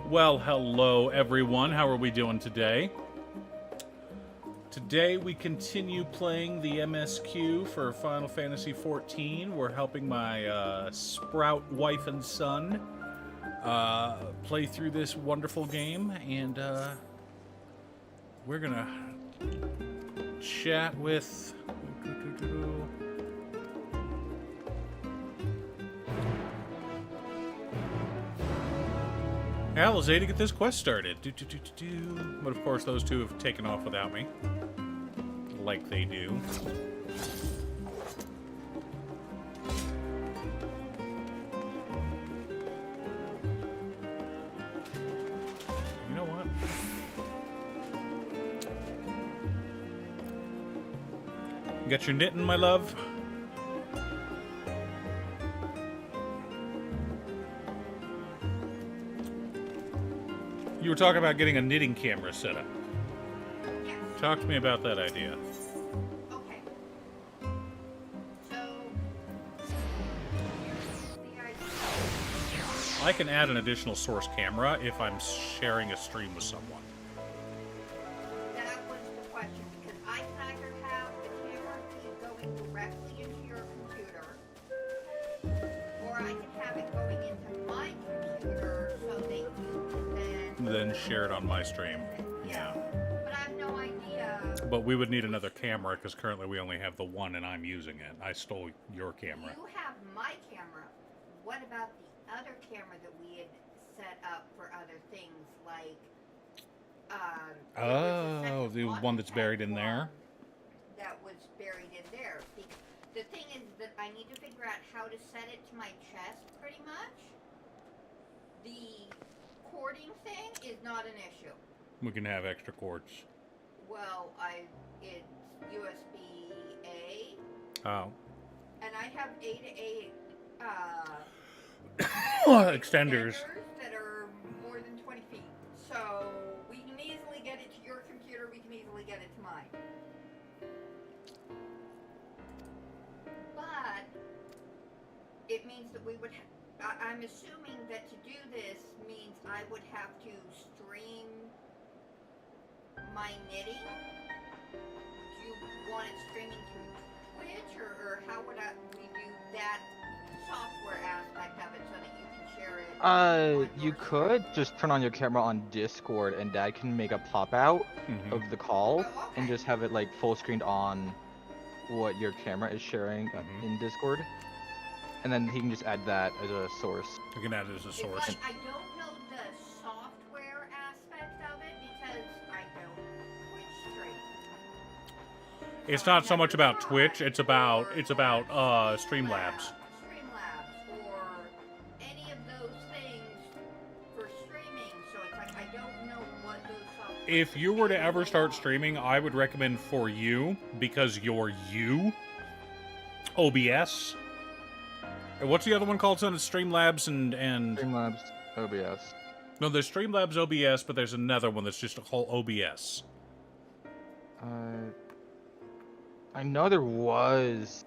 Well, hello everyone. How are we doing today? Today we continue playing the MSQ for Final Fantasy XIV. We're helping my Sprout wife and son play through this wonderful game, and we're gonna chat with... Alizé to get this quest started. But of course, those two have taken off without me. Like they do. You know what? You got your knitting, my love? You were talking about getting a knitting camera set up. Yes. Talk to me about that idea. Okay. So, here's the idea. I can add an additional source camera if I'm sharing a stream with someone. That was the question, because I can either have the camera feed going directly into your computer, or I can have it going into my computer so that you can Then share it on my stream. Yeah. But I have no idea. But we would need another camera because currently we only have the one and I'm using it. I stole your camera. You have my camera. What about the other camera that we had set up for other things, like Oh, the one that's buried in there? That was buried in there. The thing is that I need to figure out how to set it to my chest, pretty much. The cording thing is not an issue. We can have extra cords. Well, it's USB-A. Oh. And I have A to A Extenders. that are more than 20 feet. So we can easily get it to your computer, we can easily get it to mine. But it means that we would I'm assuming that to do this means I would have to stream my knitting. Do you want it streaming through Twitch, or how would we do that software aspect of it so that you can share it? You could just turn on your camera on Discord and Dad can make a pop out of the call and just have it like full screened on what your camera is sharing in Discord. And then he can just add that as a source. You can add it as a source. Like, I don't know the software aspect of it because I don't Twitch stream. It's not so much about Twitch, it's about Streamlabs. Streamlabs or any of those things for streaming, so it's like I don't know what those software. If you were to ever start streaming, I would recommend for you, because you're you, OBS. What's the other one called? So it's Streamlabs and... Streamlabs OBS. No, there's Streamlabs OBS, but there's another one that's just a whole OBS. I know there was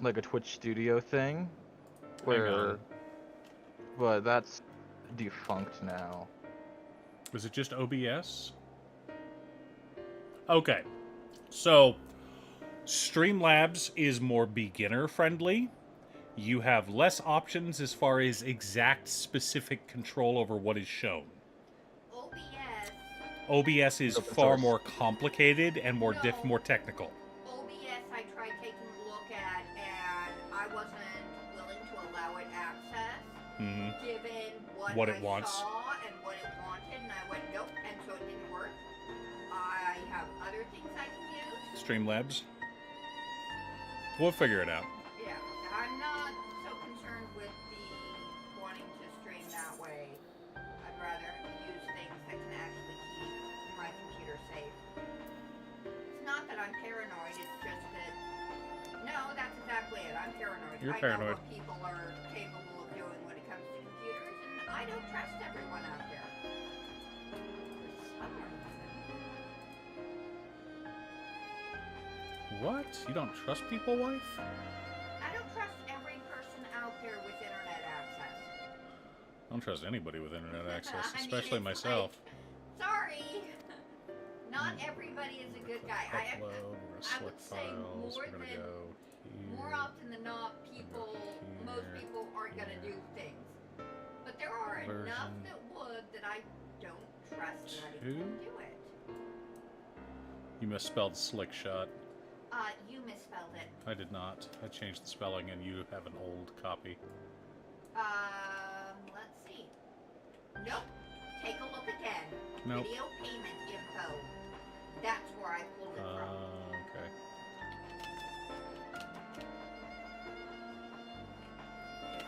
like a Twitch Studio thing where, but that's defunct now. Was it just OBS? Okay, so Streamlabs is more beginner friendly. You have less options as far as exact specific control over what is shown. OBS is far more complicated and more technical. OBS I tried taking a look at and I wasn't willing to allow it access given what it wants. Saw and what it wanted, and I went nope, and so it didn't work. I have other things I can use. Streamlabs. We'll figure it out. Yeah, I'm not so concerned with the wanting to stream that way. I'd rather use things that can actually keep my computer safe. It's not that I'm paranoid, it's just that... No, that's exactly it. I'm paranoid. You're I know paranoid. what people are capable of doing when it comes to computers, and I don't trust everyone out there. For some reason. What? You don't trust people, wife? I don't trust every person out there with internet access. I don't trust anybody with internet access, I mean, especially it's myself. like, sorry. Not everybody is a good guy. Upload, I would say more often than not, most people aren't going to do things. But there are enough that would that I don't trust that they can do it. You misspelled slick shot. You misspelled it. I did not. I changed the spelling and you have an old copy. Let's see. Nope. Take a look again. Nope. Video payment info. That's where I pulled it from. Okay.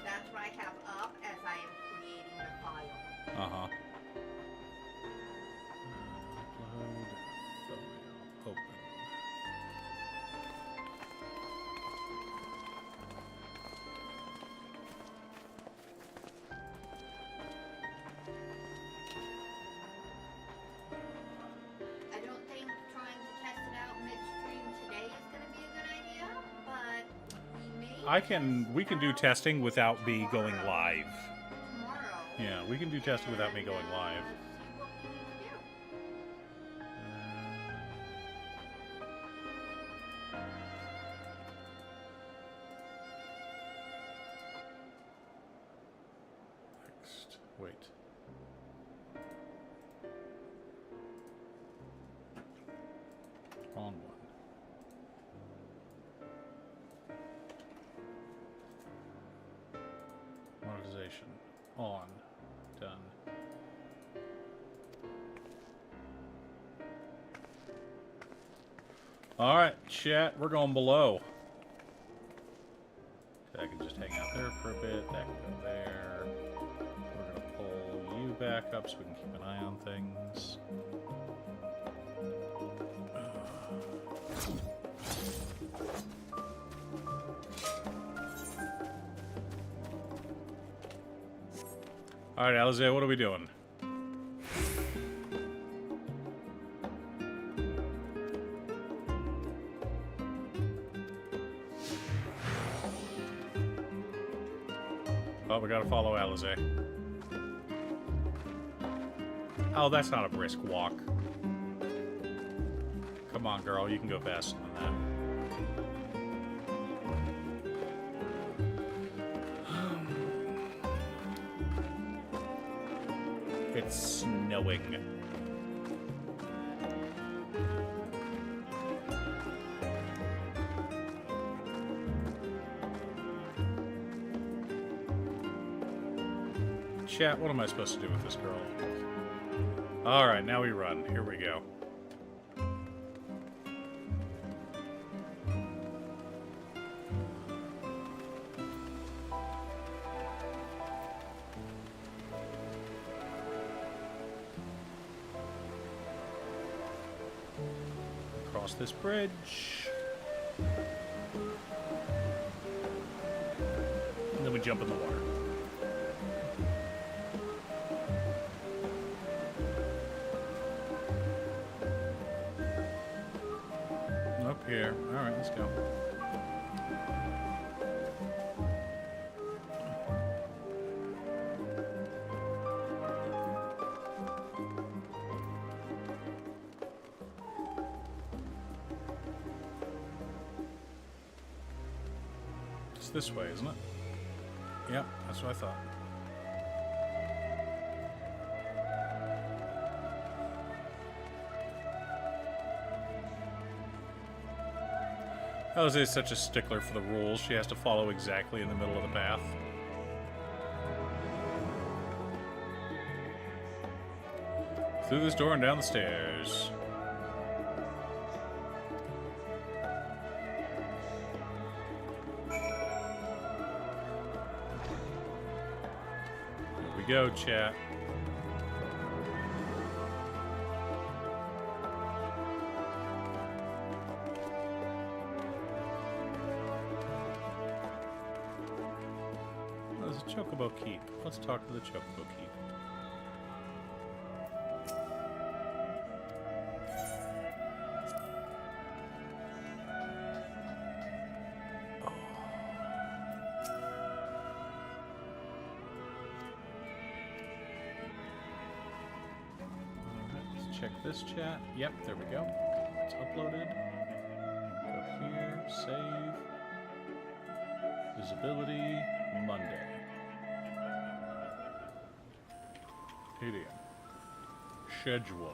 That's what I have up as I am creating the file. Uh-huh. Upload, thumbnail, open. I don't think trying to test it out midstream today is going to be a good idea, but we can do testing without me going live. Tomorrow. Yeah, we can do testing without me going live. See what we need to do. Next. Wait. Wrong one. Monetization. On. Done. Alright, chat, we're going below. That can just hang out there for a bit. That can go there. We're going to pull you back up so we can keep an eye on things. Alright, Alize, what are we doing? Oh, we gotta follow Alize. Oh, that's not a brisk walk. Come on, girl, you can go faster than that. It's snowing. Chat, what am I supposed to do with this girl? Alright, now we run. Here we go. Cross this bridge. And then we jump in the water. Up here. Alright, let's go. It's this way, isn't it? Yep, that's what I thought. Jose is such a stickler for the rules. She has to follow exactly in the middle of the path. Through this door and down the stairs. Here we go, chat. There's a Chocobo Keep. Let's talk to the Chocobo Keep. check this chat. Yep, there we go. It's uploaded. Go here, save. Visibility, Monday. Helium. Schedule.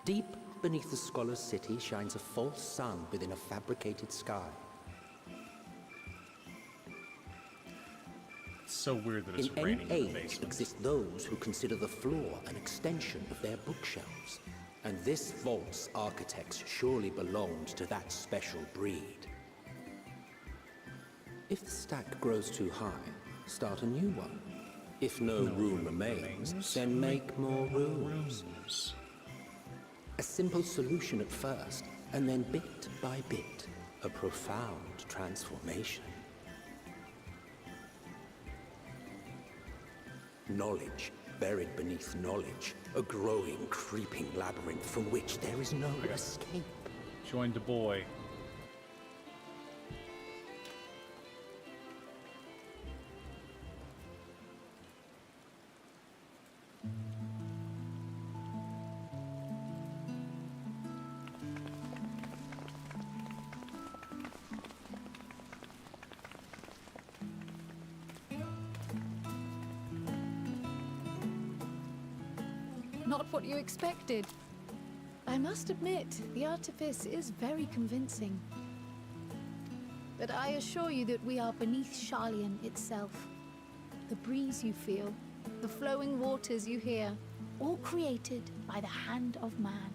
Deep beneath the scholar's city shines a false sun within a fabricated sky. It's so weird that it's In any raining in the age basement. exist those who consider the floor an extension of their bookshelves. And this vault's architects surely belonged to that special breed. If the stack grows too high, start a new one. If no room remains, then make more rooms. A simple solution at first, and then bit by bit, a profound transformation. Knowledge buried beneath knowledge, a growing, creeping labyrinth from which there is no escape. Joined a boy. Not what you expected. I must admit, the artifice is very convincing. But I assure you that we are beneath Sharlayan itself. The breeze you feel, the flowing waters you hear, all created by the hand of man.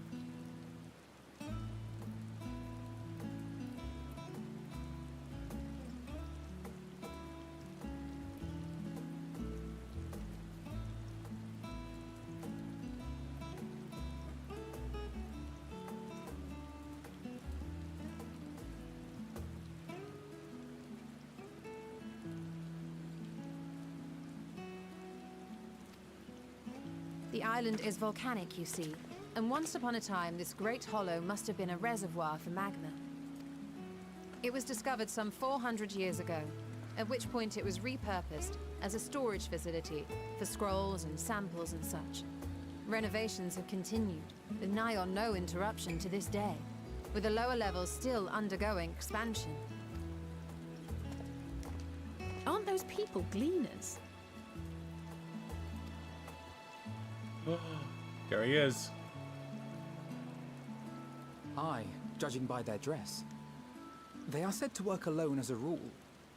The island is volcanic, you see, and once upon a time this great hollow must have been a reservoir for magma. It was discovered some 400 years ago, at which point it was repurposed as a storage facility for scrolls and samples and such. Renovations have continued, with nigh on no interruption to this day, with the lower levels still undergoing expansion. Aren't those people gleaners? There he is. Aye, judging by their dress. They are said to work alone as a rule,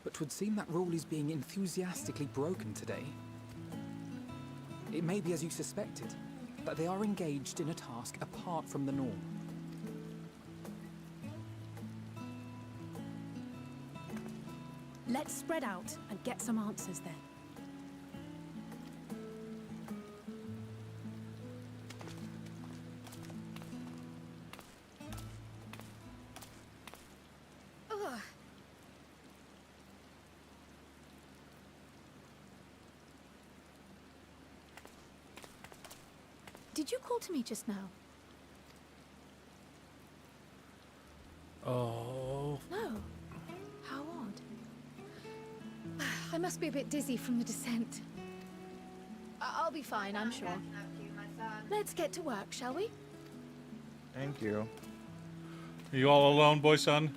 but 'twould seem that rule is being enthusiastically broken today. It may be as you suspected, that they are engaged in a task apart from the norm. Let's spread out and get some answers then. Did you call to me just now? Oh. No. How odd. I must be a bit dizzy from the descent. I'll be fine, I'm sure. Catching up to you, my son. Let's get to work, shall we? Thank you. Are you all alone, boy son?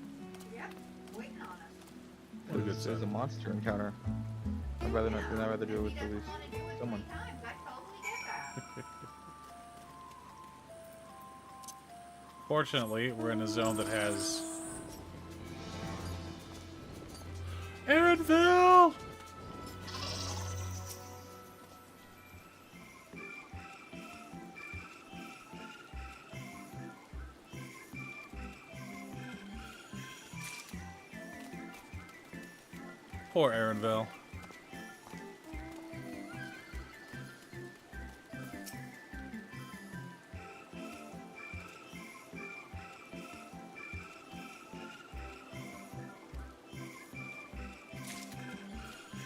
Yep, waiting on us. What a good There's a son. monster encounter. I'd rather not. I'd rather do it with He at doesn't least want to do it someone. 3 times. I totally get that. Fortunately, we're in a zone that has... Aaronville! Poor Aaronville.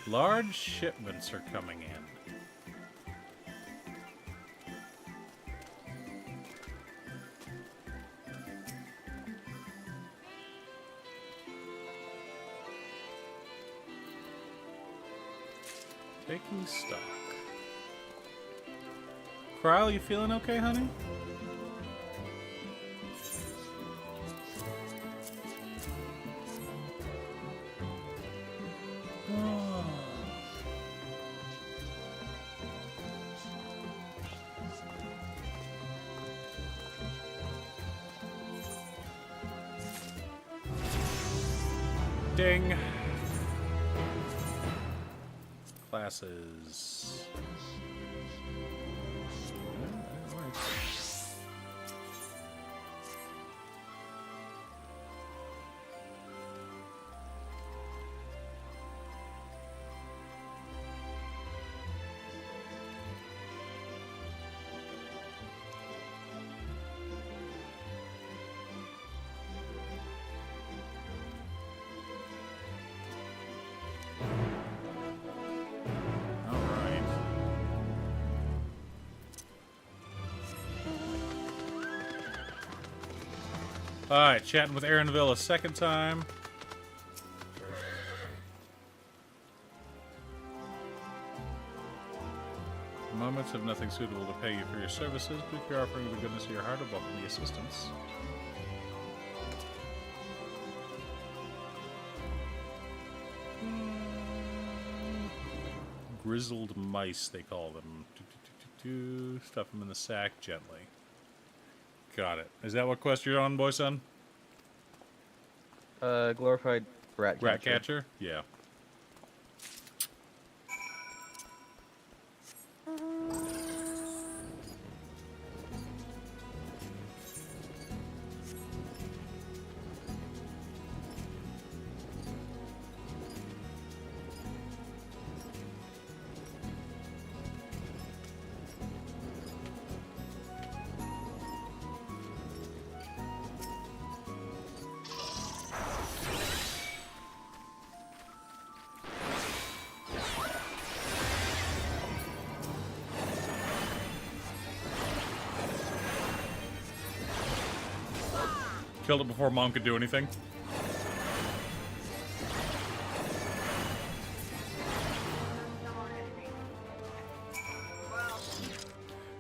Large shipments are coming in. Taking stock. Kryle, you feeling okay, honey? Ding. Classes. Alright, chatting with Aaronville a second time. Moments of nothing suitable to pay you for your services, but if you're offering the goodness of your heart, I welcome the assistance. Grizzled mice, they call them. Stuff them in the sack gently. Got it. Is that what quest you're on, boy son? Glorified rat catcher. Rat catcher? Yeah. Killed it before Mom could do anything. Well,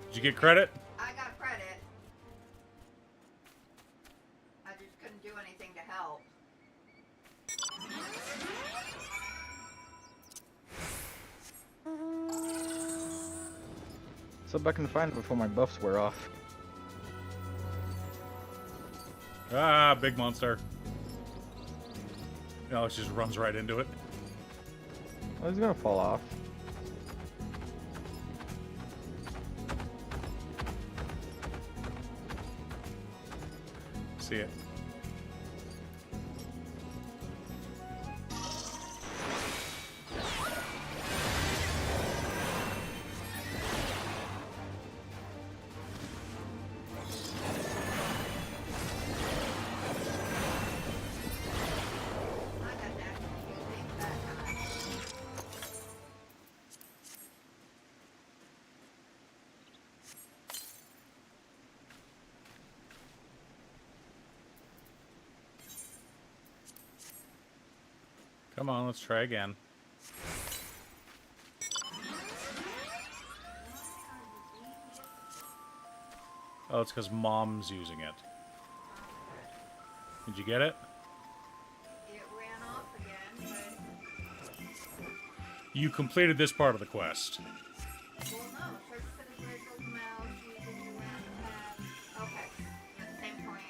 Did you get credit? I got credit. I just couldn't do anything to help. So back in the find before my buffs wear off. Ah, big monster. No, it just runs right into it. Oh, he's gonna fall off. See it. I got to actually do things that time. Come on, let's try again. Oh, it's because Mom's using it. Did you get it? It ran off again, but You completed this part of the quest. well, no. Search for the Grizzled mouse. Use the new round tab. Okay, at the same point.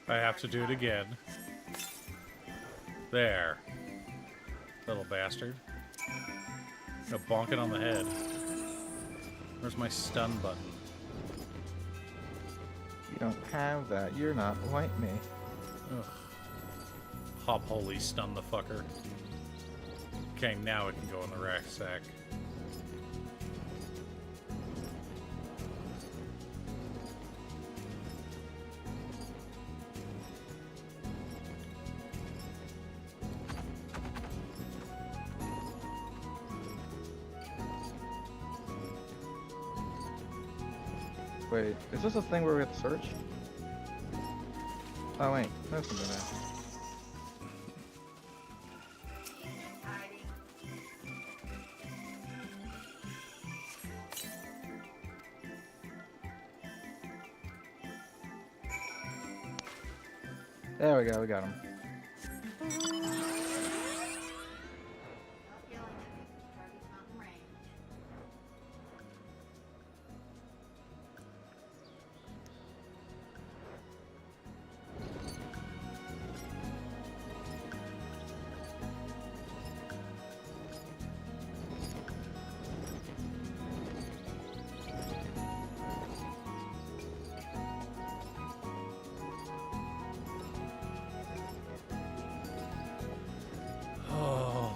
I have to do it again. There. Little bastard. Gonna bonk it on the head. Where's my stun button? You don't have that. You're not white me. Ugh. Hop holy stun the fucker. Okay, now it can go in the rack sack. Wait, is this a thing where we have to search? Oh wait, that's something there. Hiding. There we go, we got him. Not feeling it. Target's not in range. Oh.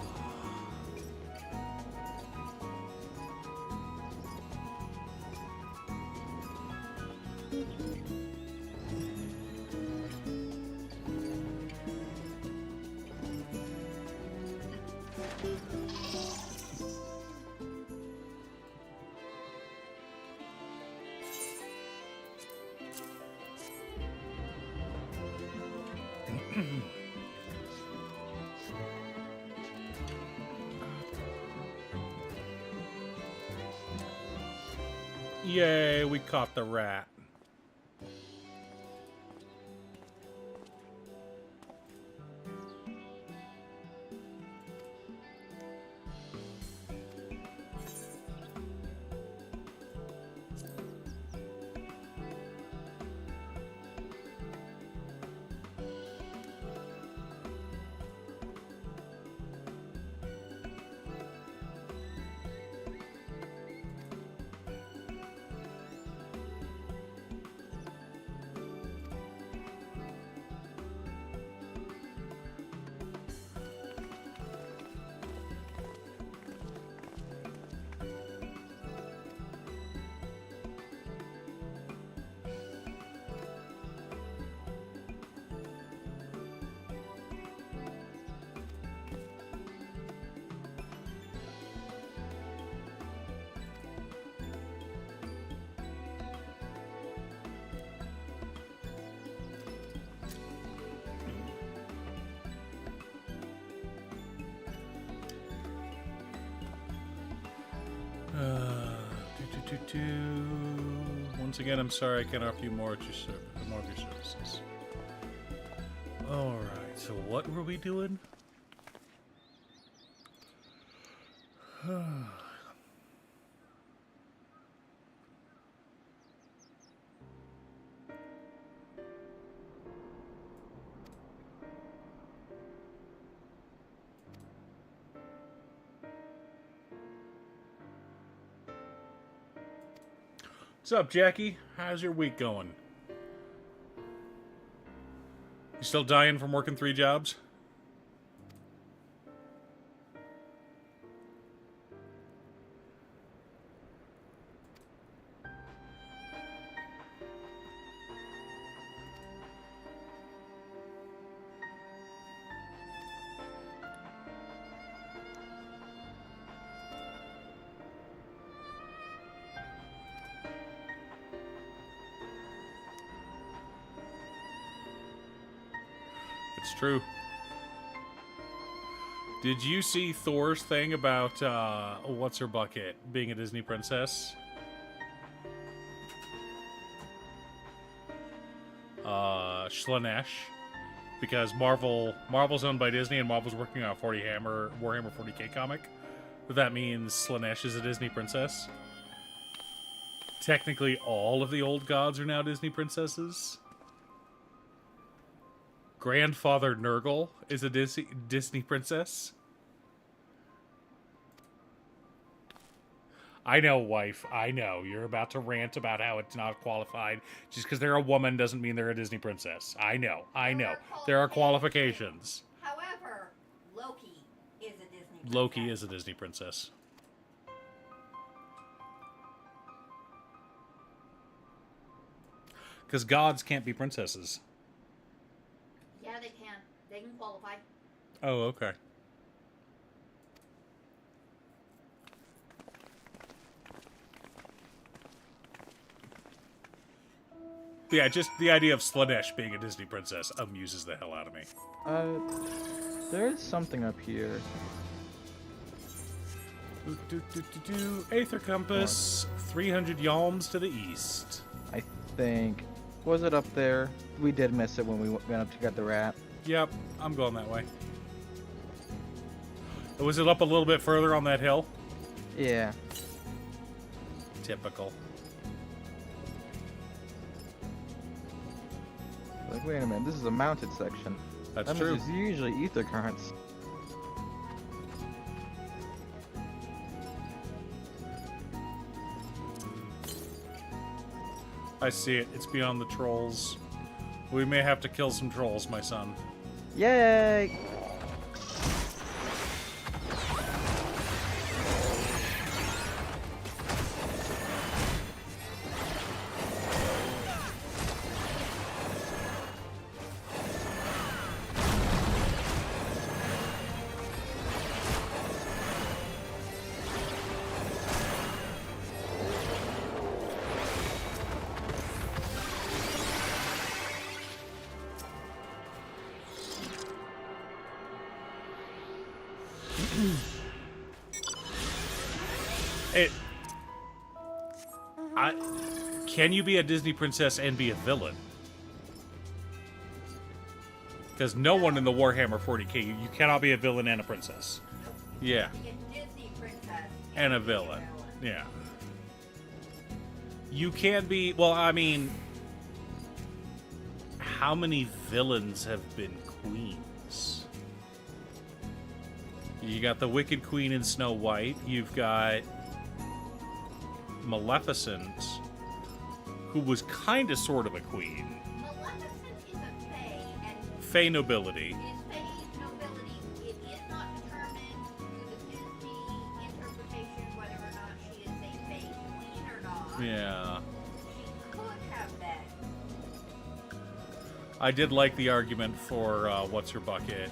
Yay, we caught the rat. Once again, I'm sorry I can't offer you more of your services. All right, so what were we doing? What's up, Jackie? How's your week going? You still dying from working 3 jobs? It's true. Did you see Thor's thing about what's her bucket being a Disney princess? Slanesh, because Marvel's owned by Disney and Marvel's working on a Warhammer 40K comic. But that means Slanesh is a Disney princess. Technically, all of the old gods are now Disney princesses. Grandfather Nurgle is a Disney princess. I know, wife. I know. You're about to rant about how it's not qualified. Just because they're a woman doesn't mean they're a Disney princess. I know. I know. There are qualifications. However, Loki is a Disney princess. Loki is a Disney princess. Because gods can't be princesses. Yeah, they can. They can qualify. Oh, okay. Yeah, just the idea of Slanesh being a Disney princess amuses the hell out of me. There's something up here. Aether compass, 300 yalms to the east. I think Was it up there? We did miss it when we went up to get the rat. Yep, I'm going that way. Was it up a little bit further on that hill? Yeah. Typical. Like, wait a minute, this is a mounted section. That's that true. Means there's usually ether currents. I see it. It's beyond the trolls. We may have to kill some trolls, my son. Yay! Can you be a Disney princess and be a villain? Because no one in the Warhammer 40k, you cannot be a villain and a princess. Yeah. Be a Disney princess And a villain. Yeah. You can be, well, I mean, how many villains have been queens? You got the Wicked Queen in Snow White. You've got Maleficent, who was kind of sort of a queen. Maleficent is a fae, and Fey nobility. it is fae nobility. It is not determined through the Disney interpretation whether or not she is a fae queen or not. Yeah. She could have been. I did like the argument for, what's her bucket?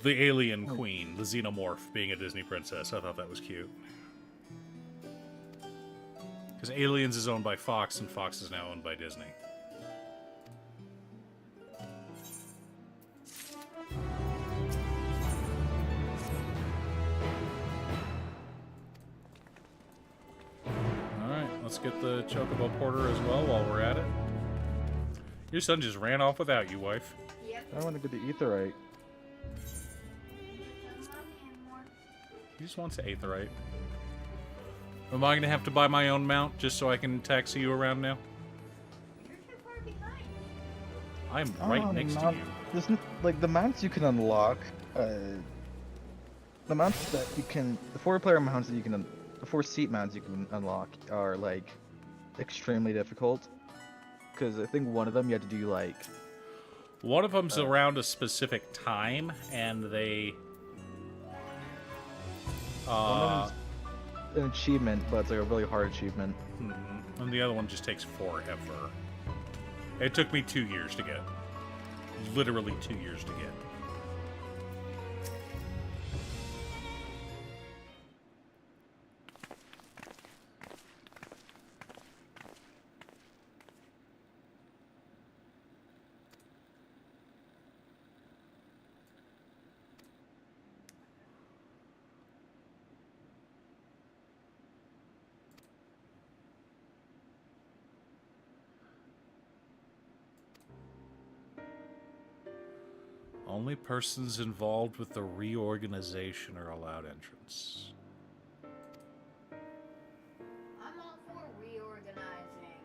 The alien queen, the xenomorph, being a Disney princess. I thought that was cute. Because Aliens is owned by Fox, and Fox is now owned by Disney. Alright, let's get the Chocobo Porter as well while we're at it. Your son just ran off without you, wife. Yep. I want to get the etherite. Doesn't love me anymore. He just wants to aetherite. Am I going to have to buy my own mount just so I can taxi you around now? You're too far behind. I'm right next to you. There's like the mounts you can unlock. The mounts that you can, the 4-player mounts that you can, the 4-seat mounts you can unlock are like extremely difficult. Because I think one of them you have to do like. One of them's around a specific time, and they. One of them's an achievement, but it's like a really hard achievement. And the other one just takes forever. It took me 2 years to get. Literally 2 years to get. Only persons involved with the reorganization are allowed entrance. I'm all for reorganizing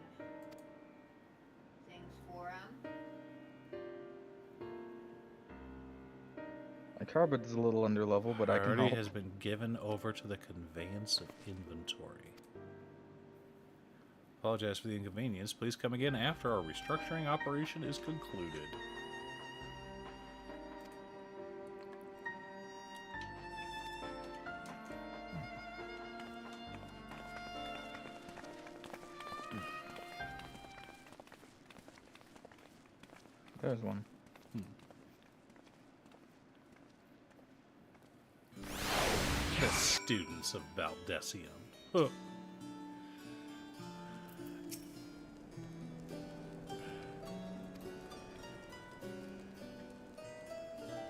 things for him. My carbon is a little under level, but I can Priority help. has been given over to the conveyance of inventory. Apologize for the inconvenience. Please come again after our restructuring operation is concluded. There's one. The students of Valdesium. Huh.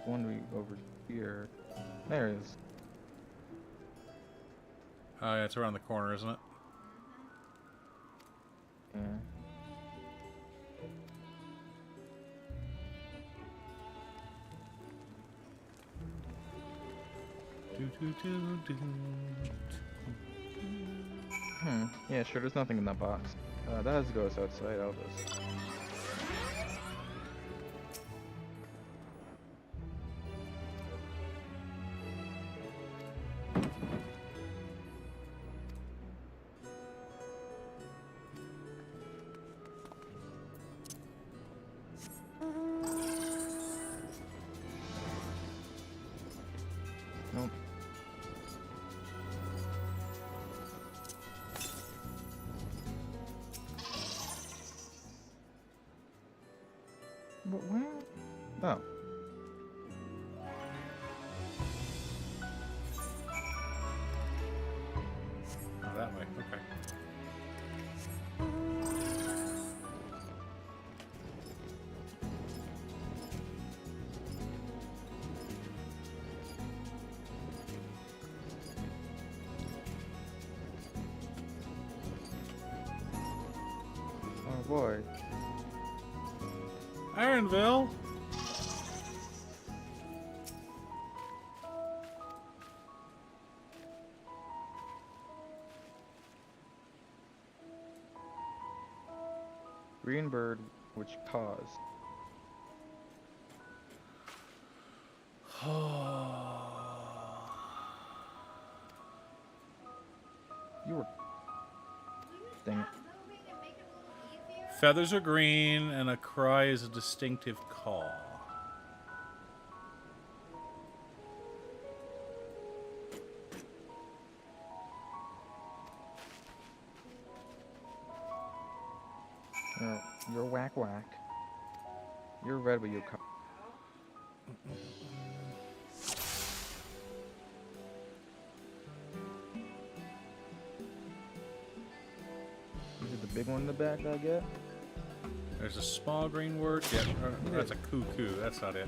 One over here. There it is. Oh, yeah, it's around the corner, isn't it? Yeah. Yeah, sure, there's nothing in that box. That has to go outside, I'll just... Nope. Where? Oh. Oh, that way. Okay. Oh boy. Ironville. Green bird, which caused. You were... Dang it. Feathers are green, and a cry is a distinctive call. No, you're whack whack. You're red, but you co- Is it the big one in the back I get? There's a small green word. Yeah, that's a cuckoo. That's not it.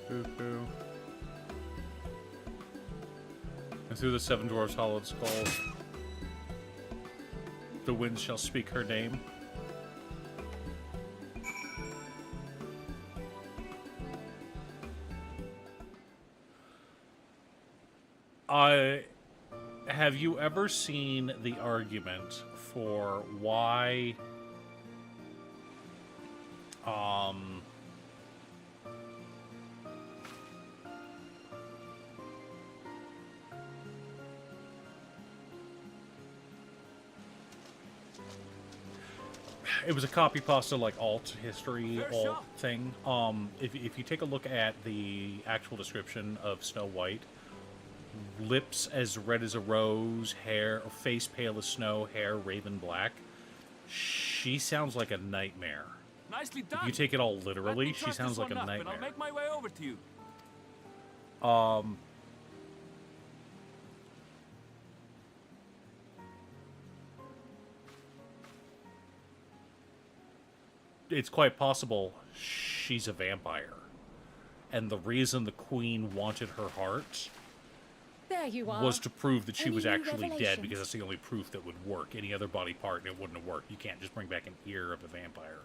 Cuckoo. And through the seven dwarfs' hollowed skulls, the wind shall speak her name. Have you ever seen the argument for why it was a copy pasta like alt history alt thing. If you take a look at the actual description of Snow White, lips as red as a rose, hair, face pale as snow, hair raven black. She sounds like a nightmare. Nicely done. If you take it all literally, she sounds like a nightmare. But I'll make my way over to you. It's quite possible she's a vampire. And the reason the queen wanted her heart There you are. was to prove that she Any was new actually dead, revelations? because that's the only proof that would work. Any other body part, it wouldn't have worked. You can't just bring back an ear of a vampire.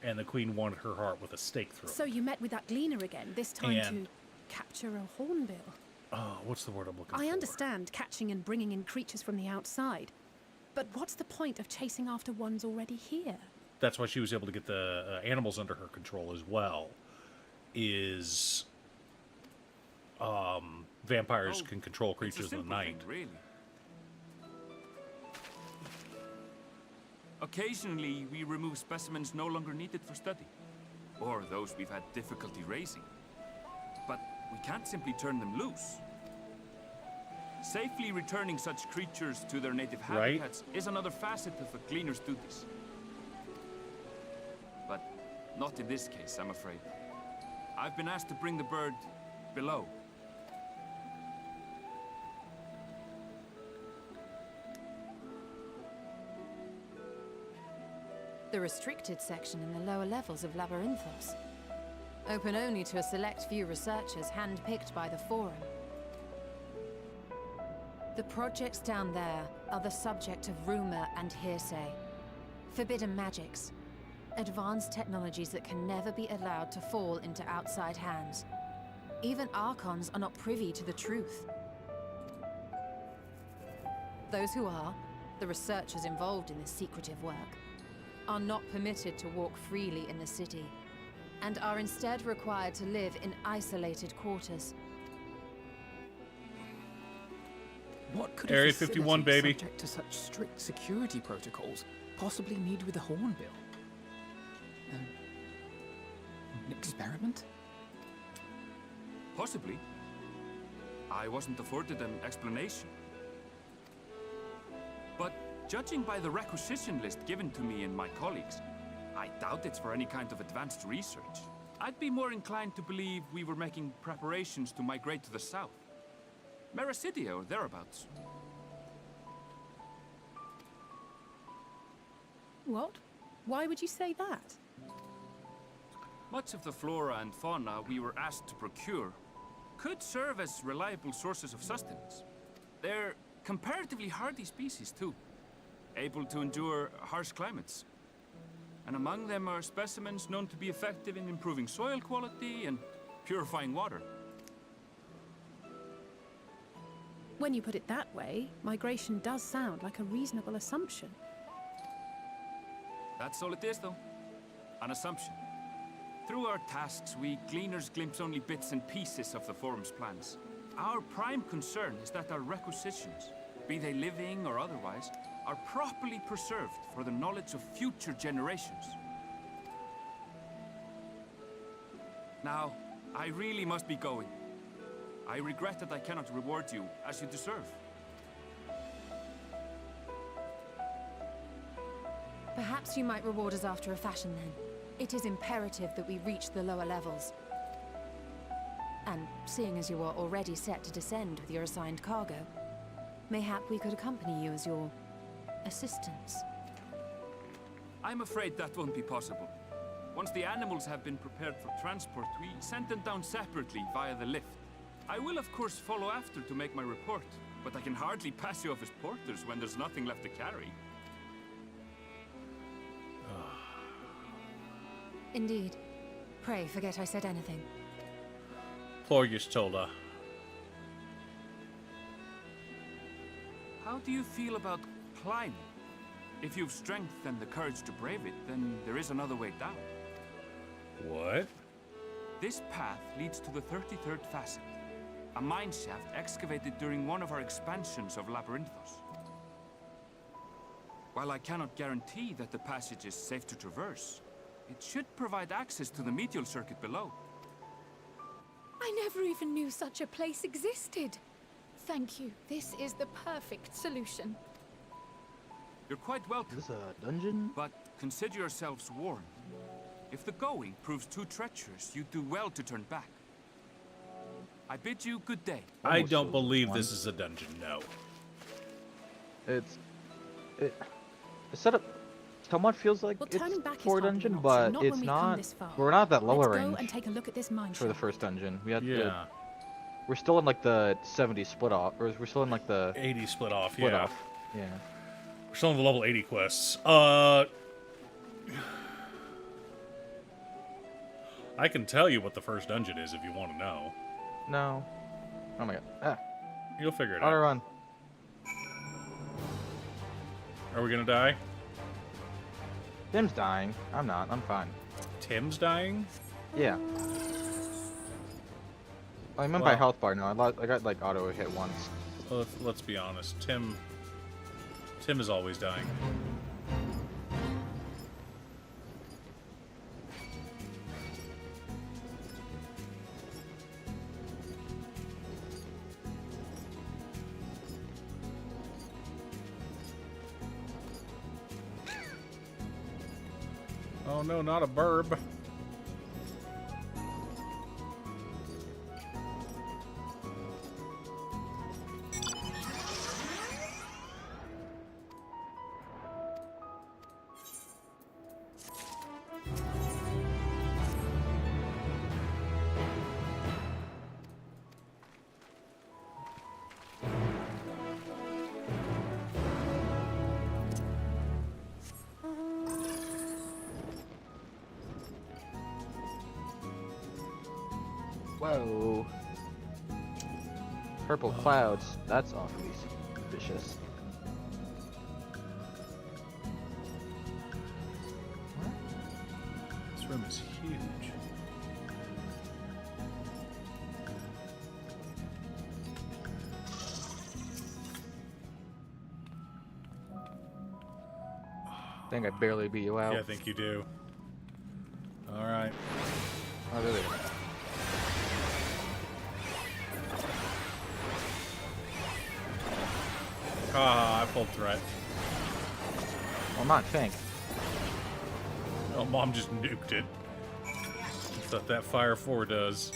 And the queen wanted her heart with a stake through it. So you met with that gleaner again, this time And- to capture a hornbill. What's the word I'm looking for? I understand catching and bringing in creatures from the outside. But what's the point of chasing after ones already here? That's why she was able to get the animals under her control as well. Is vampires can control It's a creatures in the simple night. thing, really. Occasionally, we remove specimens no longer needed for study, or those we've had difficulty raising. But we can't simply turn them loose. Safely returning such creatures to their native Right. habitats is another facet of a cleaner's duties. But not in this case, I'm afraid. I've been asked to bring the bird below. The restricted section in the lower levels of Labyrinthos. Open only to a select few researchers hand-picked by the Forum. The projects down there are the subject of rumor and hearsay. Forbidden magics. Advanced technologies that can never be allowed to fall into outside hands. Even Archons are not privy to the truth. Those who are, the researchers involved in this secretive work, are not permitted to walk freely in the city, and are instead required to live in isolated quarters. What could Area a facility 51, baby. subject to such strict security protocols possibly need with a hornbill? An experiment? Possibly. I wasn't afforded an explanation. But judging by the requisition list given to me and my colleagues, I doubt it's for any kind of advanced research. I'd be more inclined to believe we were making preparations to migrate to the south. Mericidia or thereabouts. What? Why would you say that? Much of the flora and fauna we were asked to procure could serve as reliable sources of sustenance. They're comparatively hardy species too, able to endure harsh climates. And among them are specimens known to be effective in improving soil quality and purifying water. When you put it that way, migration does sound like a reasonable assumption. That's all it is, though. An assumption. Through our tasks, we gleaners glimpse only bits and pieces of the Forum's plans. Our prime concern is that our requisitions, be they living or otherwise, are properly preserved for the knowledge of future generations. Now, I really must be going. I regret that I cannot reward you as you deserve. Perhaps you might reward us after a fashion then. It is imperative that we reach the lower levels. And seeing as you are already set to descend with your assigned cargo, mayhap we could accompany you as your assistants. I'm afraid that won't be possible. Once the animals have been prepared for transport, we send them down separately via the lift. I will of course follow after to make my report, but I can hardly pass you off as porters when there's nothing left to carry. Indeed. Pray forget I said anything. Plorgus told her. How do you feel about climbing? If you've strength and the courage to brave it, then there is another way down. What? This path leads to the 33rd facet, a mine shaft excavated during one of our expansions of Labyrinthos. While I cannot guarantee that the passage is safe to traverse, it should provide access to the medial circuit below. I never even knew such a place existed. Thank you. This is the perfect solution. You're quite welcome, Is this a dungeon? but consider yourselves warned. If the going proves too treacherous, you do well to turn back. I bid you good day. I Almost don't shows believe one. this is a dungeon, no. It's set up somewhat feels like Well, it's turning back is for a hardly dungeon, an but option, not it's when we've not. come this far. We're not that lower Let's go range and take a look at this mine for the shaft. first dungeon. We had Yeah. we're still in like the 70 split off, or we're still in like the 80 split off, split yeah. off. Yeah. We're still on the level 80 quests. I can tell you what the first dungeon is if you want to know. No. Oh my god. Ah. You'll figure it Auto out. run. Are we gonna die? Tim's dying. I'm not. I'm fine. Tim's dying? Yeah. I meant by Well- health bar. No, I got like auto hit once. Well, let's be honest. Tim is always dying. Oh no, not a burb. Whoa. Purple clouds. That's awfully vicious. This room is huge. I think I barely beat you out. Yeah, I think you do. All right. Oh, there they go. Ah, I pulled threat. Well, not think. Oh, Mom just nuked it. That's what that Fire 4 does.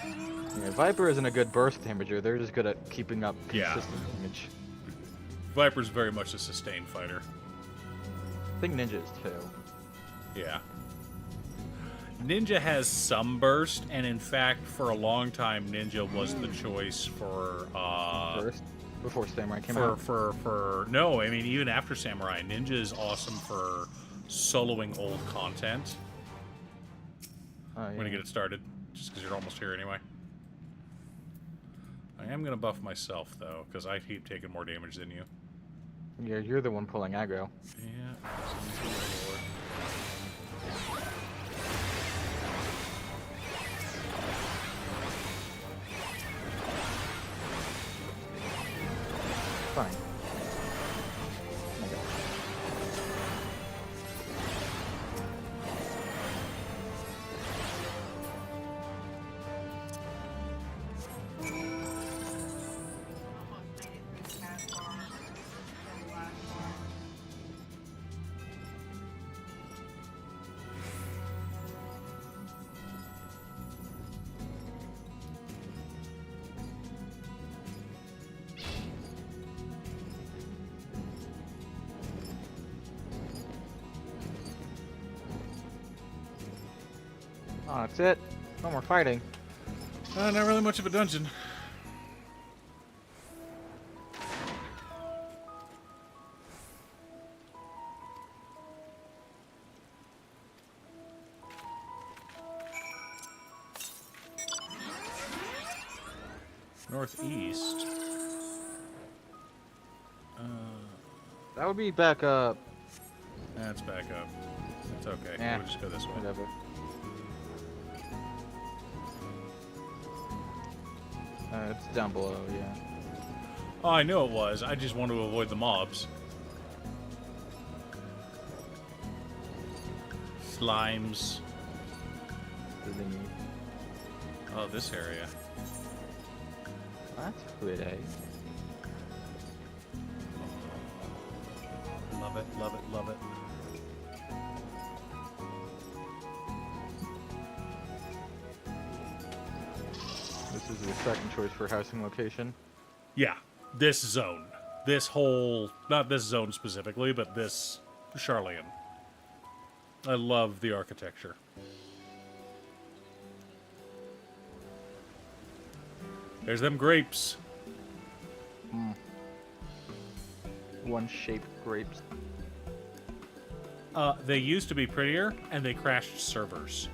Yeah, Viper isn't a good burst damager. They're just good at keeping up Yeah. consistent damage. Viper's very much a sustained fighter. I think Ninja is too. Yeah. Ninja has some burst, and in fact, for a long time, Ninja was the choice for Burst before Samurai came for, out. for no, I mean even after Samurai, Ninja is awesome for soloing old content. Oh, yeah. I'm gonna get it started, just because you're almost here anyway. I am gonna buff myself though, because I keep taking more damage than you. Yeah, you're the one pulling aggro. Yeah. Fine. Okay. Almost made it through the last bar. The last bar. Oh, that's it. No more fighting. Not really much of a dungeon. Northeast. That would be back up. That's back up. It's okay. Yeah. We'll just go this way. Whatever. It's down below, yeah. Oh, I knew it was. I just want to avoid the mobs. Slimes. What do they need? Oh, this area. That's pretty. Love it, love it, love it. This is the second choice for housing location. Yeah, this zone. This whole, not this zone specifically, but this Charlian. I love the architecture. There's them grapes. One-shaped grapes. They used to be prettier, and they crashed servers.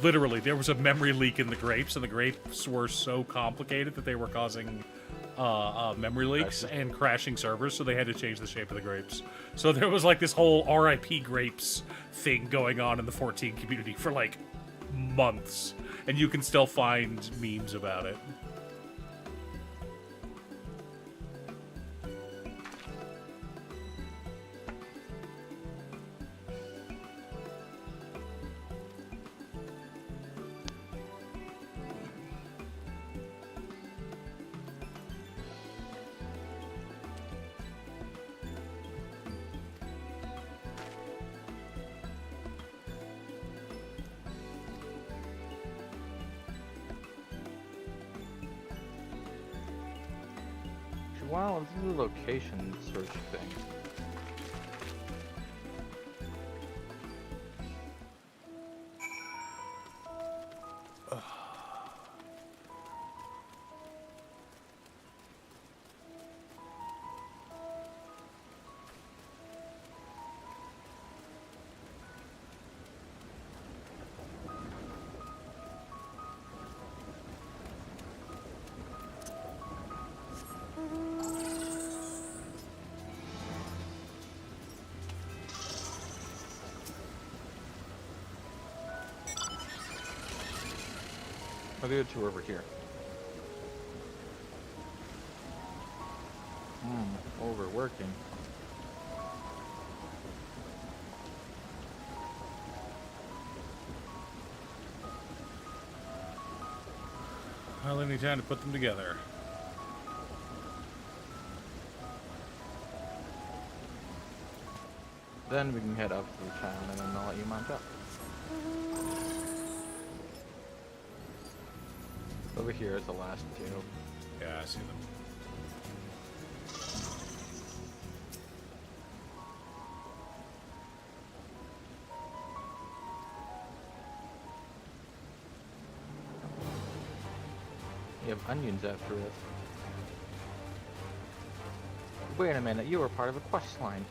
Literally, there was a memory leak in the grapes, and the grapes were so complicated that they were causing memory leaks and crashing servers, so they had to change the shape of the grapes. So there was like this whole RIP grapes thing going on in the 14 community for like months, and you can still find memes about it. Wow, this is a location search thing. I'll do a tour over here. Overworking. Hardly any time to put them together. Then we can head up to the town and then I'll let you mount up. Over here is the last two. Yeah, I see them. You have onions after this. Wait a minute, you were part of a quest line.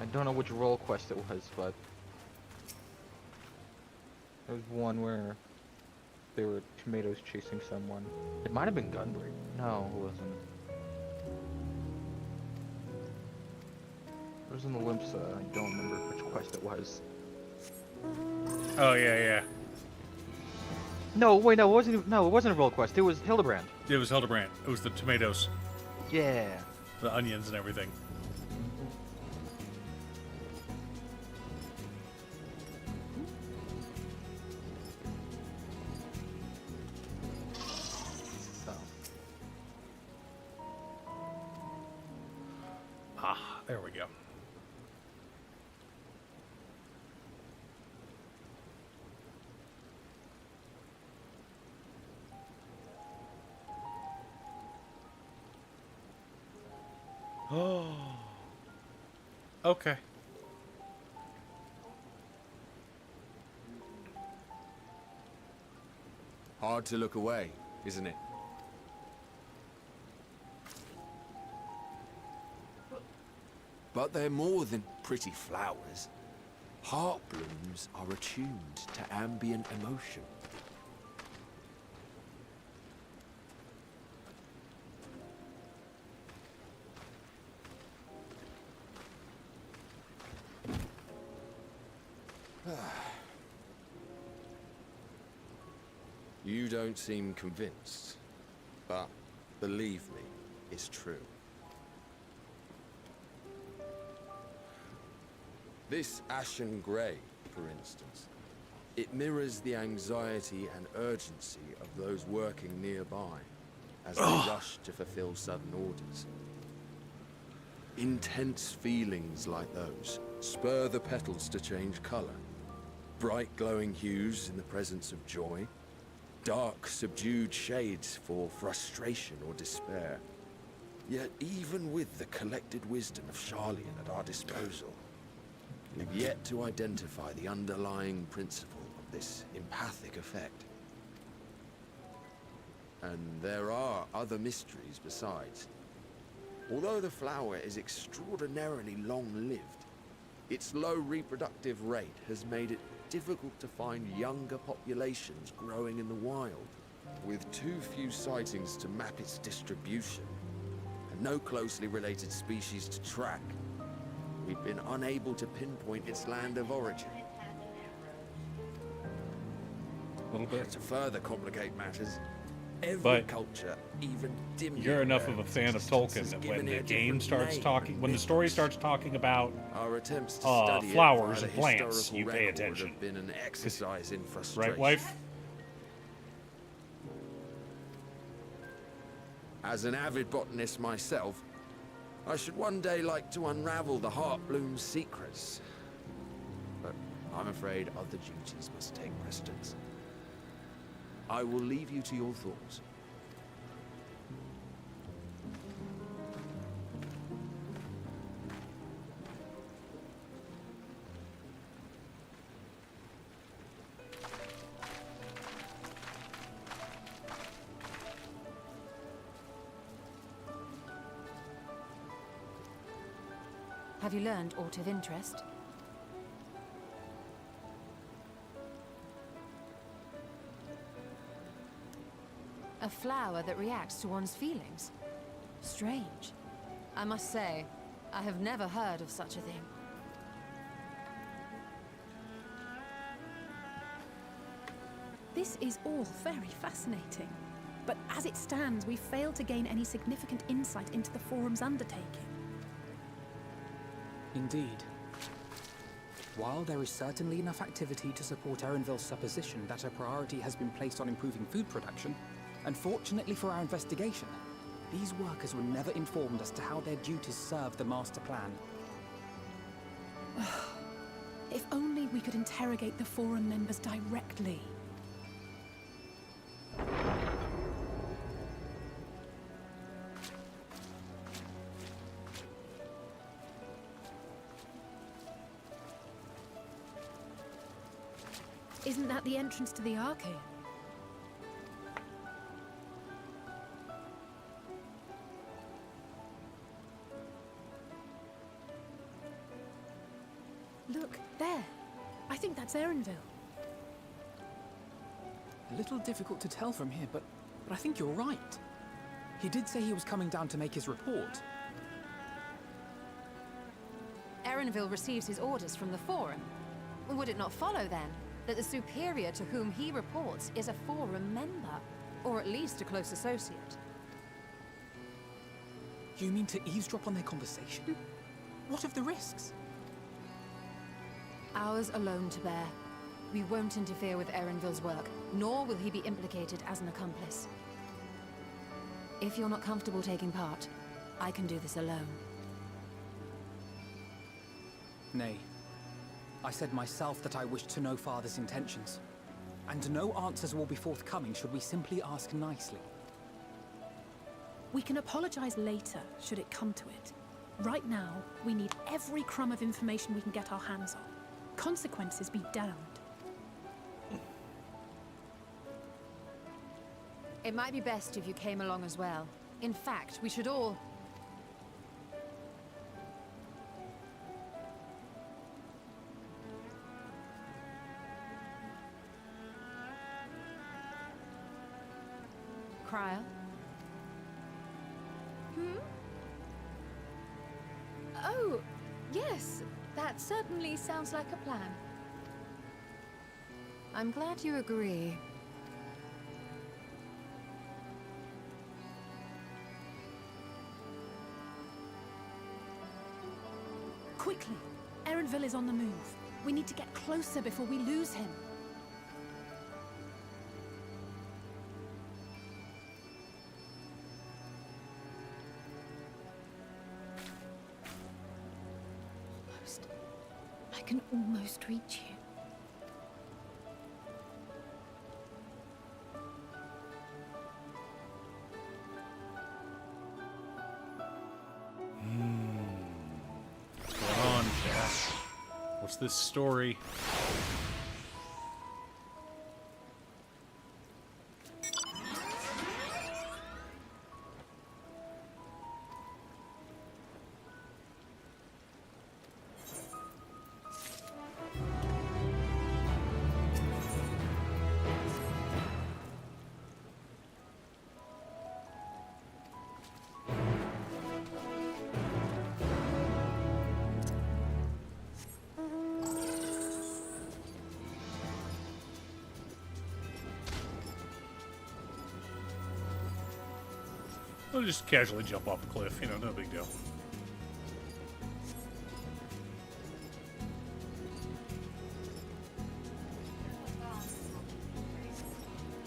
I don't know which role quest it was, but there was one where there were tomatoes chasing someone. It might have been Gunbreak. No, it wasn't. It was in the Limpsa. I don't remember which quest it was. Oh yeah. No, wait, no, it wasn't. No, it wasn't a role quest. It was Hildebrand. It was Hildebrand. It was the tomatoes, Yeah. the onions, and everything. So. Ah, there we go. Oh. Okay. Hard to look away, isn't it? But they're more than pretty flowers. Heart blooms are attuned to ambient emotion. You don't seem convinced, but believe me, it's true. This ashen grey, for instance, it mirrors the anxiety and urgency of those working nearby as they rush to fulfill sudden orders. Intense feelings like those spur the petals to change colour. Bright glowing hues in the presence of joy, dark subdued shades for frustration or despair. Yet even with the collected wisdom of Charlian at our disposal, we've yet to identify the underlying principle of this empathic effect. And there are other mysteries besides. Although the flower is extraordinarily long-lived, its low reproductive rate has made it difficult to find younger populations growing in the wild. With too few sightings to map its distribution, and no closely related species to track, we've been unable to pinpoint its land of origin. A little bit. To further complicate matters, every But culture, even dimly you're enough of a aware fan of existence, Tolkien has that given when it the a game different starts name talking, and when the story mythos. starts talking about Our attempts to study it flowers via and the plants, historical you pay record attention. have been an exercise in frustration. right, wife? As an avid botanist myself, I should one day like to unravel the Heartbloom's secrets. But I'm afraid other duties must take precedence. I will leave you to your thoughts. Have you learned aught of interest? A flower that reacts to one's feelings? Strange. I must say, I have never heard of such a thing. This is all very fascinating. But as it stands, we failed to gain any significant insight into the Forum's undertaking. Indeed. While there is certainly enough activity to support Erenville's supposition that a priority has been placed on improving food production, unfortunately for our investigation, these workers were never informed as to how their duties serve the master plan. If only we could interrogate the Forum members directly. Isn't that the entrance to the arcade? Look, there. I think that's Erenville. A little difficult to tell from here, but I think you're right. He did say he was coming down to make his report. Erenville receives his orders from the Forum. Would it not follow, then, that the superior to whom he reports is a Forum member, or at least a close associate? You mean to eavesdrop on their conversation? What of the risks? Ours alone to bear. We won't interfere with Erenville's work, nor will he be implicated as an accomplice. If you're not comfortable taking part, I can do this alone. Nay. I said myself that I wished to know Father's intentions. And no answers will be forthcoming should we simply ask nicely. We can apologize later, should it come to it. Right now, we need every crumb of information we can get our hands on. Consequences be damned. It might be best if you came along as well. In fact, we should all... Cryle? Oh, yes. That certainly sounds like a plan. I'm glad you agree. Quickly! Erenville is on the move. We need to get closer before we lose him. I can almost reach you. Come on, Jack. What's this story? We'll just casually jump off a cliff, you know, no big deal.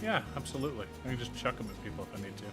Yeah, absolutely. I can just chuck them at people if I need to.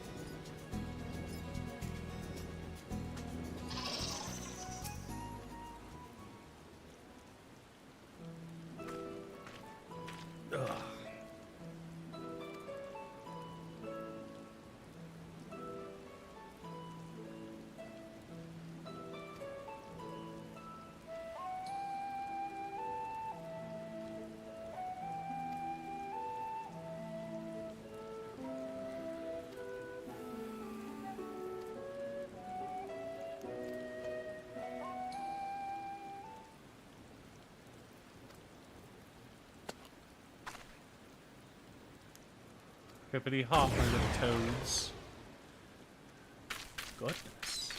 Hippity hop, my little toads. Goodness.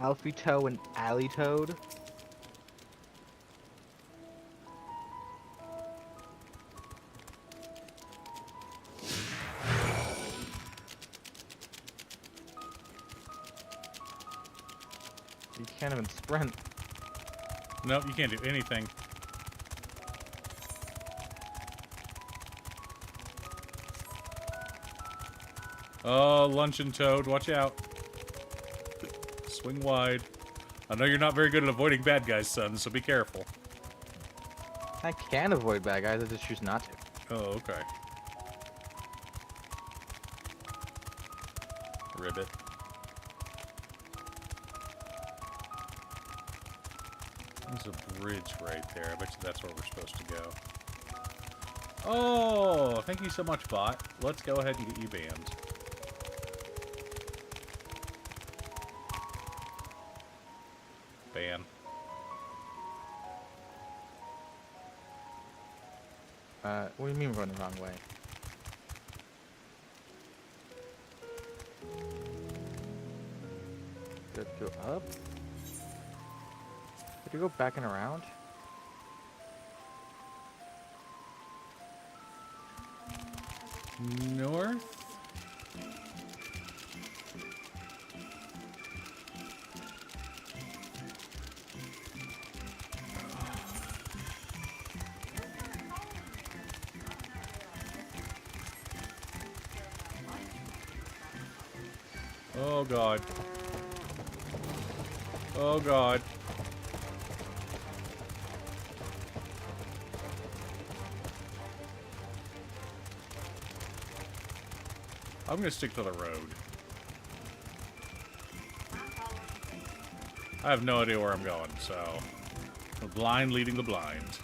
Alfie Toe and Alley Toad. You can't even sprint. Nope, you can't do anything. Oh, Luncheon Toad, watch out. Swing wide. I know you're not very good at avoiding bad guys, son, so be careful. I can avoid bad guys, I just choose not to. Oh, okay. Ribbit. There's a bridge right there. I bet you that's where we're supposed to go. Oh, thank you so much, bot. Let's go ahead and get you banned. Ban. What do you mean run the wrong way? Did it go up? Did you go back and around? North? Oh god. Oh god. I'm gonna stick to the road. I have no idea where I'm going, so... The blind leading the blind.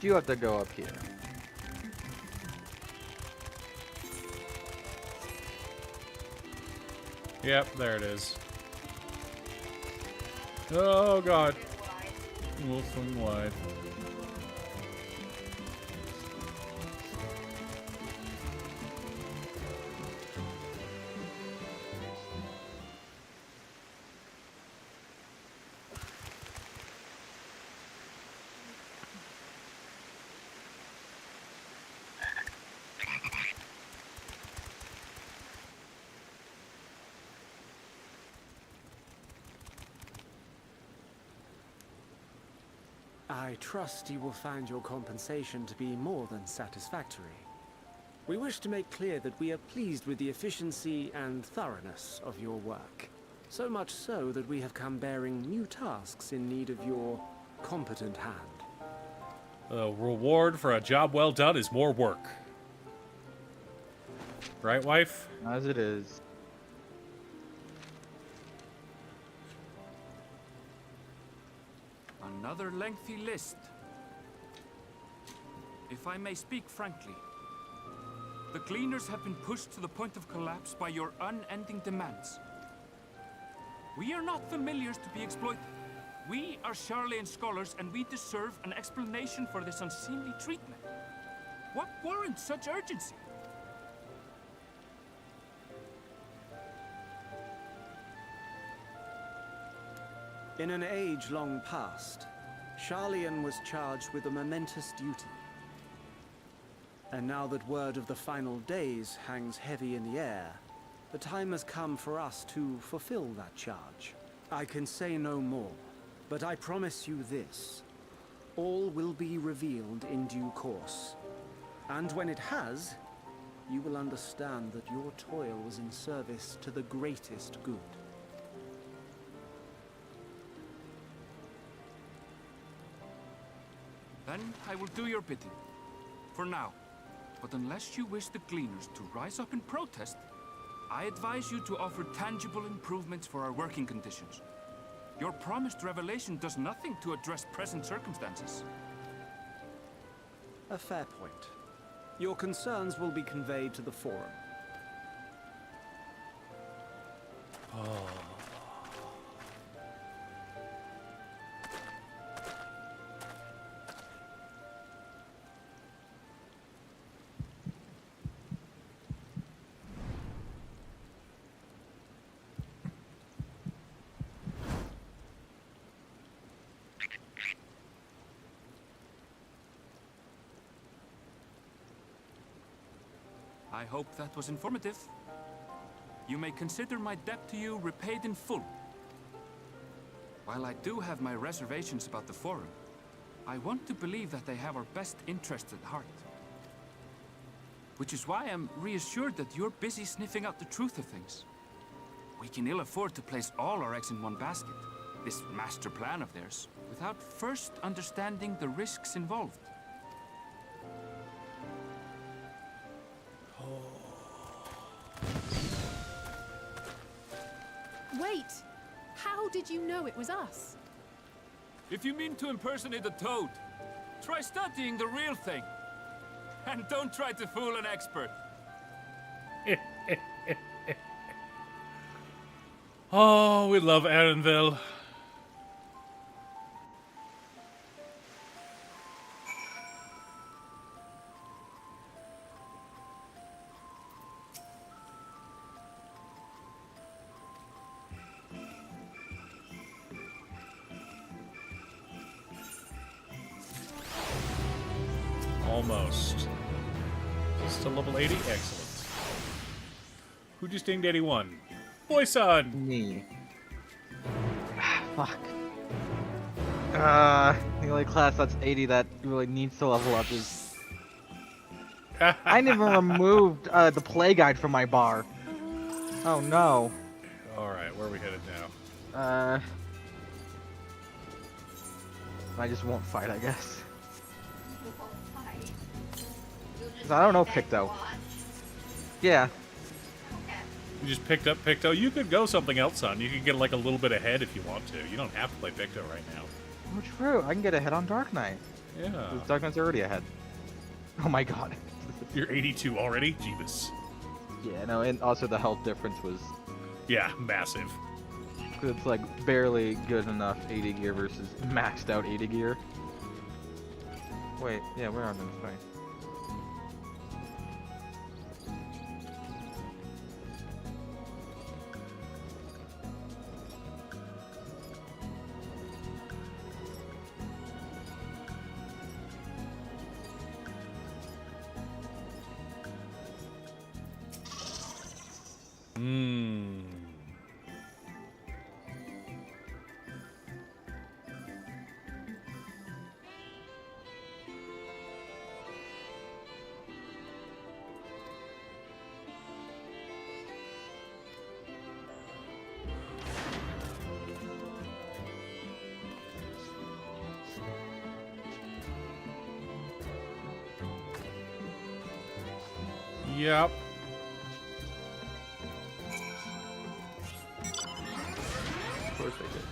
You have to go up here. Yep, there it is. Oh god. We'll swing wide. I trust you will find your compensation to be more than satisfactory. We wish to make clear that we are pleased with the efficiency and thoroughness of your work. So much so that we have come bearing new tasks in need of your competent hand. The reward for a job well done is more work. Right, wife? As it is. Another lengthy list. If I may speak frankly, the Gleaners have been pushed to the point of collapse by your unending demands. We are not familiars to be exploited. We are Charlian scholars, and we deserve an explanation for this unseemly treatment. What warrants such urgency? In an age long past, Charlian was charged with a momentous duty. And now that word of the final days hangs heavy in the air, the time has come for us to fulfill that charge. I can say no more, But I promise you this. All will be revealed in due course. And when it has, you will understand that your toil was in service to the greatest good. Then I will do your bidding. For now. But unless you wish the Gleaners to rise up in protest, I advise you to offer tangible improvements for our working conditions. Your promised revelation does nothing to address present circumstances. A fair point. Your concerns will be conveyed to the Forum. I hope that was informative. You may consider my debt to you repaid in full. While I do have my reservations about the Forum, I want to believe that they have our best interests at heart. Which is why I'm reassured that you're busy sniffing out the truth of things. We can ill afford to place all our eggs in one basket, this master plan of theirs, without first understanding the risks involved. Wait! How did you know it was us? If you mean to impersonate a toad, try studying the real thing. And don't try to fool an expert. Oh, we love Arenville. Almost. Still level 80? Excellent. Who just dinged 81? Boy son! Me. Fuck. The only class that's 80 that really needs to level up is... I never removed the play guide from my bar. Oh no. Alright, where are we headed now? I just won't fight, I guess. You won't fight. You'll just 'Cause I don't know sit there and Picto. watch. Yeah. You just picked up Picto. You could go something else, son. You could get like a little bit ahead if you want to. You don't have to play Picto right now. Oh, true. I can get ahead on Dark Knight. Yeah. 'Cause Dark Knight's already ahead. Oh my god. You're 82 already? Jeebus. Yeah, no, and also the health difference was... Yeah, massive. It's like barely good enough 80 gear versus maxed out 80 gear. Wait, yeah, where are they? Sorry. Yep. Of course they did.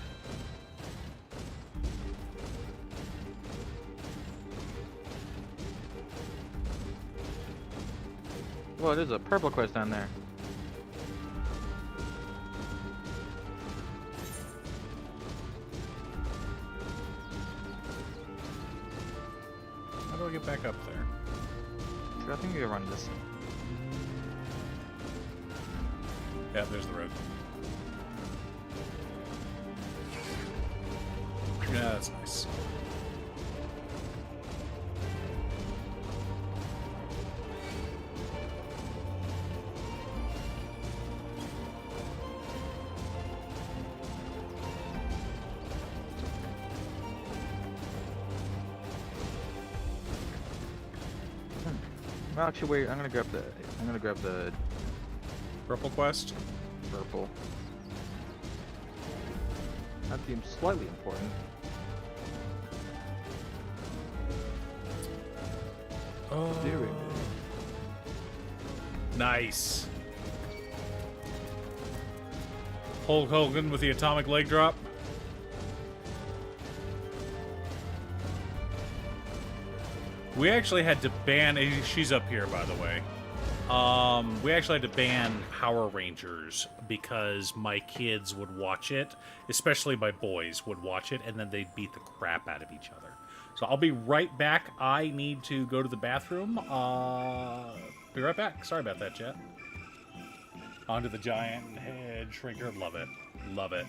Well, there's a purple quest down there. How do I get back up there? I think you can run this. Yeah, there's the road. Yeah, that's nice. Actually, wait. I'm gonna grab the Purple quest. purple. That seems slightly important. Oh. Very Nice. Hulk Hogan with the atomic leg drop. We actually had to ban. She's up here, by the way. We actually had to ban Power Rangers because my kids would watch it, especially my boys would watch it, and then they'd beat the crap out of each other. So I'll be right back. I need to go to the bathroom. Be right back. Sorry about that, chat. Onto the giant head shrinker. Love it. Love it.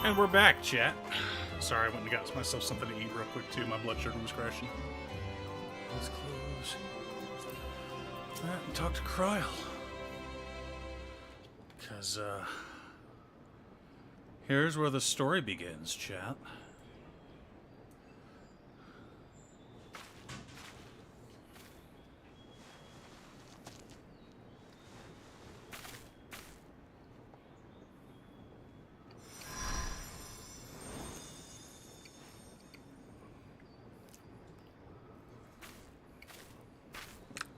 And we're back, chat. Sorry, I went and got myself something to eat real quick, too. My blood sugar was crashing. Let's close that and talk to Kryl. Because, here's where the story begins, chat.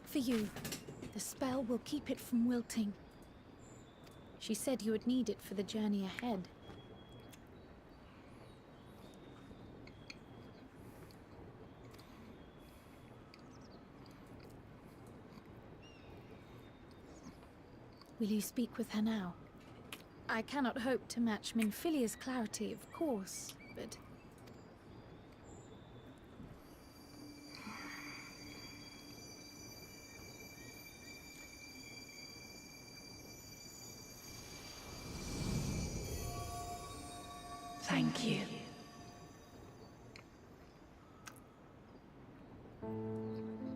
For you. The spell will keep it from wilting. She said you would need it for the journey ahead. Will you speak with her now? I cannot hope to match Minfilia's clarity, of course, but... Thank you.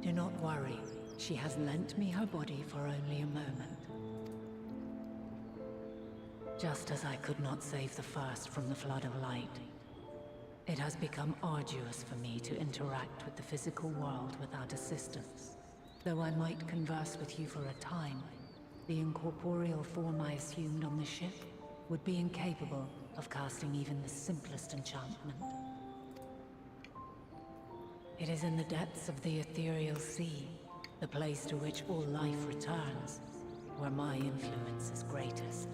Do not worry. She has lent me her body for only a moment. Just as I could not save the first from the flood of light, it has become arduous for me to interact with the physical world without assistance. Though I might converse with you for a time, the incorporeal form I assumed on the ship would be incapable of casting even the simplest enchantment. It is in the depths of the ethereal sea, the place to which all life returns, where my influence is greatest.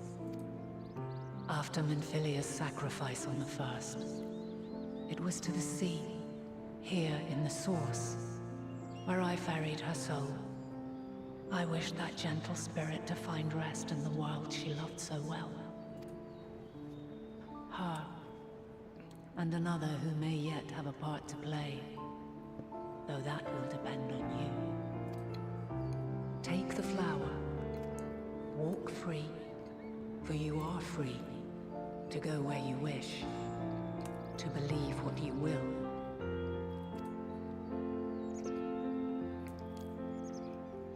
After Minfilia's sacrifice on the first, it was to the sea, here in the source, where I ferried her soul. I wished that gentle spirit to find rest in the world she loved so well. Her, and another who may yet have a part to play, though that will depend on you. Take the flower, walk free, for you are free, to go where you wish, to believe what you will.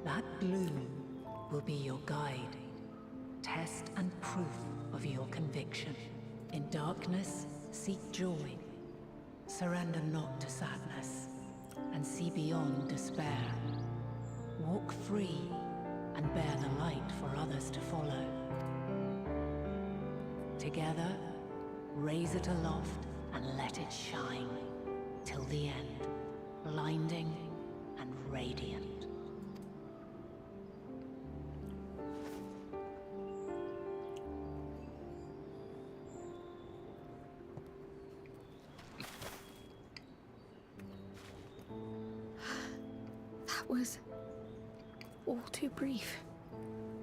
That bloom will be your guide, test and proof of your conviction. In darkness, seek joy. Surrender not to sadness, and see beyond despair. Walk free, and bear the light for others to follow. Together, raise it aloft and let it shine, till the end, blinding and radiant. Was all too brief.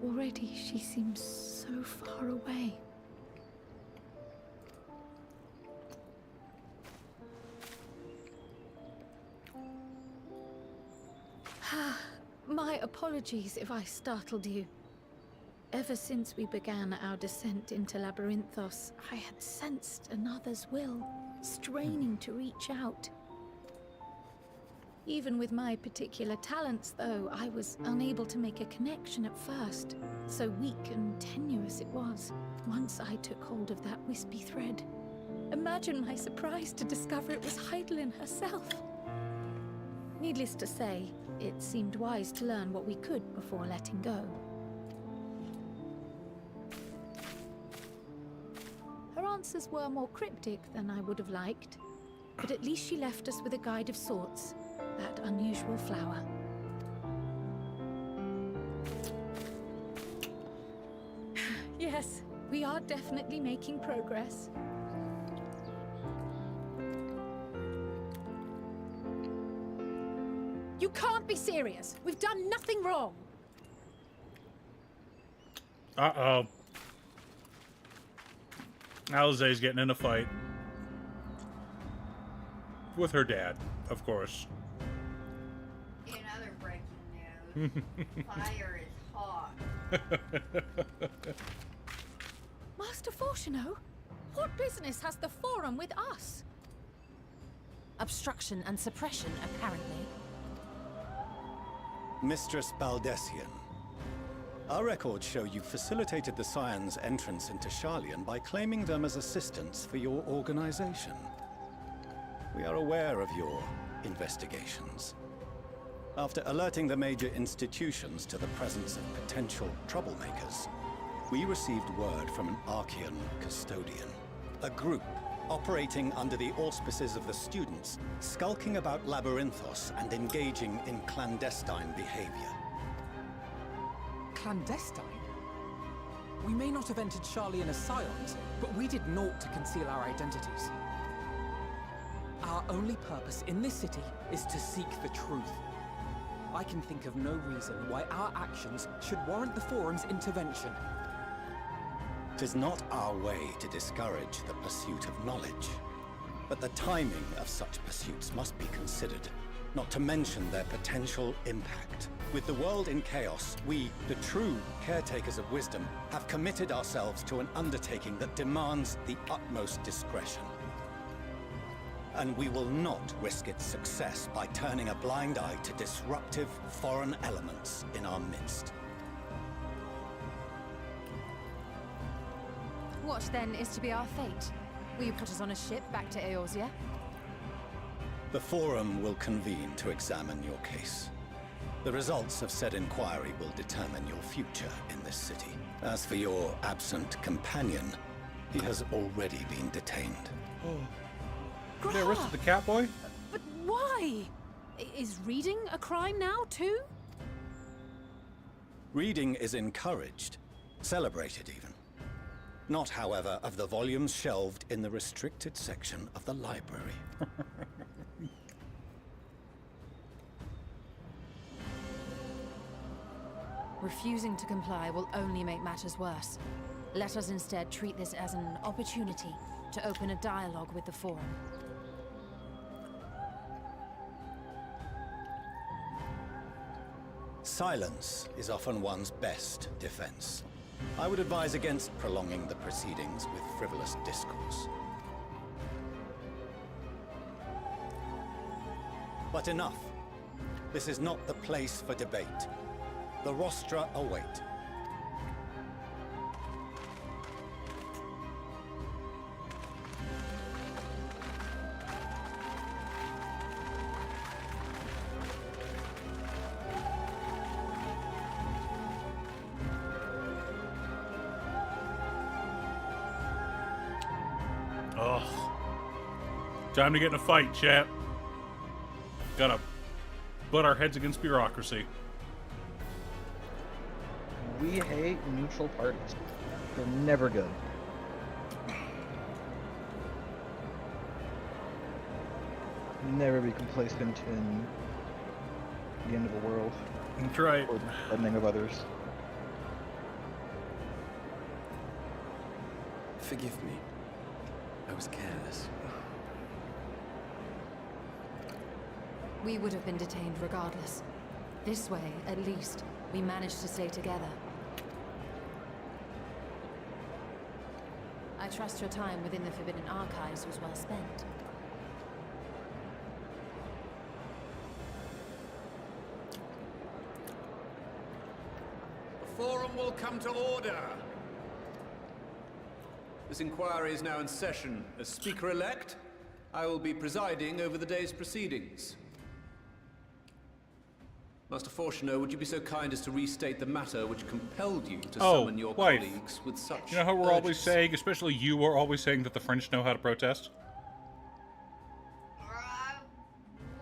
Already she seems so far away. My apologies if I startled you. Ever since we began our descent into Labyrinthos, I had sensed another's will, straining to reach out. Even with my particular talents, though, I was unable to make a connection at first. So weak and tenuous it was, once I took hold of that wispy thread. Imagine my surprise to discover it was Heidelin herself. Needless to say, it seemed wise to learn what we could before letting go. Her answers were more cryptic than I would have liked, but at least she left us with a guide of sorts. That unusual flower. Yes, we are definitely making progress. You can't be serious. We've done nothing wrong. Uh-oh. Alize's getting in a fight. With her dad, of course. In other breaking news, fire is hot. Master Fortuno, What business has the Forum with us? Obstruction and suppression, apparently. Mistress Baldessian, our records show you facilitated the Scions' entrance into Sharlayan by claiming them as assistants for your organization. We are aware of your investigations. After alerting the major institutions to the presence of potential troublemakers, we received word from an Archean custodian, a group operating under the auspices of the students, skulking about Labyrinthos and engaging in clandestine behavior. Clandestine? We may not have entered Sharlayan as Scions, but we did naught to conceal our identities. Our only purpose in this city is to seek the truth. I can think of no reason why our actions should warrant the Forum's intervention. 'Tis not our way to discourage the pursuit of knowledge, but the timing of such pursuits must be considered, not to mention their potential impact. With the world in chaos, we, the true caretakers of wisdom, have committed ourselves to an undertaking that demands the utmost discretion. And we will not risk its success by turning a blind eye to disruptive foreign elements in our midst. What, then, is to be our fate? Will you put us on a ship back to Eorzea? The Forum will convene to examine your case. The results of said inquiry will determine your future in this city. As for your absent companion, he has already been detained. They arrested the Catboy? But why? Is reading a crime now, too? Reading is encouraged, celebrated even. Not, however, of the volumes shelved in the restricted section of the library. Refusing to comply will only make matters worse. Let us instead treat this as an opportunity to open a dialogue with the Forum. Silence is often one's best defense. I would advise against prolonging the proceedings with frivolous discourse. But enough. This is not the place for debate. The rostra await. Ugh. Time to get in a fight, chap. Gotta butt our heads against bureaucracy. We hate neutral parties. They're never good. Never be complacent in the end of the world. That's right. Or the threatening of others. Forgive me. I was careless. We would have been detained regardless. This way, at least, we managed to stay together. I trust your time within the Forbidden Archives was well spent. The Forum will come to order. This inquiry is now in session. As Speaker-elect, I will be presiding over the day's proceedings. Master Fortuner, would you be so kind as to restate the matter which compelled you to summon your wife. colleagues with such You know how we're always urgency? saying, especially you are always saying that the French know how to protest? I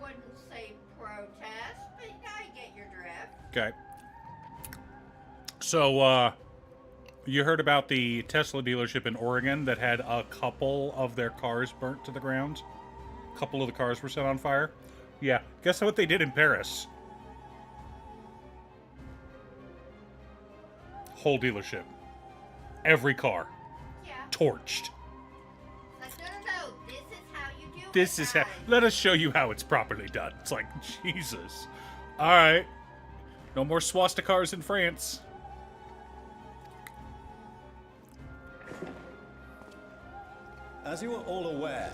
wouldn't say protest, but I get your drift. Okay. So, you heard about the Tesla dealership in Oregon that had a couple of their cars burnt to the ground? A couple of the cars were set on fire? Yeah. Guess what they did in Paris? Whole dealership. Every car. Yeah. Torched. Like, no, this is how you do This it, is how. guys. Let us show you how it's properly done. It's like, Jesus. Alright. No more swastikars in France. As you are all aware,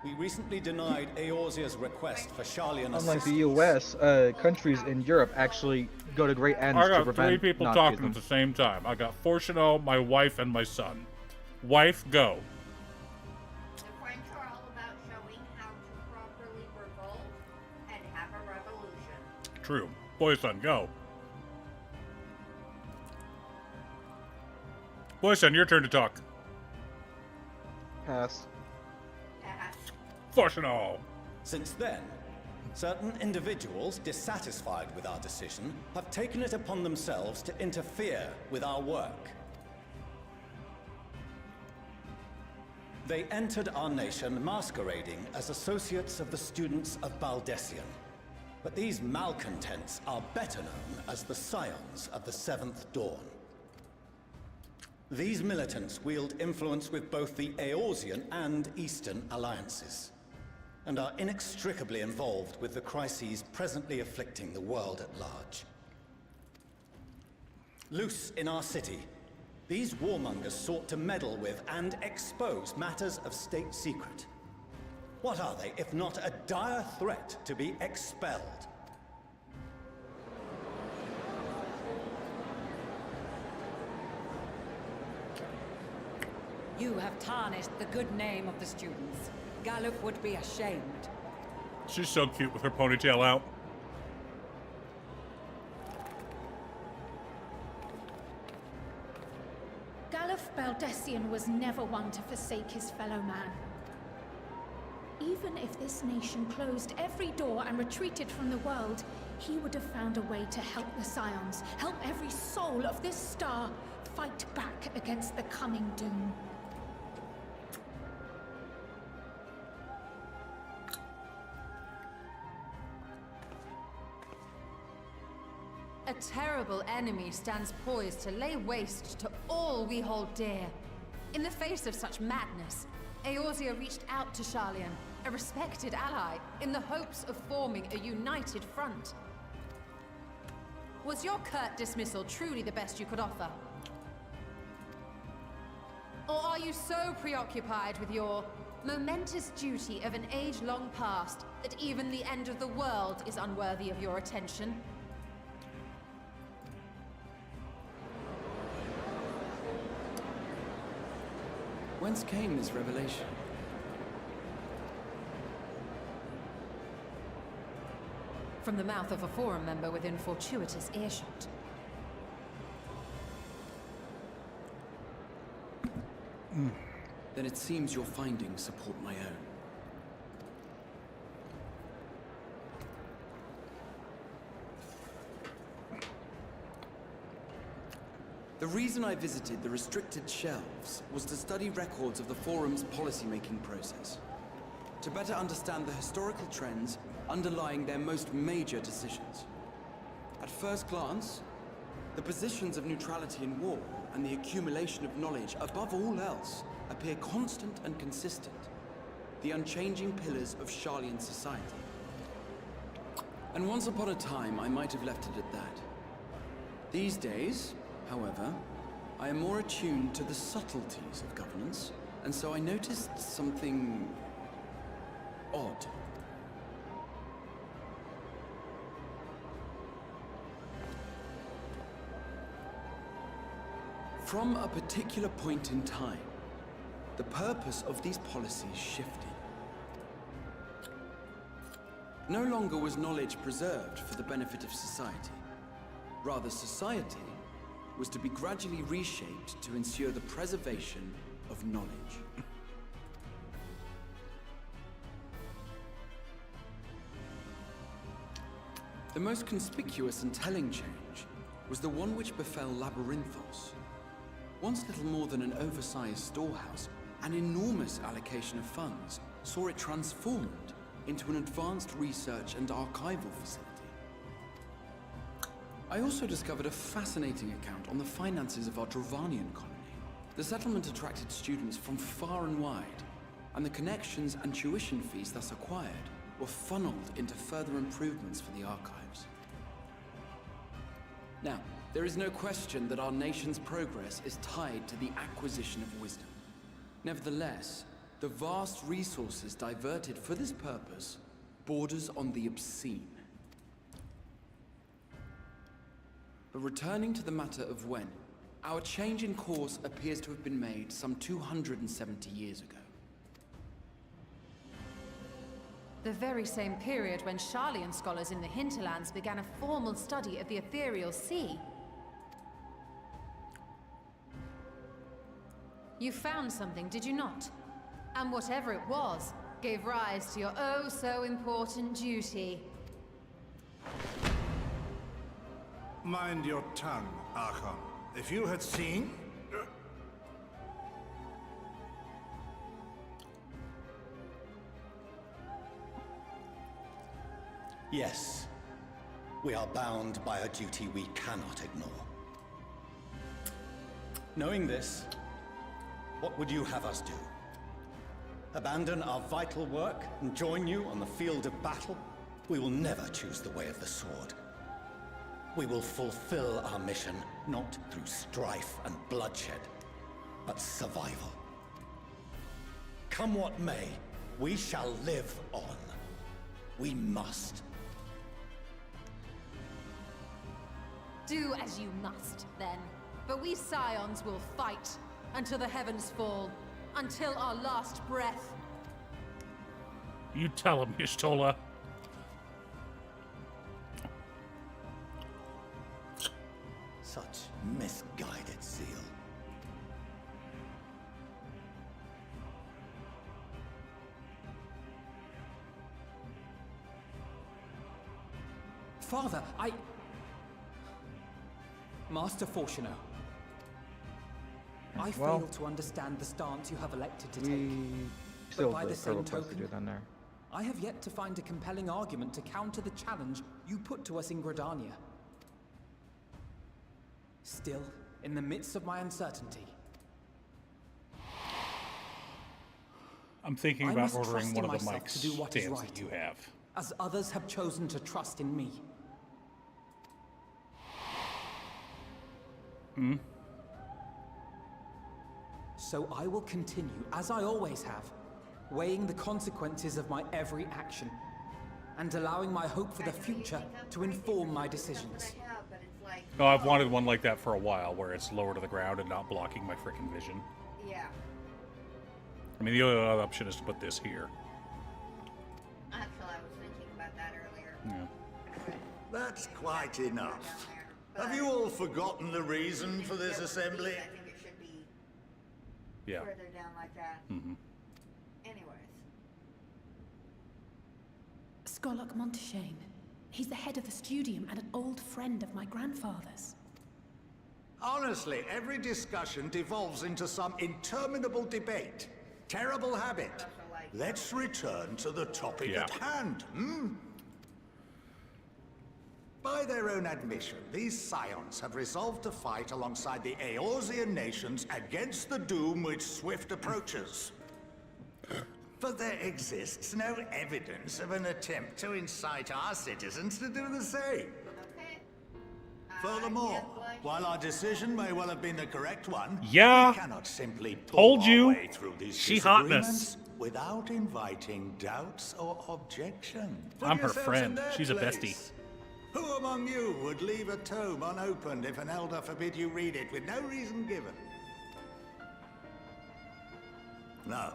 we recently denied Eorzea's request for Sharlayan Unlike assistance. the US, countries in Europe actually go to great ends I to got prevent three people Nazism. talking at the same time. I got Fortuno, my wife, and my son. Wife, go. The French are all about showing how to properly revolt and have a revolution. True. Boy, son, go. Boy, son, your turn to talk. Pass. Fortuno. Since then, certain individuals dissatisfied with our decision have taken it upon themselves to interfere with our work. They entered our nation masquerading as associates of the students of Baldessian. But these malcontents are better known as the Scions of the Seventh Dawn. These militants wield influence with both the Eorzean and Eastern alliances, and are inextricably involved with the crises presently afflicting the world at large. Loose in our city, these warmongers sought to meddle with and expose matters of state secret. What are they, if not a dire threat to be expelled? You have tarnished the good name of the students. Galuf would be ashamed. She's so cute with her ponytail out. Galuf Baldessian was never one to forsake his fellow man. Even if this nation closed every door and retreated from the world, he would have found a way to help the Scions, help every soul of this star fight back against the coming doom. A terrible enemy stands poised to lay waste to all we hold dear. In the face of such madness, Eorzea reached out to Sharlayan, a respected ally, in the hopes of forming a united front. Was your curt dismissal truly the best you could offer? Or are you so preoccupied with your momentous duty of an age long past that even the end of the world is unworthy of your attention? Whence came this revelation? From the mouth of a forum member within fortuitous earshot. Then it seems your findings support my own. The reason I visited the restricted shelves was to study records of the Forum's policymaking process, to better understand the historical trends underlying their most major decisions. At first glance, the positions of neutrality in war and the accumulation of knowledge above all else appear constant and consistent, the unchanging pillars of Sharlayan society. And once upon a time, I might have left it at that. These days, however, I am more attuned to the subtleties of governance, and so I noticed something odd. From a particular point in time, the purpose of these policies shifted. No longer was knowledge preserved for the benefit of society. Rather, society was to be gradually reshaped to ensure the preservation of knowledge. The most conspicuous and telling change was the one which befell Labyrinthos. Once little more than an oversized storehouse, an enormous allocation of funds saw it transformed into an advanced research and archival facility. I also discovered a fascinating account on the finances of our Dravanian colony. The settlement attracted students from far and wide, and the connections and tuition fees thus acquired were funneled into further improvements for the archives. Now, there is no question that our nation's progress is tied to the acquisition of wisdom. Nevertheless, The vast resources diverted for this purpose borders on the obscene. But returning to the matter of when, our change in course appears to have been made some 270 years ago. The very same period when Sharlayan scholars in the hinterlands began a formal study of the ethereal sea. You found something, did you not? And whatever it was, gave rise to your oh-so-important duty. Mind your tongue, Archon. If you had seen... Yes. We are bound by a duty we cannot ignore. Knowing this, what would you have us do? Abandon our vital work and join you on the field of battle? We will never choose the way of the sword. We will fulfill our mission, not through strife and bloodshed, but survival. Come what may, we shall live on. We must. Do as you must, then. But we Scions will fight until the heavens fall, until our last breath. You tell him, Y'shtola. Such misguided zeal. Father, Master Fortuno. I fail to understand the stance you have elected to take. But by the same token, I have yet to find a compelling argument to counter the challenge you put to us in Gridania. Still, in the midst of my uncertainty, I'm thinking about ordering one of the mic to do what is stands right, that you have. as others have chosen to trust in me. Hmm? So I will continue, as I always have, weighing the consequences of my every action, and allowing my hope for the future to inform my decisions. No, I've wanted one like that for a while, where it's lower to the ground and not blocking my freaking vision. Yeah. I mean, the other option is to put this here. Actually, I was thinking about that earlier. Yeah. That's quite enough. Have you all forgotten the reason for this assembly? I think it should be Yeah. further down like that. Mm-hmm. Anyways. Skolok Monteshane. He's the head of the studium and an old friend of my grandfather's. Honestly, every discussion devolves into some interminable debate. Terrible habit. Let's return to the topic at hand, hmm? By their own admission, these Scions have resolved to fight alongside the Eorzean nations against the doom which swift approaches. But there exists no evidence of an attempt to incite our citizens to do the same. Furthermore, while our decision may well have been the correct one, we cannot simply pull our way through these disagreements without inviting doubts or objection. I'm her friend. She's a bestie. Who among you would leave a tome unopened if an elder forbid you read it with no reason given? No.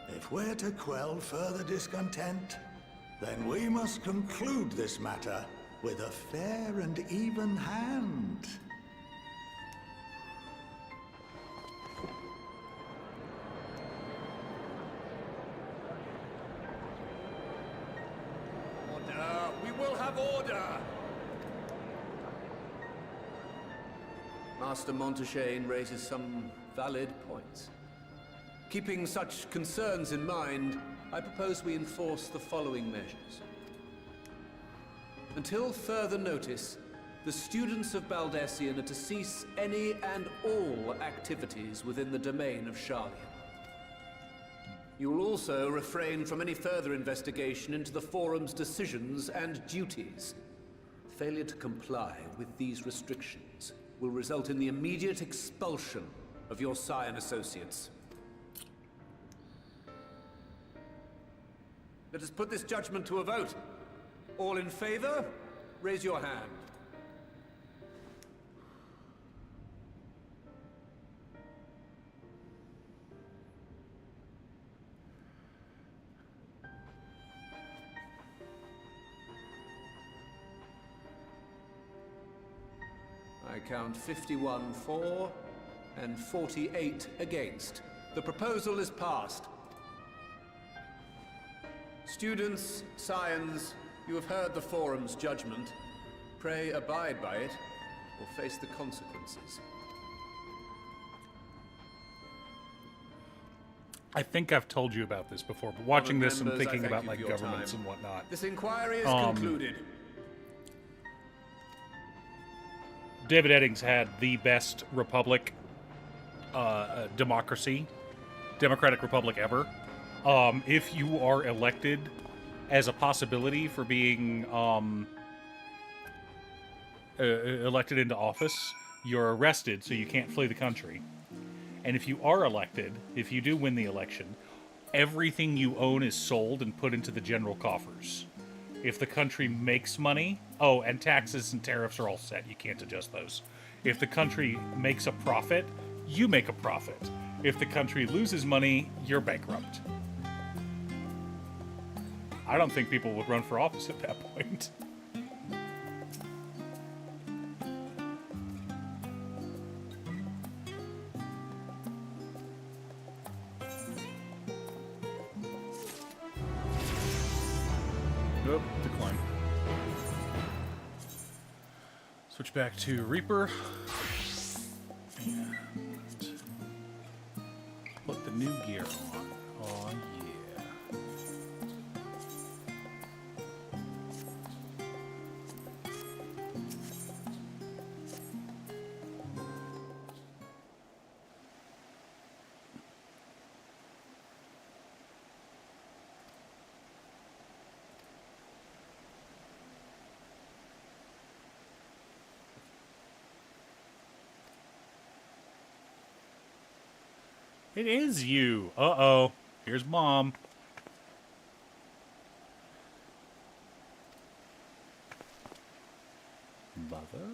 If we're to quell further discontent, then we must conclude this matter with a fair and even hand. Order! We will have order! Master Monteshane raises some valid points. Keeping such concerns in mind, I propose we enforce the following measures. Until further notice, the students of Baldessian are to cease any and all activities within the domain of Sharlayan. You will also refrain from any further investigation into the Forum's decisions and duties. Failure to comply with these restrictions will result in the immediate expulsion of your Scion associates. Let us put this judgment to a vote. All in favor, raise your hand. I count 51 for and 48 against. The proposal is passed. Students, scions, you have heard the forum's judgment. Pray abide by it, or face the consequences. I think I've told you about this before, but watching this and Members, thinking I thank about you like for your governments time. and whatnot. This inquiry is concluded. David Eddings had the best republic, democratic republic ever. If you are elected as a possibility for being elected into office, you're arrested, so you can't flee the country. And if you are elected, if you do win the election, everything you own is sold and put into the general coffers. If the country makes money, and taxes and tariffs are all set, you can't adjust those. If the country makes a profit, you make a profit. If the country loses money, you're bankrupt. I don't think people would run for office at that point. Nope, decline. Switch back to Reaper. And put the new gear on. Oh, yeah. It is you. Uh-oh. Here's Mom. Mother?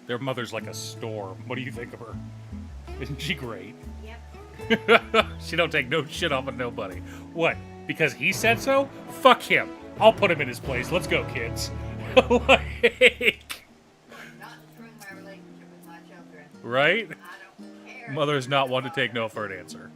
Their mother's like a storm. What do you think of her? Isn't she great? Yep. She don't take no shit off of nobody. What? Because he said so? Fuck him. I'll put him in his place. Let's go, kids. Like, Not destroying my relationship with my children. right? I don't care. Mother's not one to take no for an answer.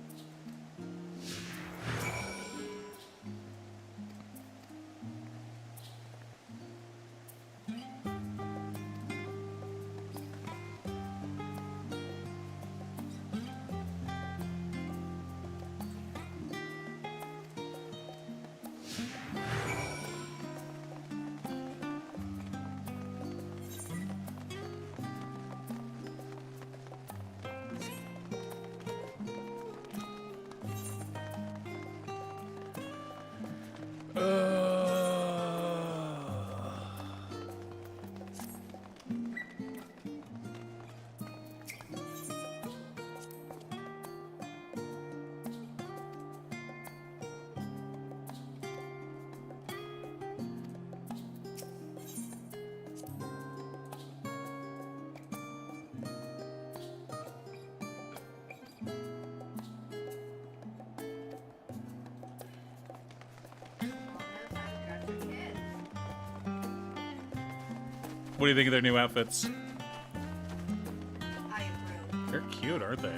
What do you think of their new outfits? I approve. They're cute, aren't they?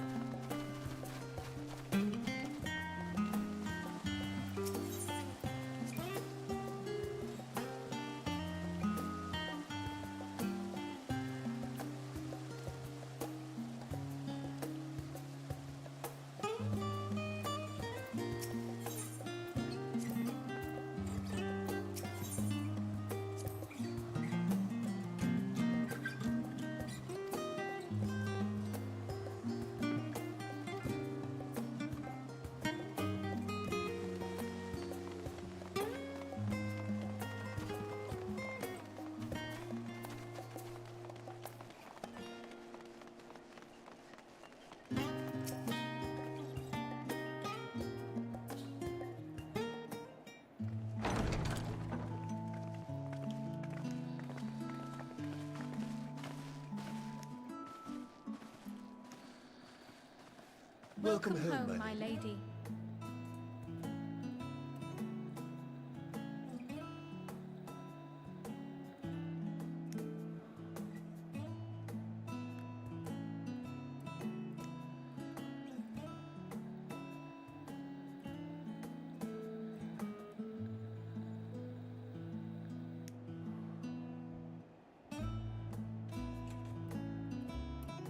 Welcome home, my lady.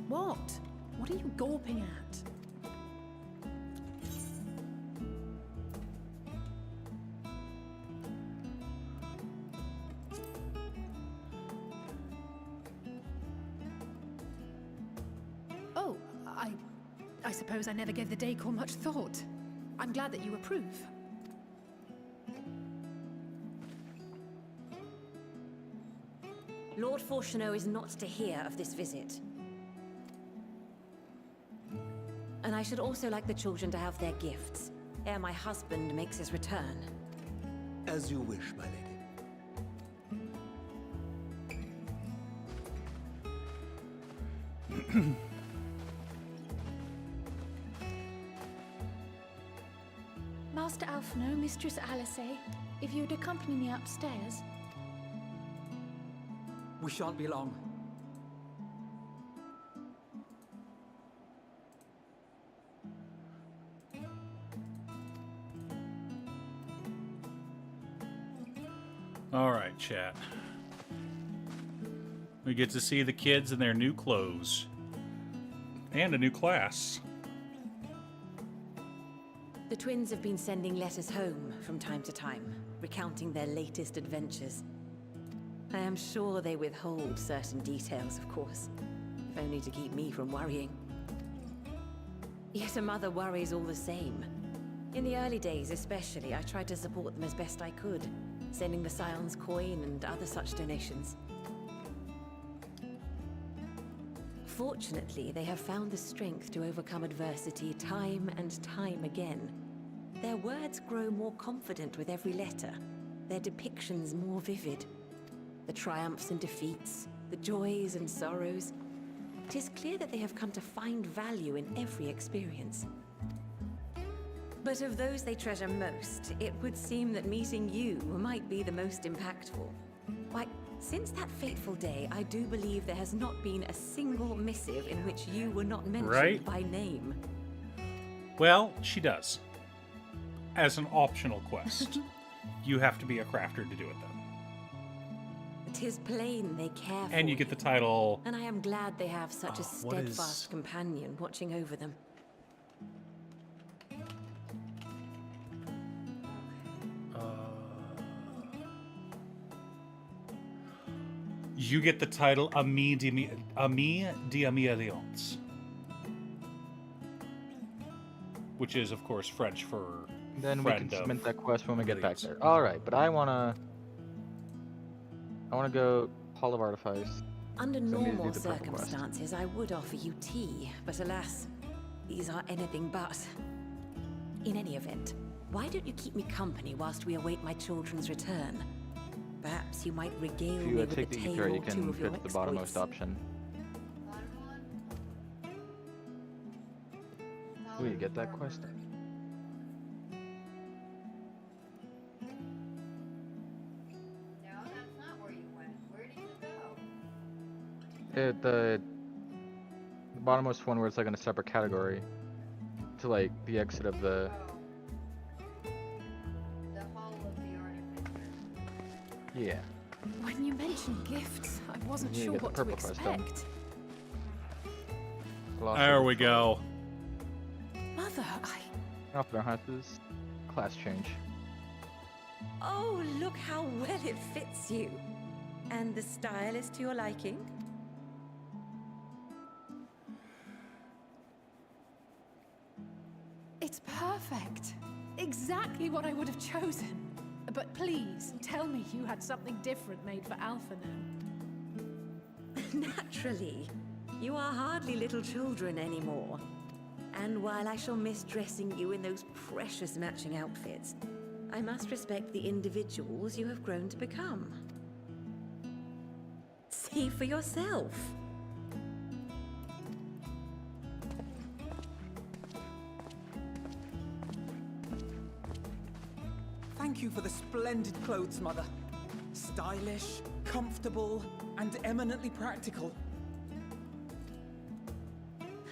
What? What are you gawping at? Oh, I suppose I never gave the decor much thought. I'm glad that you approve. Lord Fortuneau is not to hear of this visit. And I should also like the children to have their gifts, ere my husband makes his return. As you wish, my lady. Master Alphino, Mistress Alice, if you'd accompany me upstairs. We shan't be long. All right, chat. We get to see the kids in their new clothes. And a new class. The twins have been sending letters home from time to time, recounting their latest adventures. I am sure they withhold certain details, of course, if only to keep me from worrying. Yet a mother worries all the same. In the early days especially, I tried to support them as best I could, sending the Scion's coin and other such donations. Fortunately, they have found the strength to overcome adversity time and time again. Their words grow more confident with every letter, their depictions more vivid. The triumphs and defeats, the joys and sorrows. It is clear that they have come to find value in every experience. But of those they treasure most, it would seem that meeting you might be the most impactful. Why, since that fateful day, I do believe there has not been a single missive in which you were not mentioned by name. Well, she does. As an optional quest. You have to be a crafter to do it, though. 'Tis plain they care for And you get the title... And I am glad they have such a what is- steadfast companion watching over them. You get the title Ami d'Ami Alliance. Which is, of course, French for Then we friend can of. submit that quest when we get back there. Alright, but I wanna go Hall of Artifice. Under So I need to do normal the purple quest. circumstances, I would offer you tea, but alas, these are anything but. In any event, why don't you keep me company whilst we await my children's return? Perhaps you might regale If me you with a take the tale ether, or you two can of your pick the bottommost exploits. option. Will you get that quest? No, that's not where you went. Where did you go? The bottommost one where it's like in a separate category to like the exit of the. The Hall of the Artificer. Yeah. When you mentioned gifts, I wasn't You sure get the what to purple quest done. expect. There we go. Mother, Alpha has his class change. Oh, look how well it fits you. And the style is to your liking? It's perfect. Exactly what I would have chosen. But please, tell me you had something different made for Alpha now. Naturally. You are hardly little children anymore. And while I shall miss dressing you in those precious matching outfits, I must respect the individuals you have grown to become. See for yourself. Thank you for the splendid clothes, Mother. Stylish, comfortable, and eminently practical.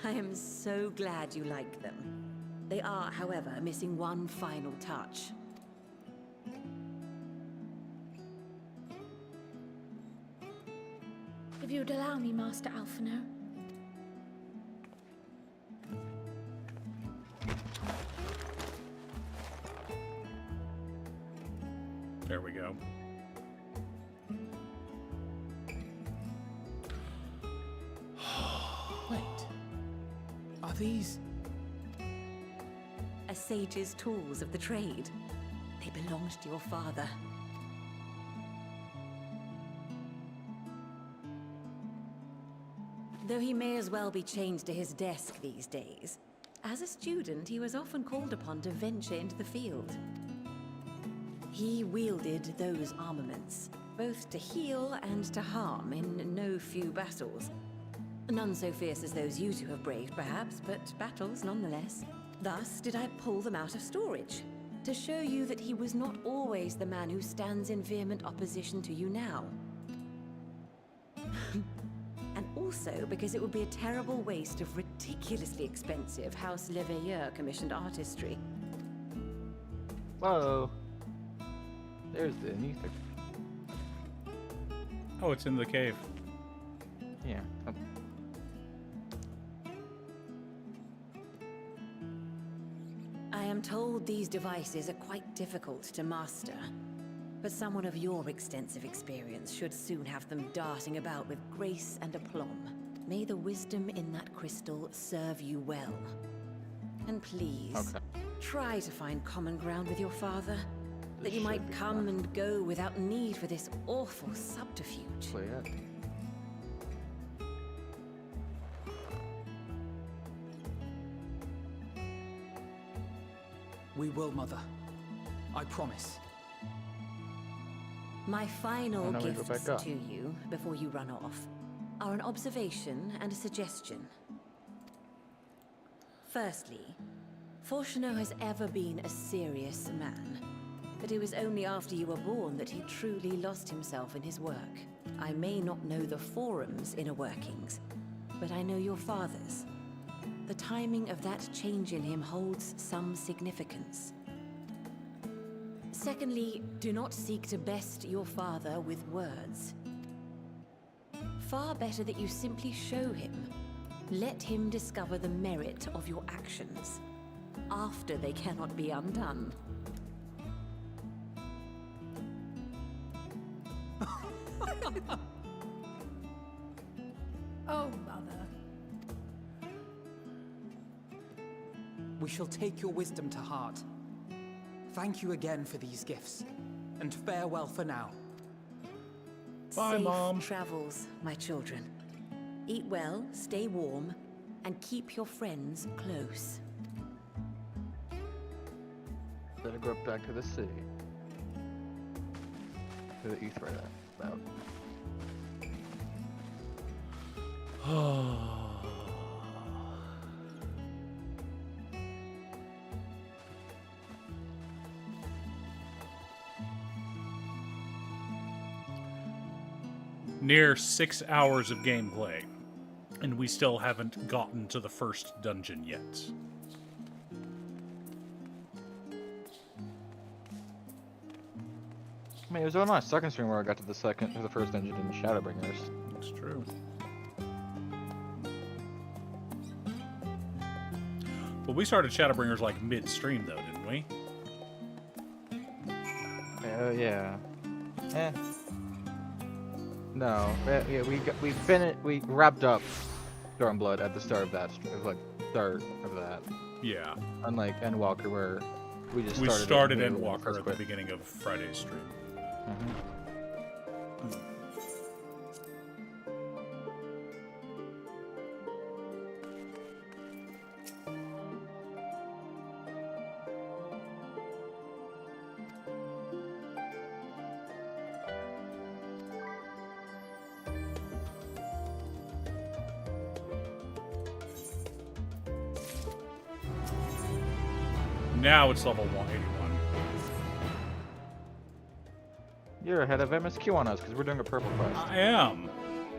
I am so glad you like them. They are, however, missing one final touch. If you'd allow me, Master Alphino. There we go. Wait. Are these... A sage's tools of the trade. They belonged to your father. Though he may as well be chained to his desk these days, as a student he was often called upon to venture into the field. He wielded those armaments, both to heal and to harm in no few battles. None so fierce as those you two have braved, perhaps, but battles nonetheless. Thus did I pull them out of storage, to show you that he was not always the man who stands in vehement opposition to you now. And also because it would be a terrible waste of ridiculously expensive House Leveilleur commissioned artistry. Whoa. There's the ether. Oh, it's in the cave. Yeah. I am told these devices are quite difficult to master, but someone of your extensive experience should soon have them darting about with grace and aplomb. May the wisdom in that crystal serve you well. And please, try to find common ground with your father, that you might come and go without need for this awful subterfuge. Play it. We will, Mother. I promise. My final And then we go gifts back up. to you, before you run off, are an observation and a suggestion. Firstly, Fortuno has ever been a serious man, but it was only after you were born that he truly lost himself in his work. I may not know the Forum's inner workings, but I know your father's. The timing of that change in him holds some significance. Secondly, do not seek to best your father with words. Far better that you simply show him. Let him discover the merit of your actions, after they cannot be undone. Oh, Mother. We shall take your wisdom to heart. Thank you again for these gifts, and farewell for now. Bye, Safe Mom. travels, my children. Eat well, stay warm, and keep your friends close. Better go back to the city. To the east right about. near 6 hours of gameplay, and we still haven't gotten to the first dungeon yet. I mean, it was on my second stream where I got to the first dungeon in Shadowbringers. That's true. Well, we started Shadowbringers like mid-stream, though, didn't we? Yeah. No. Yeah, we wrapped up Stormblood at the start of that stream. Like start of that. Yeah. Unlike Endwalker, where we just started Endwalker at the beginning of Friday's stream. Now it's level 181. You're ahead of MSQ on us because we're doing a purple quest. I am.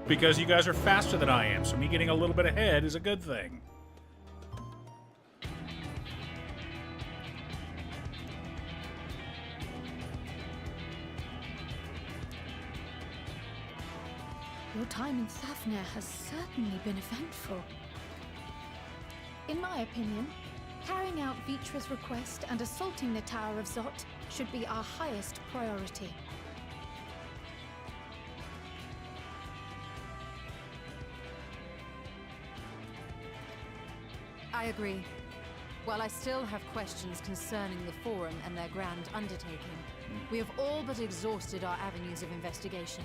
Because you guys are faster than I am, so me getting a little bit ahead is a good thing. Your time in Thafnir has certainly been eventful. In my opinion, carrying out Vitra's request and assaulting the Tower of Zot should be our highest priority. I agree. While I still have questions concerning the Forum and their grand undertaking, we have all but exhausted our avenues of investigation.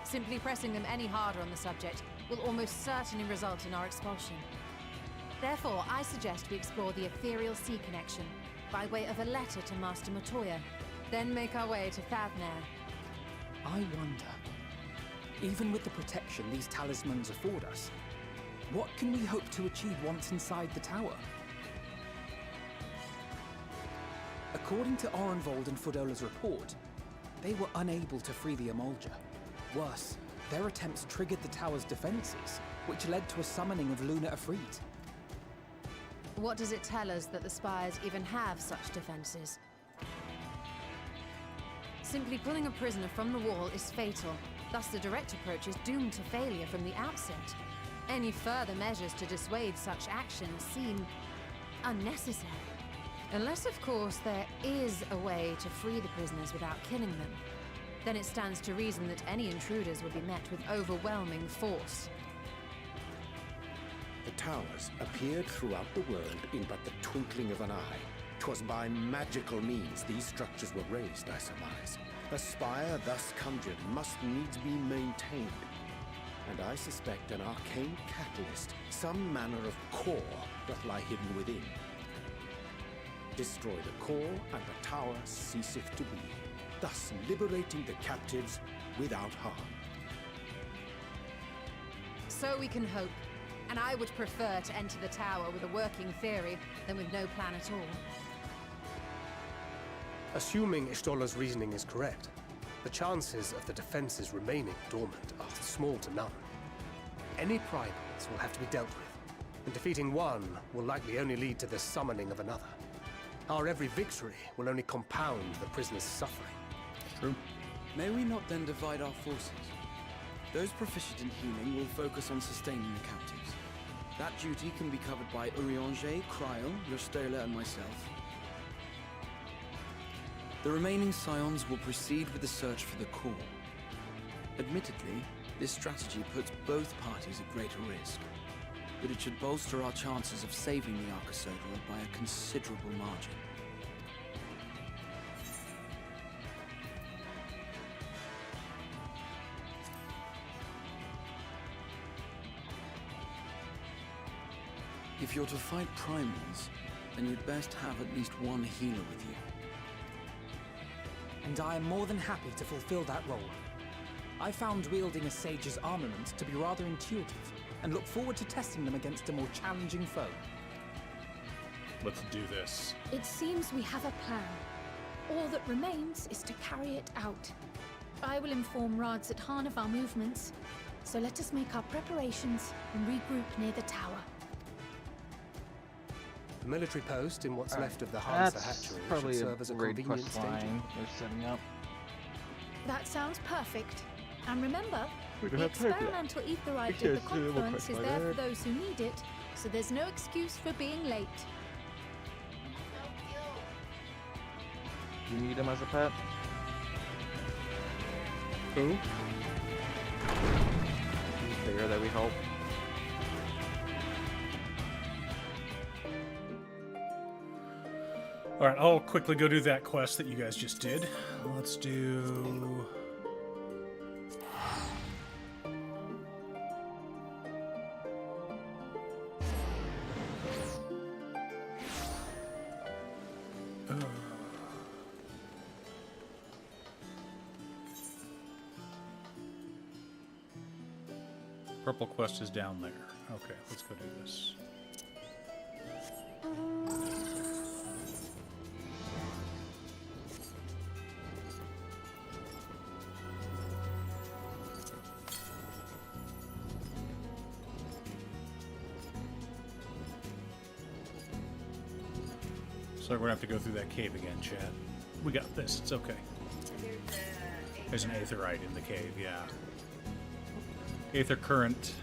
Simply pressing them any harder on the subject will almost certainly result in our expulsion. Therefore, I suggest we explore the Ethereal Sea connection by way of a letter to Master Matoya, then make our way to Thavnair. I wonder, even with the protection these talismans afford us, what can we hope to achieve once inside the tower? According to Orenvold and Fodola's report, they were unable to free the Emulger. Worse, their attempts triggered the tower's defenses, which led to a summoning of Luna Ifrit. What does it tell us that the Spires even have such defenses? Simply pulling a prisoner from the wall is fatal, thus the direct approach is doomed to failure from the outset. Any further measures to dissuade such actions seem unnecessary. Unless, of course, there is a way to free the prisoners without killing them. Then it stands to reason that any intruders would be met with overwhelming force. The towers appeared throughout the world in but the twinkling of an eye. 'Twas by magical means these structures were raised, I surmise. A spire thus conjured must needs be maintained. And I suspect an arcane catalyst, some manner of core, doth lie hidden within. Destroy the core, and the tower ceaseth to be, thus liberating the captives without harm. So we can hope, and I would prefer to enter the tower with a working theory than with no plan at all. Assuming Ishtola's reasoning is correct, the chances of the defenses remaining dormant are small to none. Any primates will have to be dealt with, and defeating one will likely only lead to the summoning of another. Our every victory will only compound the prisoner's suffering. True. May we not then divide our forces? Those proficient in healing will focus on sustaining the captives. That duty can be covered by Urianger, Kryl, Yostola, and myself. The remaining scions will proceed with the search for the core. Admittedly, this strategy puts both parties at greater risk, but it should bolster our chances of saving the Arcosodra by a considerable margin. If you're to fight primals, then you'd best have at least one healer with you. And I am more than happy to fulfill that role. I found wielding a sage's armament to be rather intuitive, and look forward to testing them against a more challenging foe. Let's do this. It seems we have a plan. All that remains is to carry it out. I will inform Rads at Han of our movements, so let us make our preparations and regroup near the tower. The military post in what's left of the Hansa hatchery should serve as a convenient staging. They're setting up. That sounds perfect. And remember, We don't the have time for that. experimental etherite We of the can't do it, we'll conference press is my there for head. those who need it, so there's no excuse for being late. Do you need him as a pet? Who? Figure that we help. All right, I'll quickly go do that quest that you guys just did. Let's do... Purple quest is down there. Okay, let's go do this. So we're gonna have to go through that cave again, Chad. We got this, it's okay. There's an aetherite in the cave, yeah. Aether current.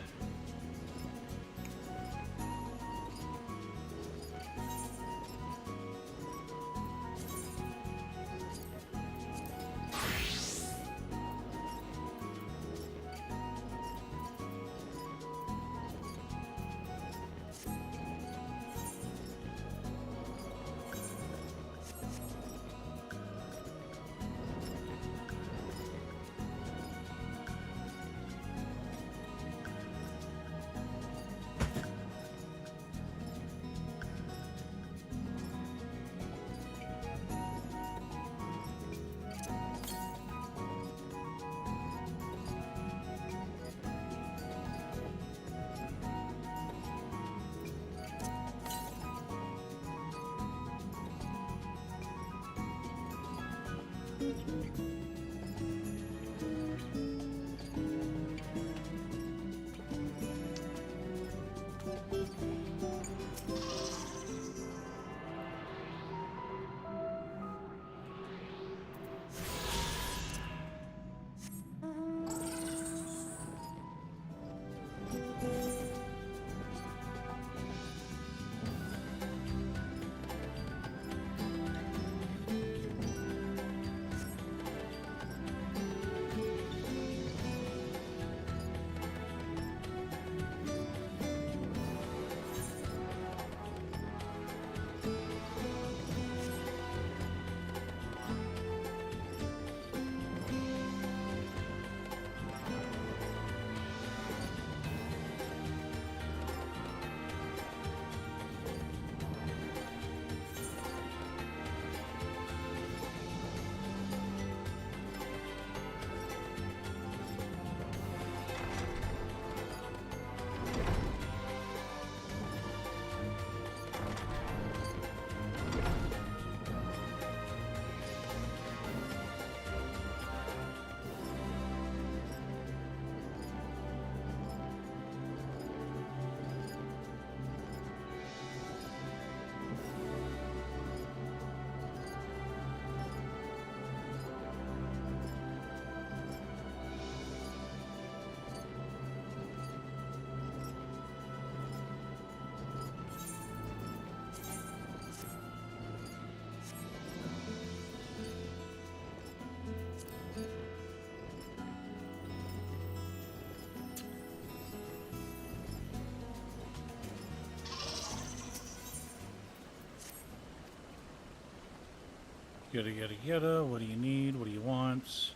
Yada yada yada. What do you need? What do you want?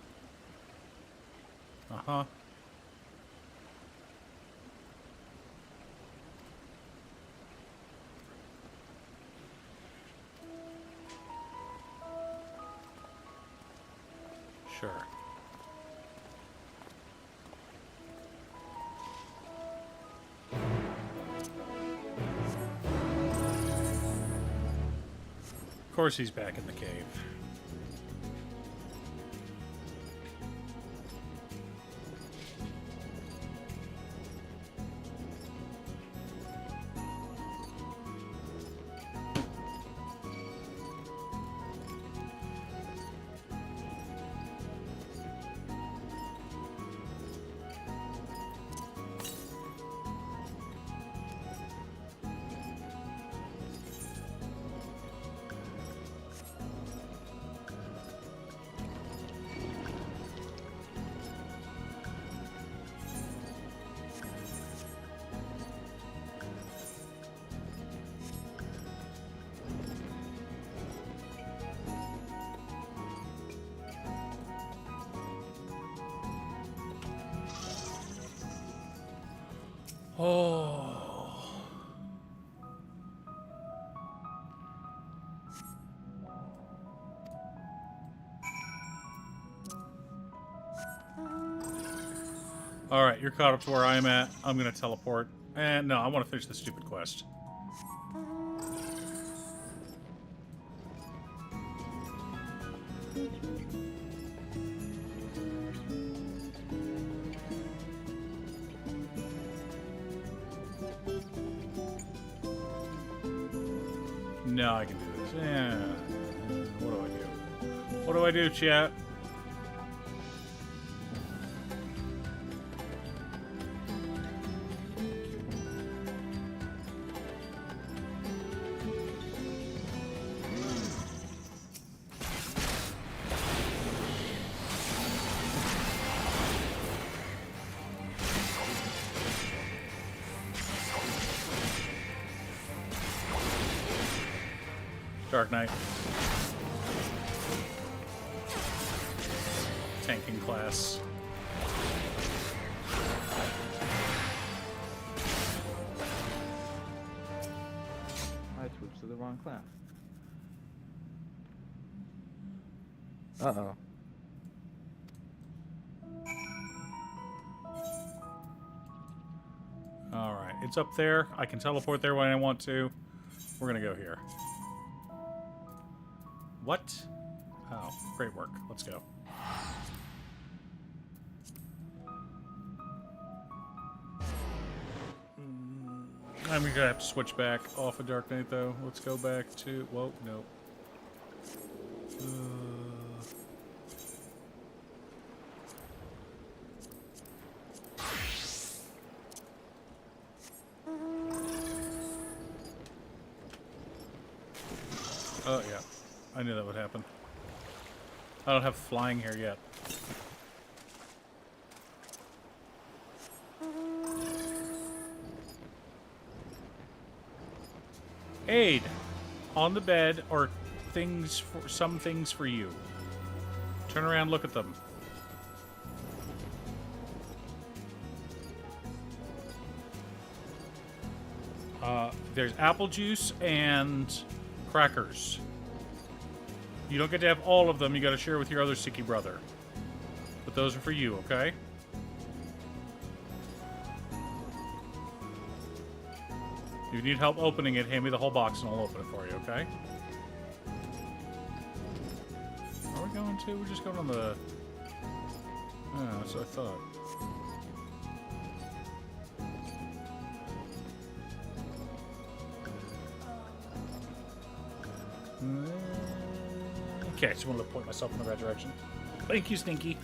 Uh-huh. Sure. Of course he's back in the cave. Oh. All right, you're caught up to where I'm at. I'm gonna teleport. And no, I want to finish this stupid quest. No, I can do this. Yeah. What do I do? What do I do, chat? Dark Knight. Tanking class. I switched to the wrong class. Uh-oh. Alright, it's up there. I can teleport there when I want to. We're gonna go here. What? Oh, great work. Let's go. I'm gonna have to switch back off of Dark Knight, though. Let's go back to... Whoa, no. Oh, yeah. I knew that would happen. I don't have flying here yet. Aid! On the bed are things for some things for you. Turn around, look at them. There's apple juice and crackers. You don't get to have all of them. You got to share with your other Siki brother. But those are for you, okay? If you need help opening it, hand me the whole box and I'll open it for you, okay? Are we going to? We're just going on the... Oh, that's what I thought. Okay, I just wanted to point myself in the right direction. Thank you, Stinky.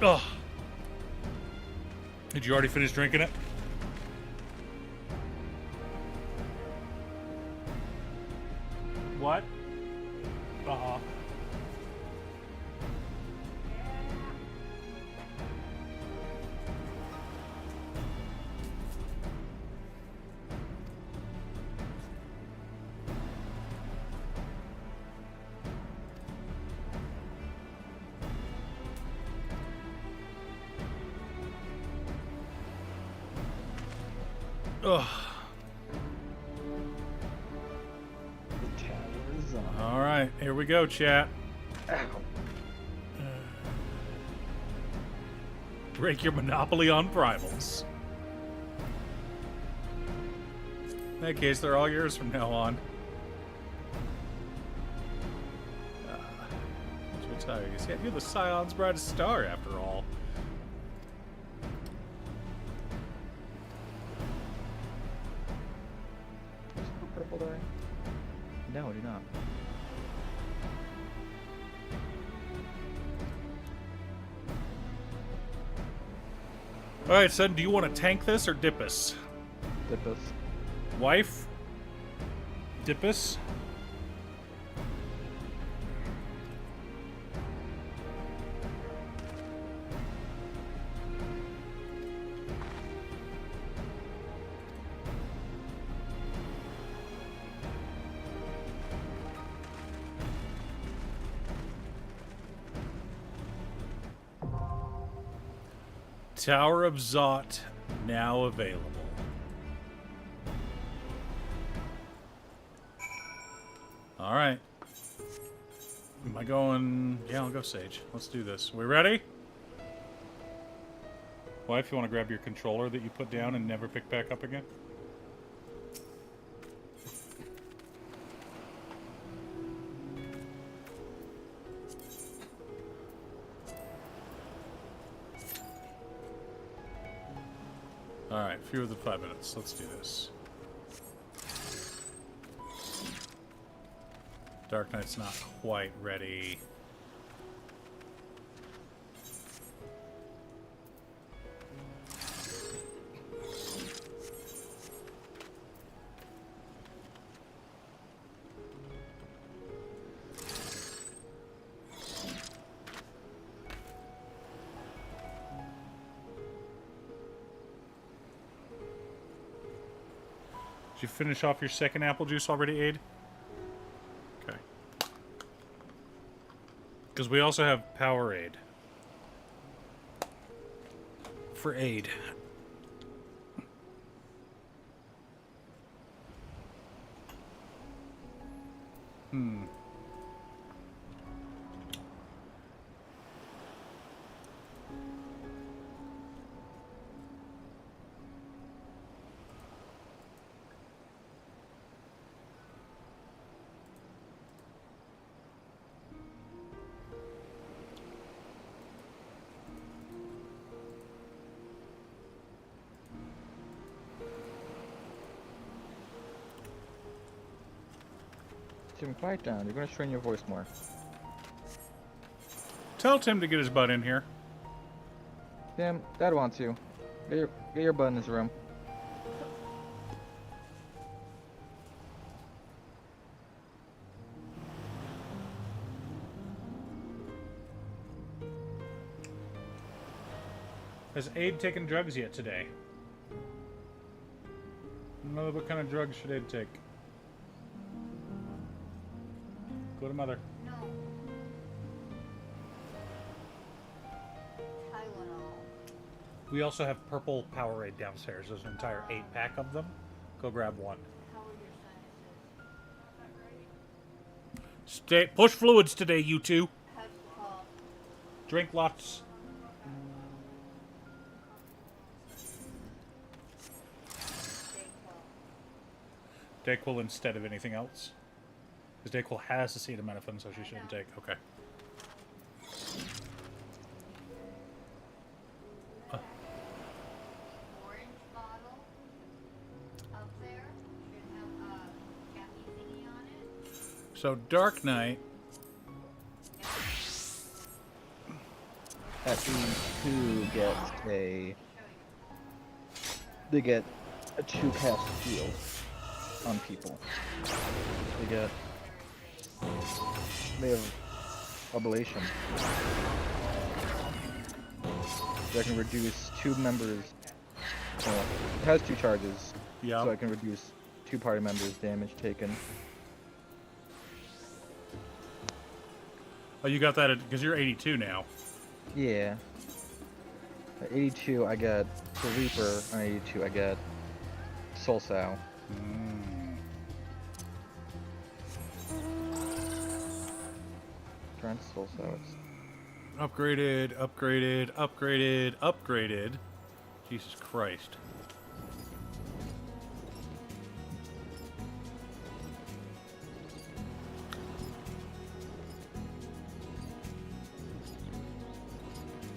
Oh. Did you already finish drinking it? What? Uh-huh. Ugh. The tower's on. All right, here we go, chat. Ow. Break your monopoly on primals. In that case, they're all yours from now on. What's your tires? Yeah, you're the Scion's brightest star, after all. Does purple die? No, I do not. All right, son, do you want to tank this or dip us? Dip us. Wife? Dip us? Tower of Zot now available. All right. Am I going? Yeah, I'll go Sage. Let's do this. We ready? Wife, you want to grab your controller that you put down and never pick back up again? Alright, fewer than 5 minutes. Let's do this. Dark Knight's not quite ready. Did you finish off your second apple juice already, Aid? Okay. Because we also have Powerade. For Aid. Tim, quiet down. You're going to strain your voice more. Tell Tim to get his butt in here. Tim, Dad wants you. Get your butt in this room. Has Aid taken drugs yet today? No, what kind of drugs should Aid take? Go to Mother. No. Tylenol. We also have purple Powerade downstairs. There's an entire 8-pack of them. Go grab one. How are your sinuses? Stay, push fluids today, you two. How's the cough? Drink lots. Dayquil instead of anything else? Because Dayquil has acetaminophen, so she shouldn't take. Okay. Orange bottle up there should have a Kathy thingy on it. So Dark Knight. FE2 gets a... They get a 2-cast heal on people. They have ablation. So I can reduce 2 members. It has 2 charges. Yeah. So I can reduce 2 party members' damage taken. Oh, you got that because you're 82 now. Yeah. At 82, I get the Reaper. On 82, I get Soul Sow. Grant Soul Sow. Upgraded, upgraded, upgraded, upgraded. Jesus Christ.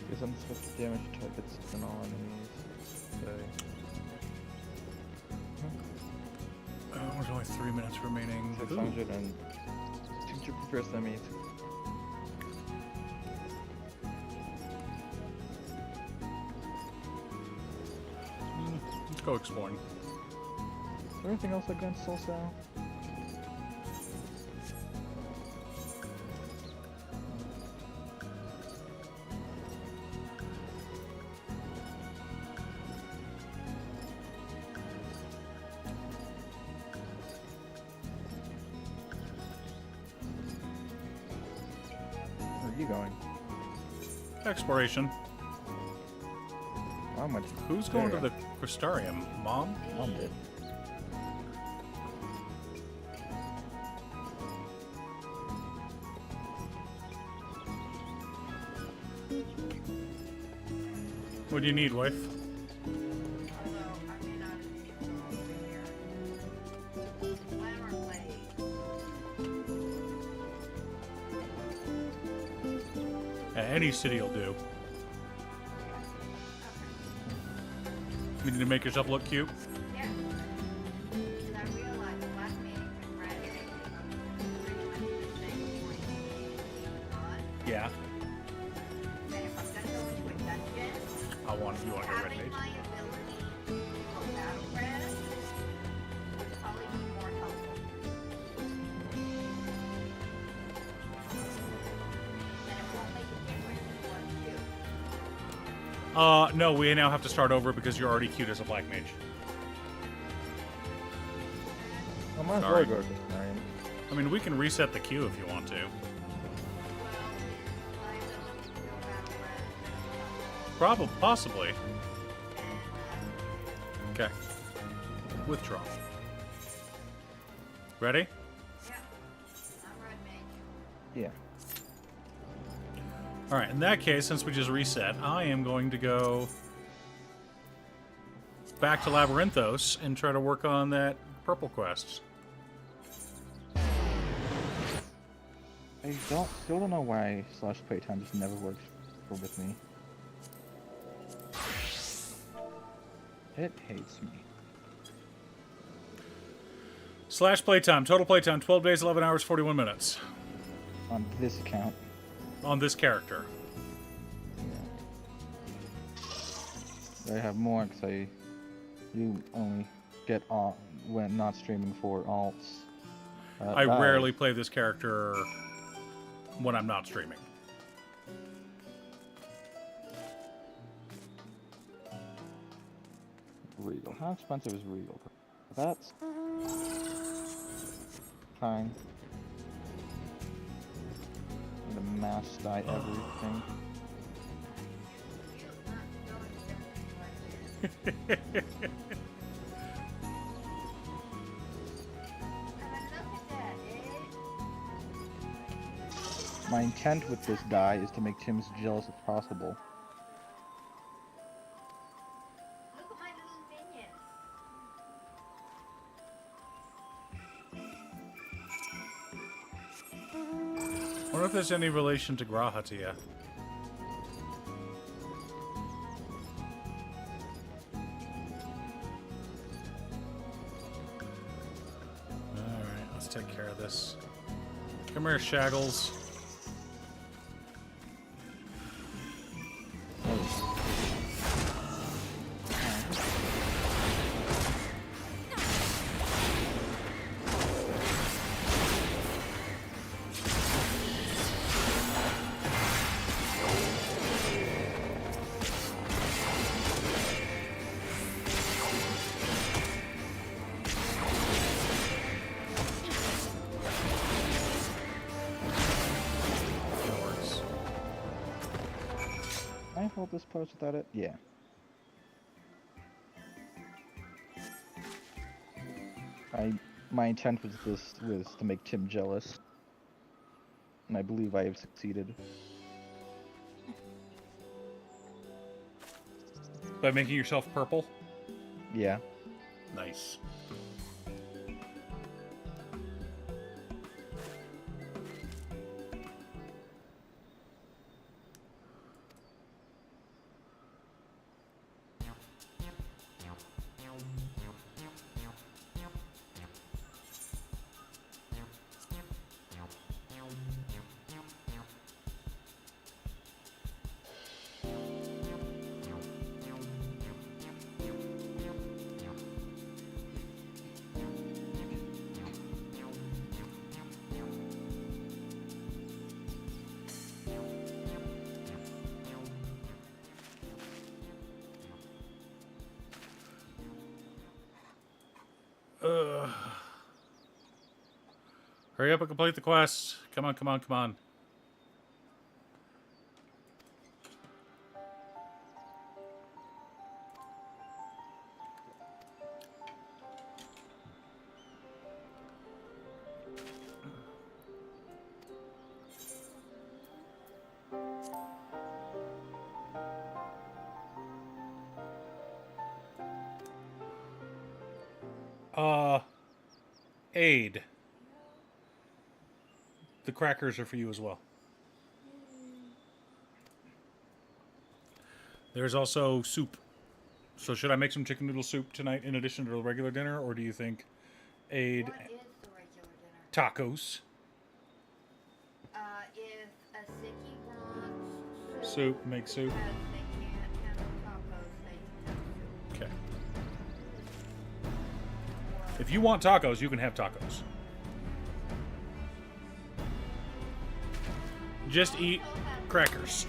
Gives unswift damage to targets and all enemies. Okay. There's only 3 minutes remaining. 600 and 2 prepares enemies. Let's go exploring. Is there anything else against Soul Sow? Where are you going? Exploration. Who's going to the Crystarium? Mom? Mom did. What do you need, wife? Any city will do. You need to make yourself look cute. Yeah. Because I realized the last meeting with Brad pretty much the same point on. Yeah. And if I'm gonna go into a dungeon, You want to get red having mage? my ability of battle red would probably be more helpful. And it won't make a difference in what you do. No, we now have to start over because you're already cute as a black mage. I might as well Sorry. go to Crystarium. I mean, we can reset the queue if you want to. Possibly. Okay. Withdraw. Ready? Yeah. Alright, in that case, since we just reset, I am going to go back to Labyrinthos and try to work on that purple quest. I still don't know why slash playtime just never works with me. It hates me. Slash playtime. Total playtime 12 days, 11 hours, 41 minutes. On this account. On this character. I have more because you only get alt when not streaming for alts. I rarely play this character when I'm not streaming. Regal. How expensive is Regal? That's fine. The mass die everything. My intent with this die is to make Tim as jealous as possible. I wonder if there's any relation to Grahatia. Alright, let's take care of this. Come here, Shaggles. Can I hold this post without it? Yeah. My intent was to make Tim jealous, and I believe I have succeeded. By making yourself purple? Yeah. Nice. Hurry up and complete the quest. Come on, come on, come on. Aid. The crackers are for you as well. There's also soup. So should I make some chicken noodle soup tonight in addition to the regular dinner, or do you think Aid... What is the regular dinner? Tacos. If a Siki wants Soup, make soup. because they can't handle tacos, they can have soup. Okay. If you want tacos, you can have tacos. Just eat crackers.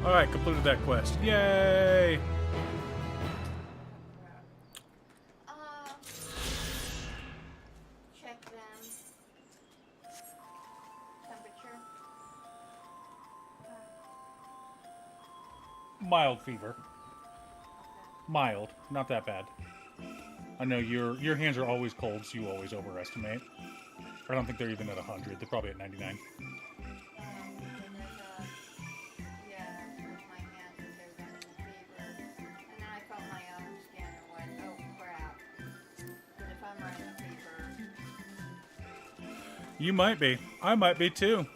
Alright, completed that quest. Yay! Check them. Temperature. Mild fever. Mild, not that bad. I know your hands are always cold, so you always overestimate. I don't think they're even at 100. They're probably at 99. You might be. I might be too.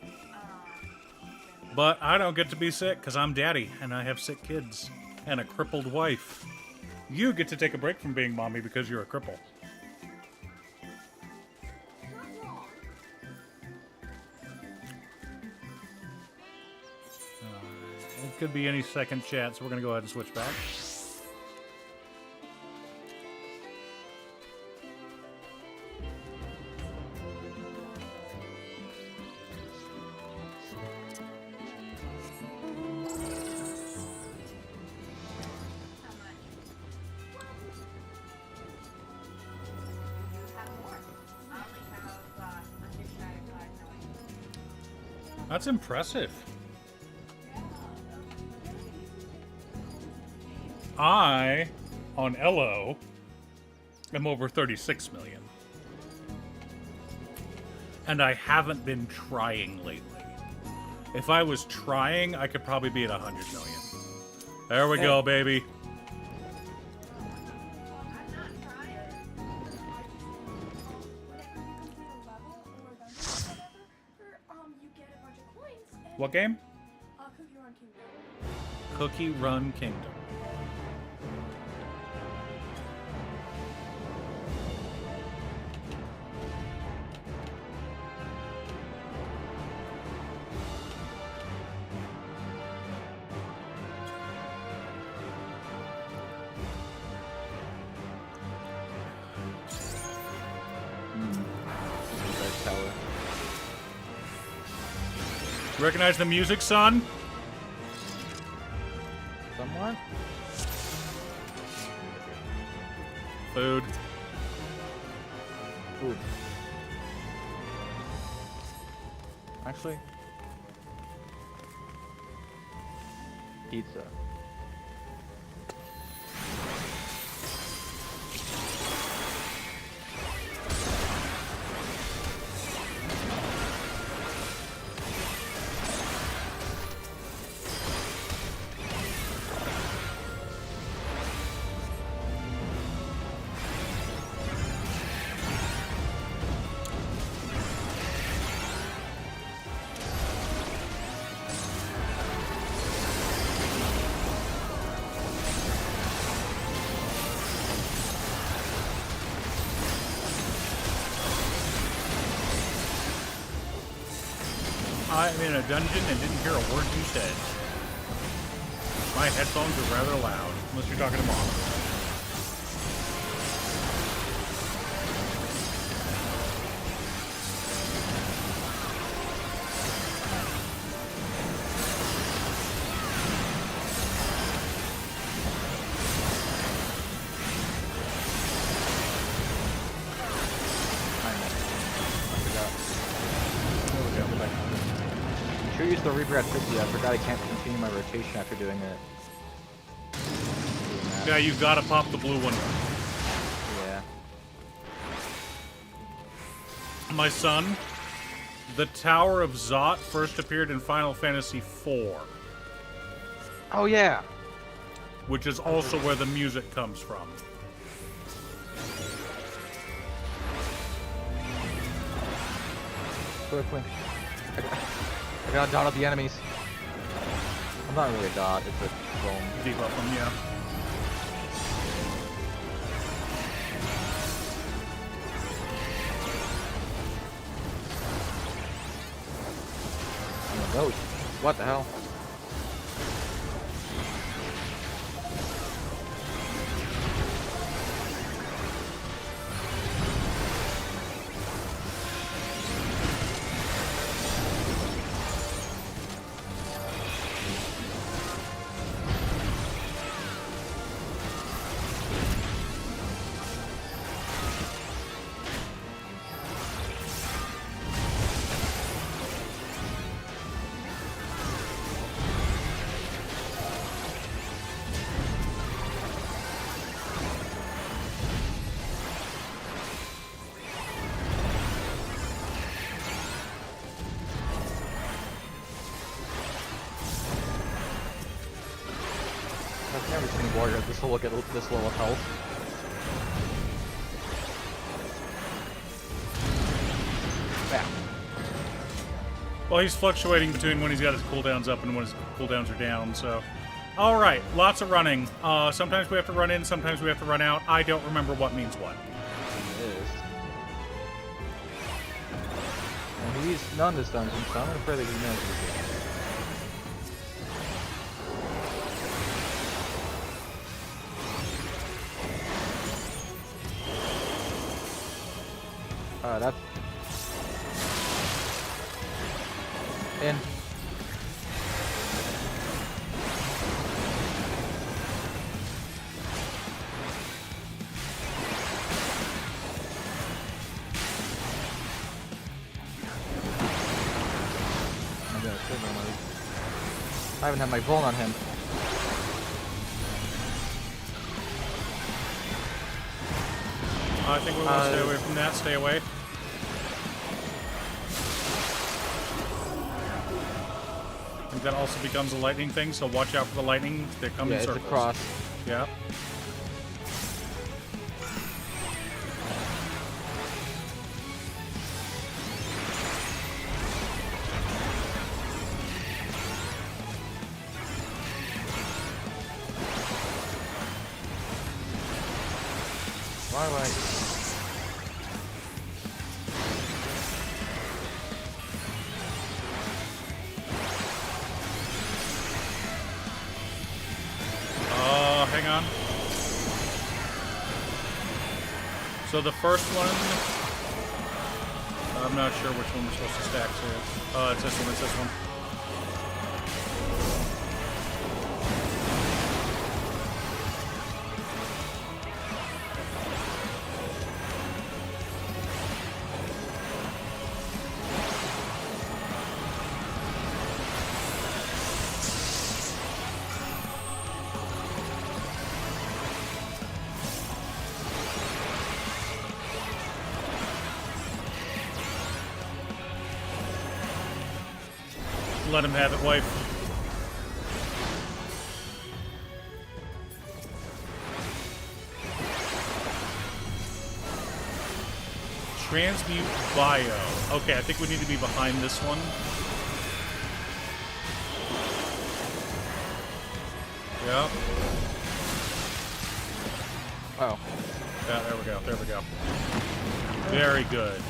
But I don't get to be sick because I'm daddy and I have sick kids and a crippled wife. You get to take a break from being mommy because you're a cripple. It could be any second chat, so we're going to go ahead and switch back. That's impressive. I, on Elo, am over 36 million. And I haven't been trying lately. If I was trying, I could probably be at 100 million. There we go, baby. What game? Cookie Run Kingdom. Recognize the music, son? Food. Food. Actually, pizza. I'm in a dungeon and didn't hear a word you said. My headphones are rather loud, unless you're talking to Mom. Use the Reaper at 50. I forgot I can't continue my rotation after doing it. Yeah, you've got to pop the blue one. Yeah. My son, the Tower of Zot first appeared in Final Fantasy IV. Oh, yeah. Which is also where the music comes from. Quickly. I gotta dot out the enemies. I'm not really a dot, it's a foam. Debuff them, yeah. Oh, what the hell? I've never seen a warrior at this level get this low of health. Bam. Well, he's fluctuating between when he's got his cooldowns up and when his cooldowns are down, so... Alright, lots of running. Sometimes we have to run in, sometimes we have to run out. I don't remember what means what. It is. And he's done this dungeon, so I'm afraid that he knows what he's doing. That's... in. I haven't had my Vuln on him. I think we're going to stay away from that. Stay away. I think that also becomes a lightning thing, so watch out for the lightning. They come in circles. It's a cross. Yeah. Hang on. So the first one, I'm not sure which one we're supposed to stack to. It's this one, it's this one. Let him have it, wife. Transmute bio. Okay, I think we need to be behind this one. Yep. Oh. Yeah, there we go. There we go. Very good.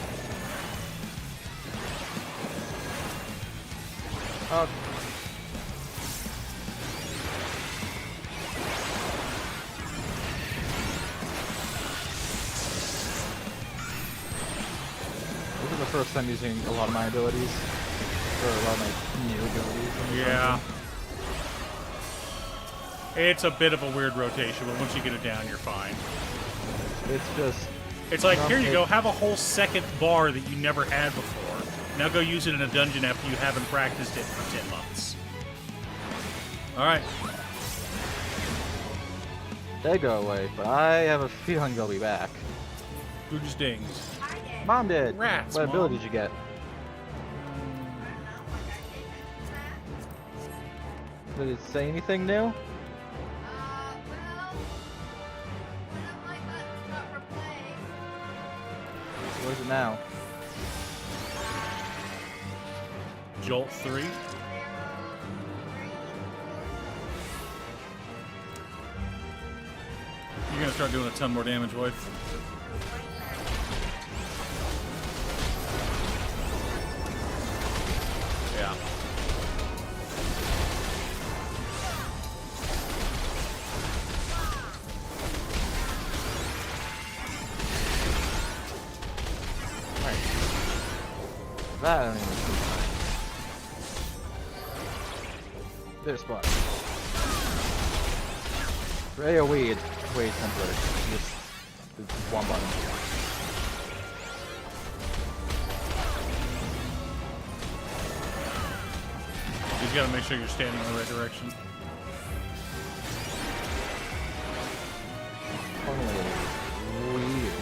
This is the first time using a lot of my abilities. Or a lot of my new abilities. Yeah. It's a bit of a weird rotation, but once you get it down, you're fine. It's just... It's like, here you go, have a whole second bar that you never had before. Now go use it in a dungeon after you haven't practiced it for 10 months. Alright. They go away, but I have a feeling they'll be back. Who just dings? Mom did! Rats, What Mom. ability did you get? Did it say anything new? What is it now? Jolt 3. You're gonna start doing a ton more damage, wife. Yeah. That I don't even see. This spot. AoE, it's way simpler. Just one button. You just gotta make sure you're standing in the right direction. Weird.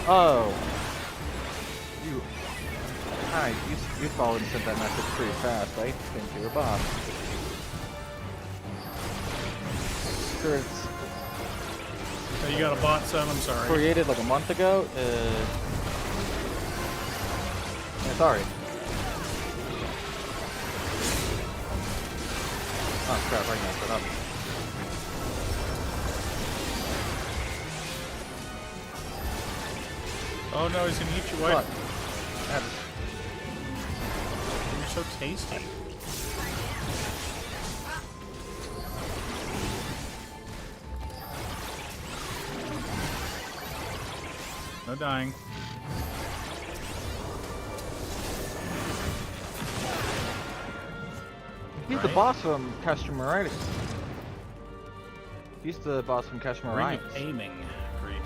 Oh. You. Hi, you followed and sent that message pretty fast, right? Thank you, Bob. Sure, it's So you got a bot, son? I'm sorry. created like a month ago. Yeah, sorry. Oh crap! I messed it up. Oh no, he's gonna eat your wife. You're so tasty. No dying. He's the boss from Castramaritis. He's the boss from Ring Castramaritis. of aiming. Great.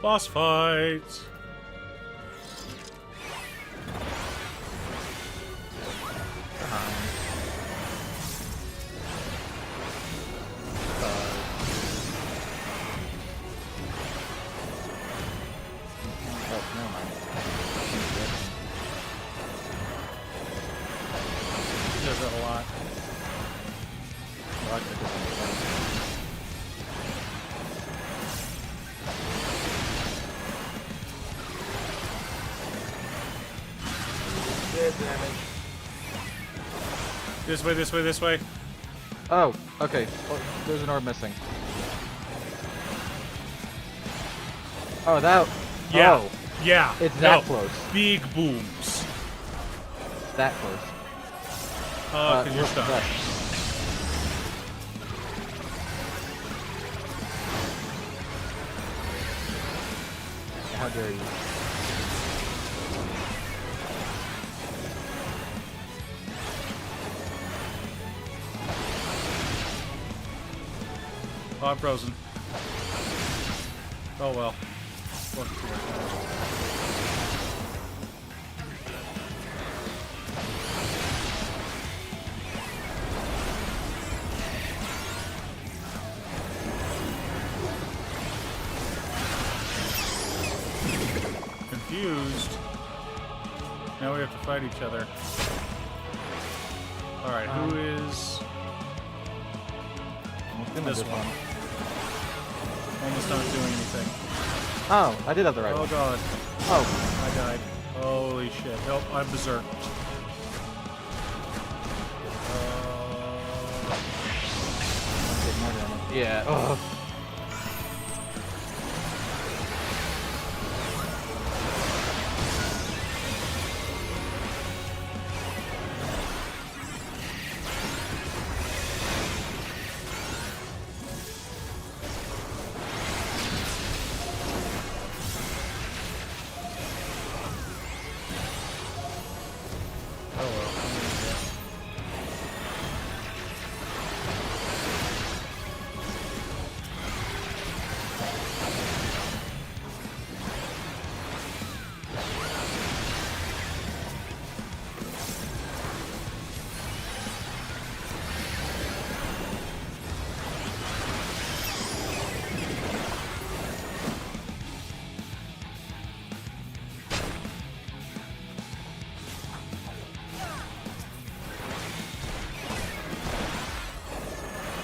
Boss fight. damage. This way, this way, this way. Oh, okay. Oh, there's an orb missing. Oh, that. Yeah. Oh. Yeah. It's that close. Big booms. That close. Oh, because you're stuck. How dare you? Oh, I'm frozen. Oh well. Confused. Now we have to fight each other. Alright, who is... This one. Almost not doing anything. Oh, I did have the right one. Oh god. Oh. I died. Holy shit. Oh, I'm berserk. Yeah. Oh.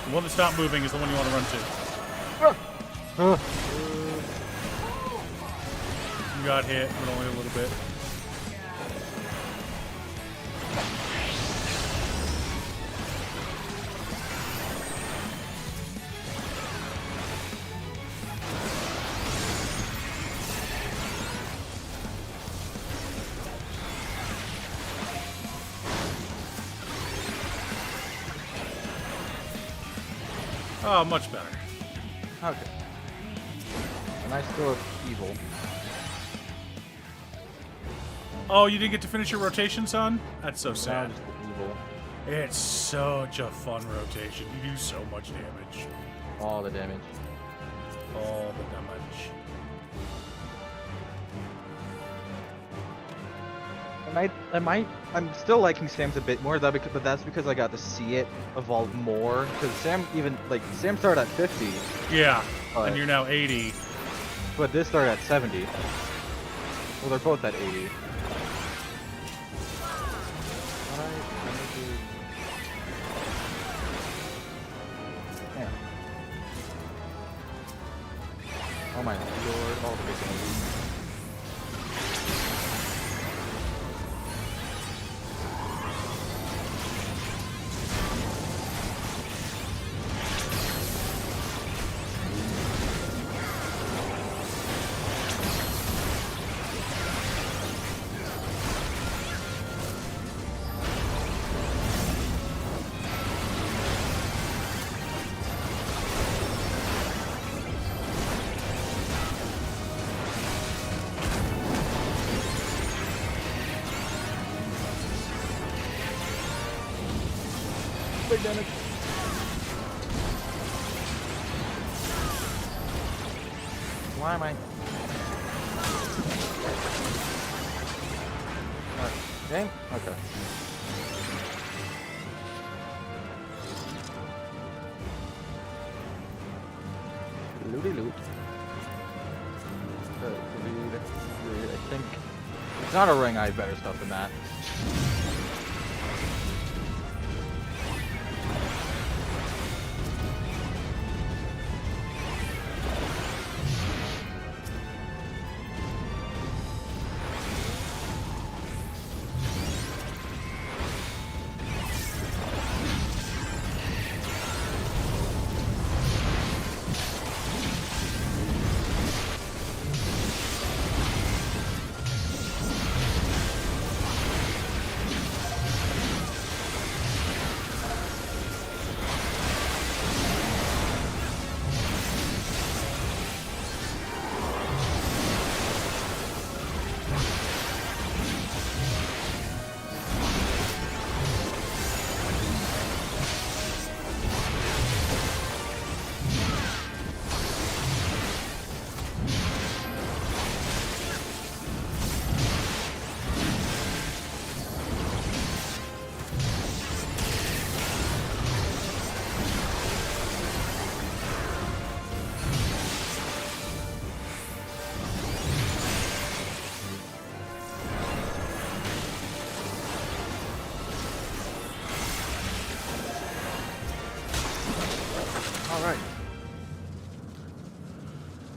The one that's not moving is the one you want to run to. You got hit, but only a little bit. Oh, much better. Okay. And I still have evil. Oh, you didn't get to finish your rotation, son? That's so sad. Evil. It's such a fun rotation. You do so much damage. All the damage. All the damage. I'm still liking Sam's a bit more, though, but that's because I got to see it evolve more. Because Sam started at 50. Yeah, but, and you're now 80. But this started at 70. Well, they're both at 80. Alright, let me do... Yeah. Oh my lord, all the big movies. Big damage. Why am I? Okay. Okay. Looty loot. I think it's not a ring. I have better stuff than that.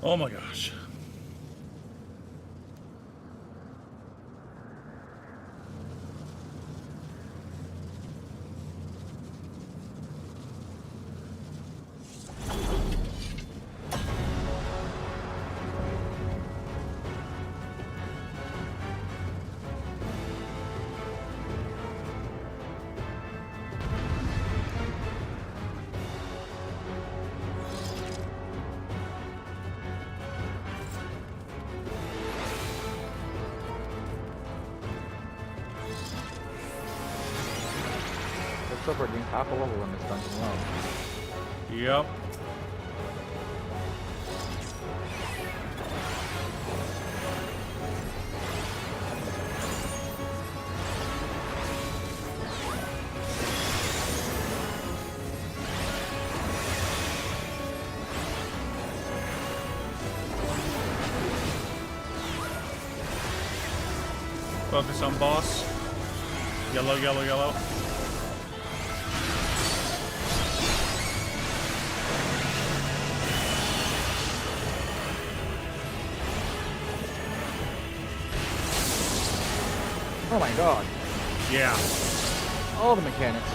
Oh my gosh. Looks like we're doing half a level in this dungeon alone. Yep. Focus on boss. Yellow, yellow, yellow. Oh my god. Yeah. All the mechanics.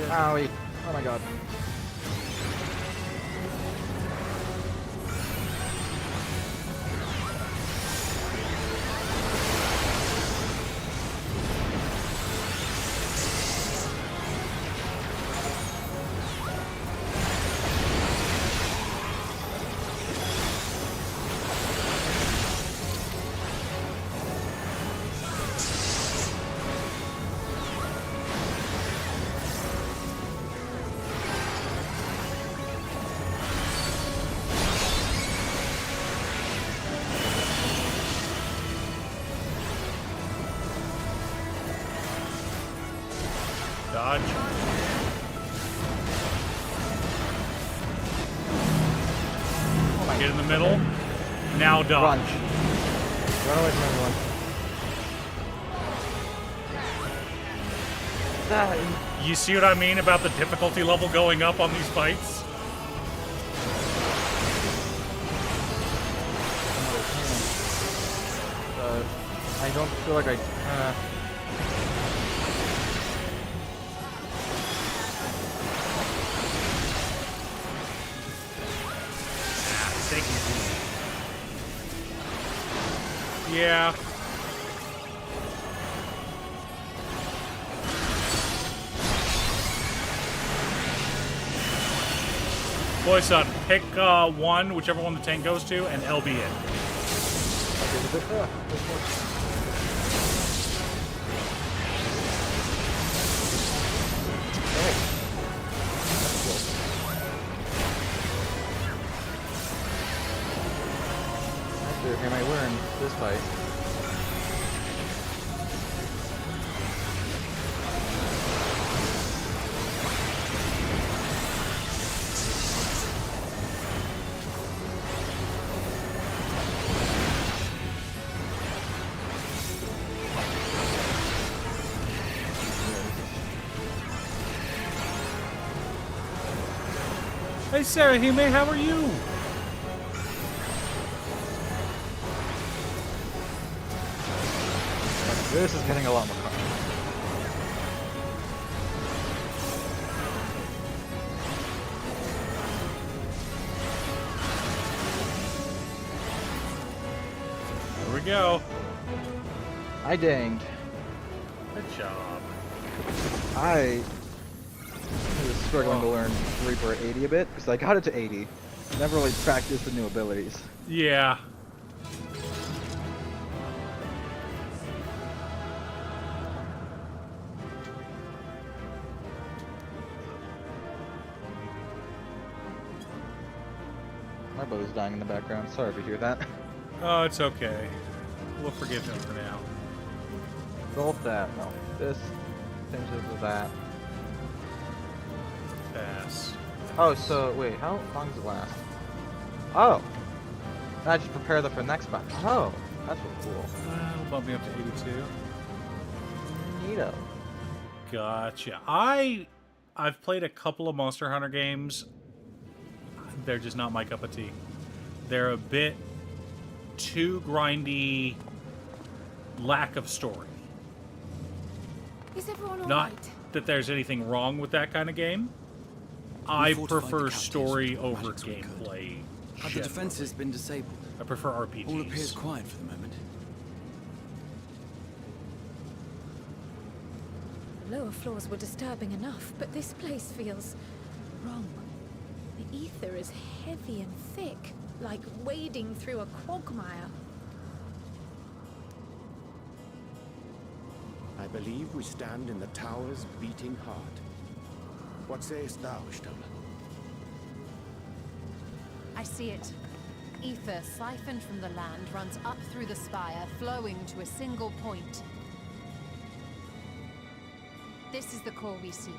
Owie. Oh my god. Dodge. Get in the middle. Now dodge. Run away from everyone. You see what I mean about the difficulty level going up on these fights? I don't feel like I... Yeah. Boy, son, pick one, whichever one the tank goes to, and LB it. Actually, I might learn this fight. Hey, Sarah Hime, how are you? This is getting a lot more fun. go. I danged. Good job. I was struggling to learn Reaper at 80 a bit, because I got it to 80. Never really practiced the new abilities. Yeah. My brother's dying in the background. Sorry if you hear that. Oh, it's okay. We'll forgive him for now. Solve that. No. This finishes with that. Pass. Oh, so wait, how long does it last? Oh! I just prepare them for the next battle. Oh, that's really cool. We'll bump me up to 82. Neato. Gotcha. I've played a couple of Monster Hunter games. They're just not my cup of tea. They're a bit too grindy, lack of story. Is everyone all Not right? that there's anything wrong with that kind of game. I prefer story over gameplay. Have the defenses been disabled? I prefer RPGs. All appears quiet for the moment. The lower floors were disturbing enough, but this place feels wrong. The ether is heavy and thick, like wading through a quagmire. I believe we stand in the tower's beating heart. What sayest thou, Ishtar? I see it. Ether siphoned from the land runs up through the spire, flowing to a single point. This is the core we seek.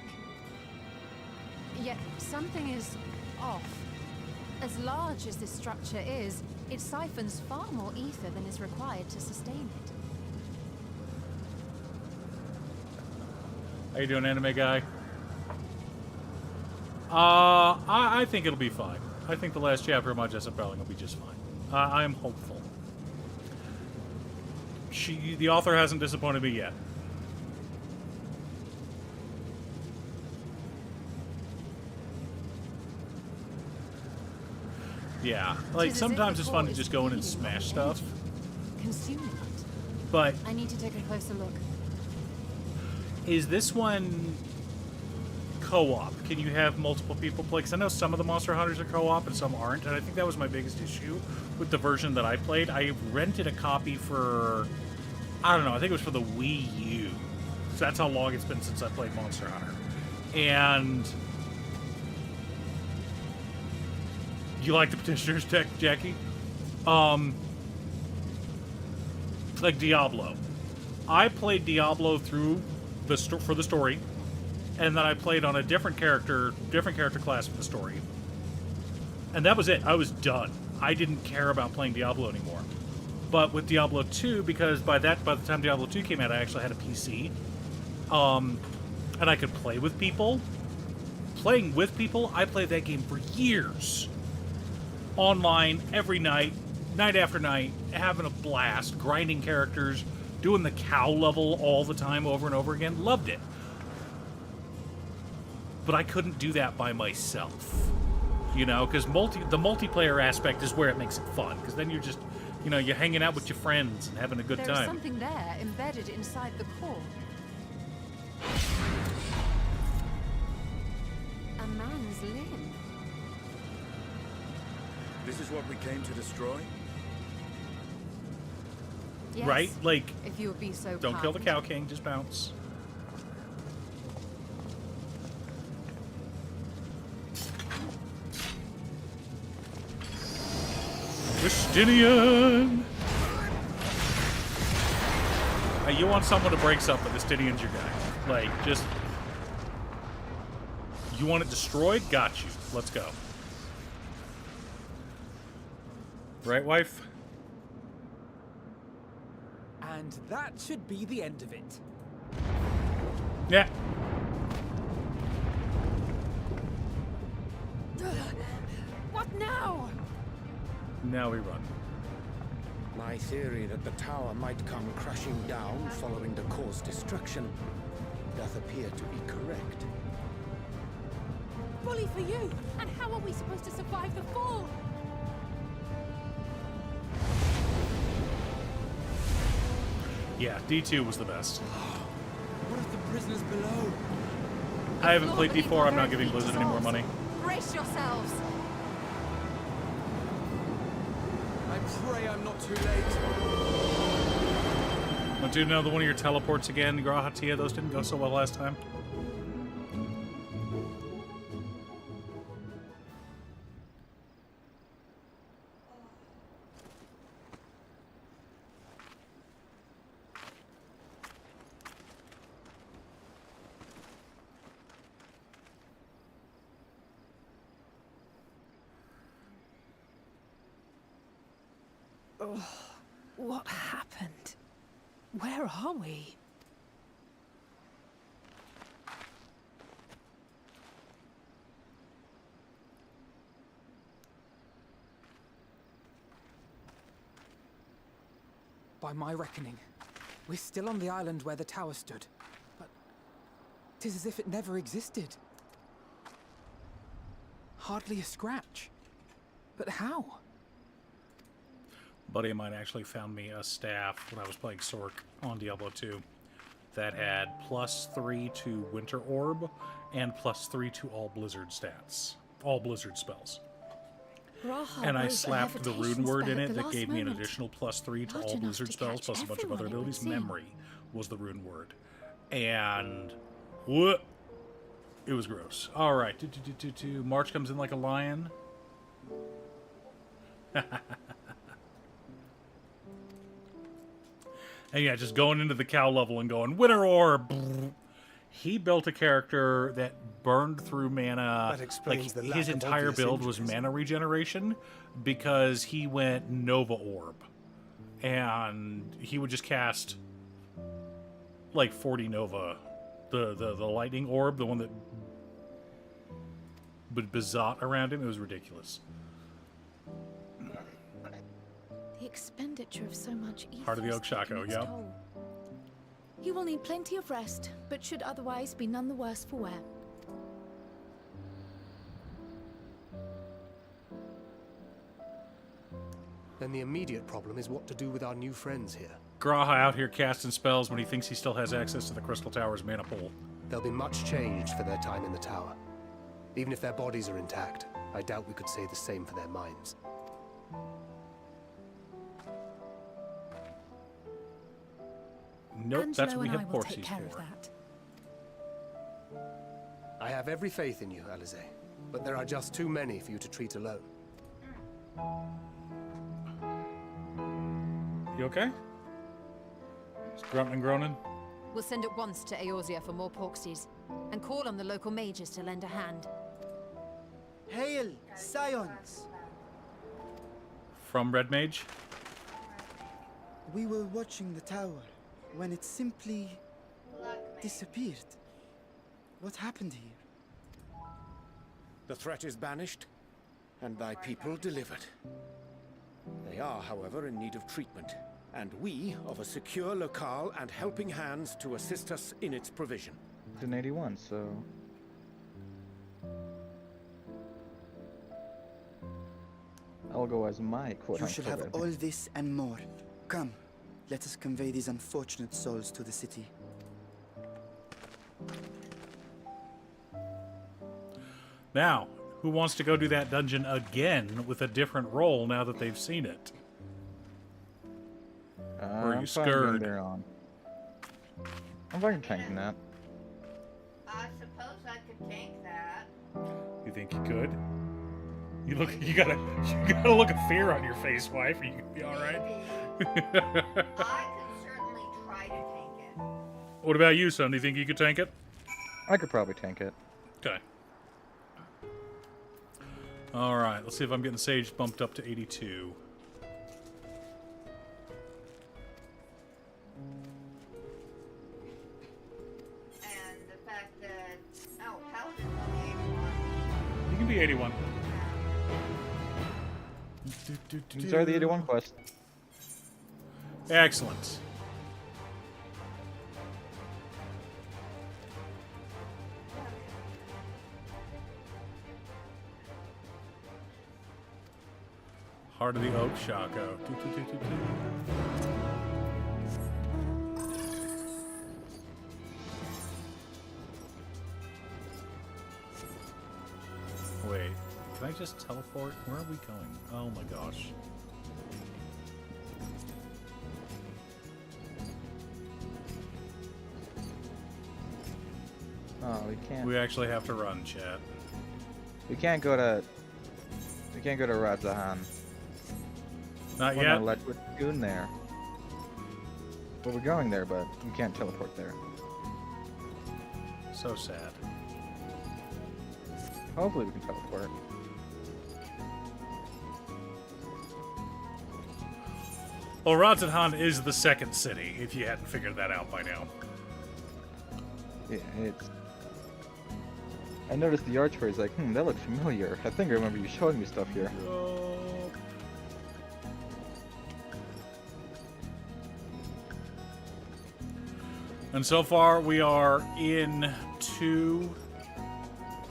Yet something is off. As large as this structure is, it siphons far more ether than is required to sustain it. How you doing, anime guy? I think it'll be fine. I think the last chapter of my Jessup Belling will be just fine. I am hopeful. The author hasn't disappointed me yet. Yeah, like sometimes it's fun to just go in and smash stuff. Consuming it. But I need to take a closer look. is this one co-op? Can you have multiple people play? Because I know some of the Monster Hunters are co-op and some aren't, and I think that was my biggest issue with the version that I played. I rented a copy for, I don't know, I think it was for the Wii U. So that's how long it's been since I played Monster Hunter. And you like the Petitioner's deck, Jackie? Like Diablo. I played Diablo through for the story, and then I played on a different character class for the story. And that was it. I was done. I didn't care about playing Diablo anymore. But with Diablo 2, because by the time Diablo 2 came out, I actually had a PC. And I could play with people. Playing with people, I played that game for years. Online, every night, night after night, having a blast, grinding characters, doing the cow level all the time over and over again. Loved it. But I couldn't do that by myself. You know, because the multiplayer aspect is where it makes it fun. Because then you're just, you know, you're hanging out with your friends and having a good time. There's something there embedded inside the core. A man's limb. This is what we came to destroy? Yes, right? Like, if you would be so don't kill the kind. Cow King, just bounce. Justinian! You want someone to break something, Justinian's your guy. Like, just... You want it destroyed? Got you. Let's go. Right, wife? And that should be the end of it. Yeah. What now? Now we run. My theory that the tower might come crashing down following the core's destruction doth appear to be correct. Bully for you! And how are we supposed to survive the fall? Yeah, D2 was the best. What of the prisoners below? I haven't played D4. I'm not giving Blizzard any more money. Brace yourselves. I pray I'm not too late. Want to do another one of your teleports again, Grahatia? Those didn't go so well last time. Oh, what happened? Where are we? By my reckoning, we're still on the island where the tower stood. But 'tis as if it never existed. Hardly a scratch. But how? A buddy of mine actually found me a staff when I was playing Sork on Diablo 2 that had +3 to Winter Orb and +3 to all Blizzard stats. All Blizzard spells. Raha And I wrote a slapped the rune levitation word spell in at it the that last gave me an moment. additional +3 to Large all enough Blizzard to spells, catch plus a bunch of other everyone, it would abilities. seem. Memory was the rune word. And what? It was gross. Alright. March comes in like a lion. And yeah, just going into the cow level and going, Winter Orb! He built a character that burned through mana. That explains the Like, lack his of entire obvious build was injuries. mana regeneration because he went Nova Orb. And he would just cast like 40 Nova. The lightning orb, the one that would bezzot around him, it was ridiculous. The expenditure of so much ether Heart of the is Oak Shaco, taking its yeah. toll. He will need plenty of rest, but should otherwise be none the worse for wear. Then the immediate problem is what to do with our new friends here. Graha out here casting spells when he thinks he still has access to the Crystal Tower's mana pool. They'll be much changed for their time in the tower. Even if their bodies are intact, I doubt we could say the same for their minds. Nope, that's Angelo what we and I have will take Portsies care of for. that. I have every faith in you, Alize, but there are just too many for you to treat alone. You okay? Just grunting and groaning? We'll send at once to Eorzea for more Porksies, and call on the local mages to lend a hand. Hail, Scions! From Red Mage? We were watching the tower when it simply disappeared. What happened here? The threat is banished, and thy people delivered. They are, however, in need of treatment, and we of a secure locale and helping hands to assist us in its provision. It's an 81, so... I'll go as my quote. You should have all this and more. Come, let us convey these unfortunate souls to the city. Now, who wants to go do that dungeon again with a different role now that they've seen it? Or are you I'm fine scared? being there on. I'm fucking tanking that. I suppose I could take that. You think you could? You got a look of fear on your face, wife. Are you gonna be all right? I could certainly try to take it. What about you, son? Do you think you could tank it? I could probably tank it. Okay. All right. Let's see if I'm getting Sage bumped up to 82. And the fact that Paladin's only 81. You can be 81. These are the 81 quest. Excellent. Heart of the Oak Shaco. Wait, can I just teleport? Where are we going? Oh my gosh. Oh, we can't. We actually have to run, chat. We can't go to. We can't go to Radzahan. Not We're yet. not let Goon there. Well, we're going there, but we can't teleport there. So sad. Hopefully, we can teleport. Well, Radzahan is the second city, if you hadn't figured that out by now. Yeah, it's. I noticed the archway is like, that looks familiar. I think I remember you showing me stuff here. And so far, we are in 2.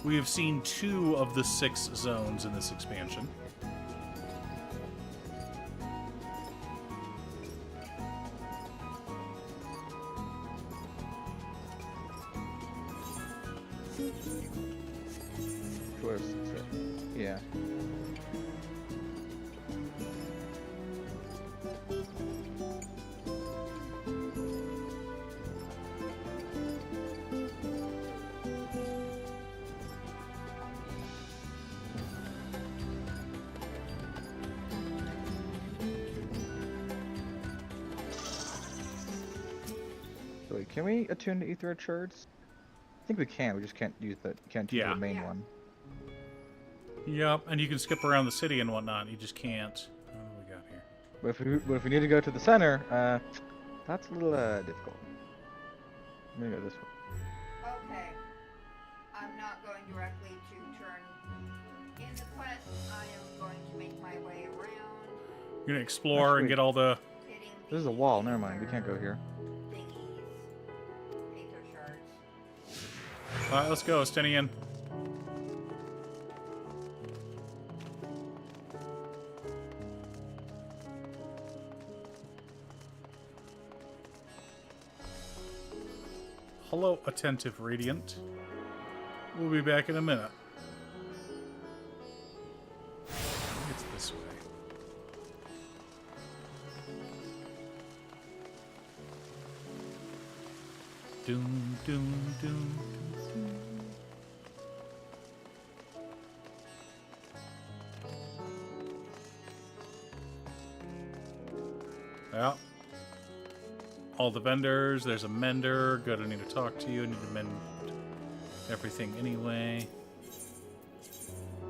We have seen 2 of the 6 zones in this expansion. Yeah. Wait, can we attune to Ether Shards? I think we can. We just can't use the use the main one. Yep, and you can skip around the city and whatnot. You just can't. What do we got here? But if we need to go to the center, that's a little difficult. I'm gonna go this way. Okay. I'm not going directly to turn in the quest. I am going to make my way around. You're gonna explore and get all the. This is a wall. Never mind. We can't go here. All right, let's go, Stenian. Hello, attentive Radiant. We'll be back in a minute. It's this way. Doom, doom, doom, doom. Yeah. All the vendors. There's a mender. Good, I need to talk to you. I need to mend everything anyway.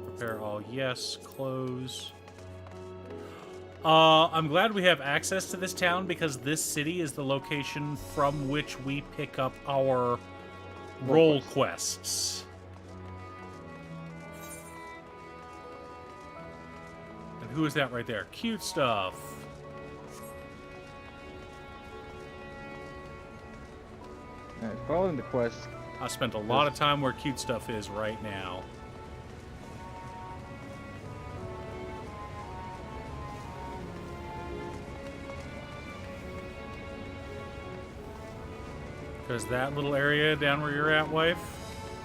Prepare all. Yes. Close. I'm glad we have access to this town because this city is the location from which we pick up our role quests. And who is that right there? Cute stuff. Alright, following the quest. I spent a lot of time where cute stuff is right now. Because that little area down where you're at, wife,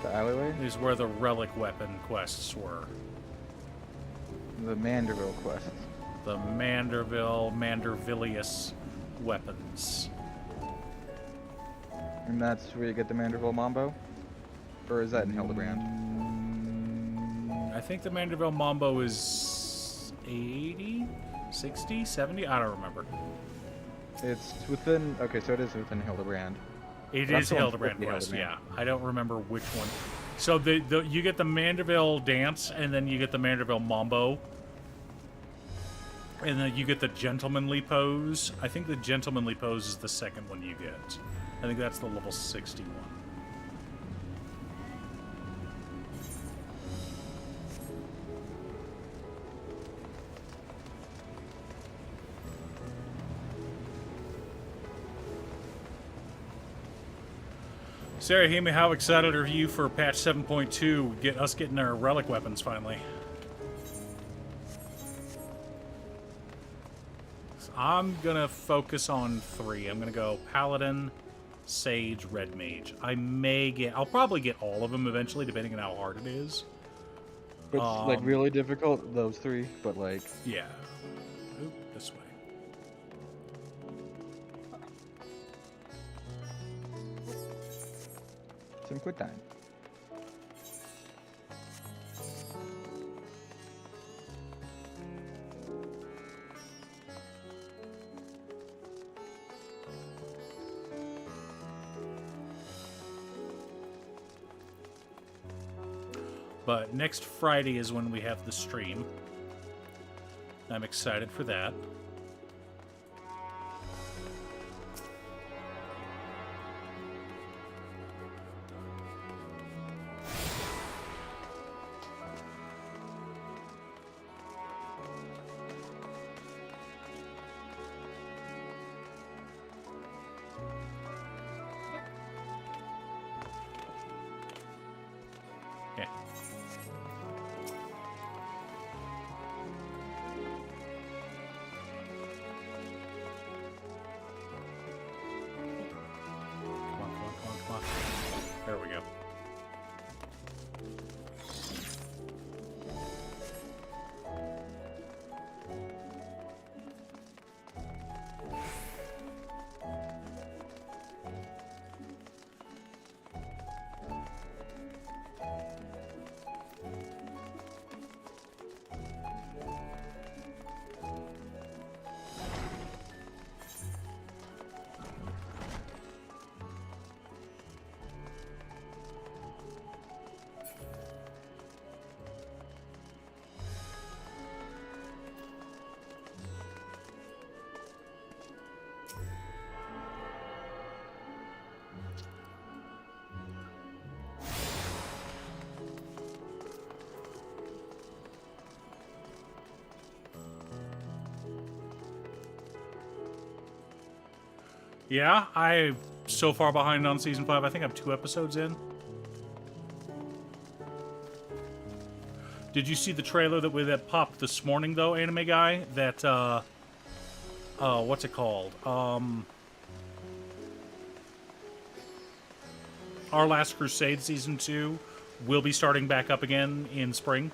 the alleyway, is where the relic weapon quests were. The Manderville quest. The Mandervillius weapons. And that's where you get the Manderville Mambo? Or is that in Hildebrand? I think the Manderville Mambo is 80, 60, 70? I don't remember. It's within... Okay, so it is within Hildebrand. It is Hildebrand quest, yeah. I don't remember which one. So you get the Manderville Dance, and then you get the Manderville Mambo. And then you get the Gentlemanly Pose. I think the Gentlemanly Pose is the second one you get. I think that's the level 60 one. Sarah Hime, how excited are you for patch 7.2? Us getting our relic weapons finally. I'm gonna focus on 3. I'm gonna go Paladin, Sage, Red Mage. I'll probably get all of them eventually, depending on how hard it is. It's like really difficult, those three, but like... Yeah. Oop, this way. Some quick time. But next Friday is when we have the stream. I'm excited for that. Yeah. Come on. There we go. Yeah, I'm so far behind on season 5. I think I'm 2 episodes in. Did you see the trailer that popped this morning, though, anime guy? That, what's it called? Our Last Crusade Season 2 will be starting back up again in spring.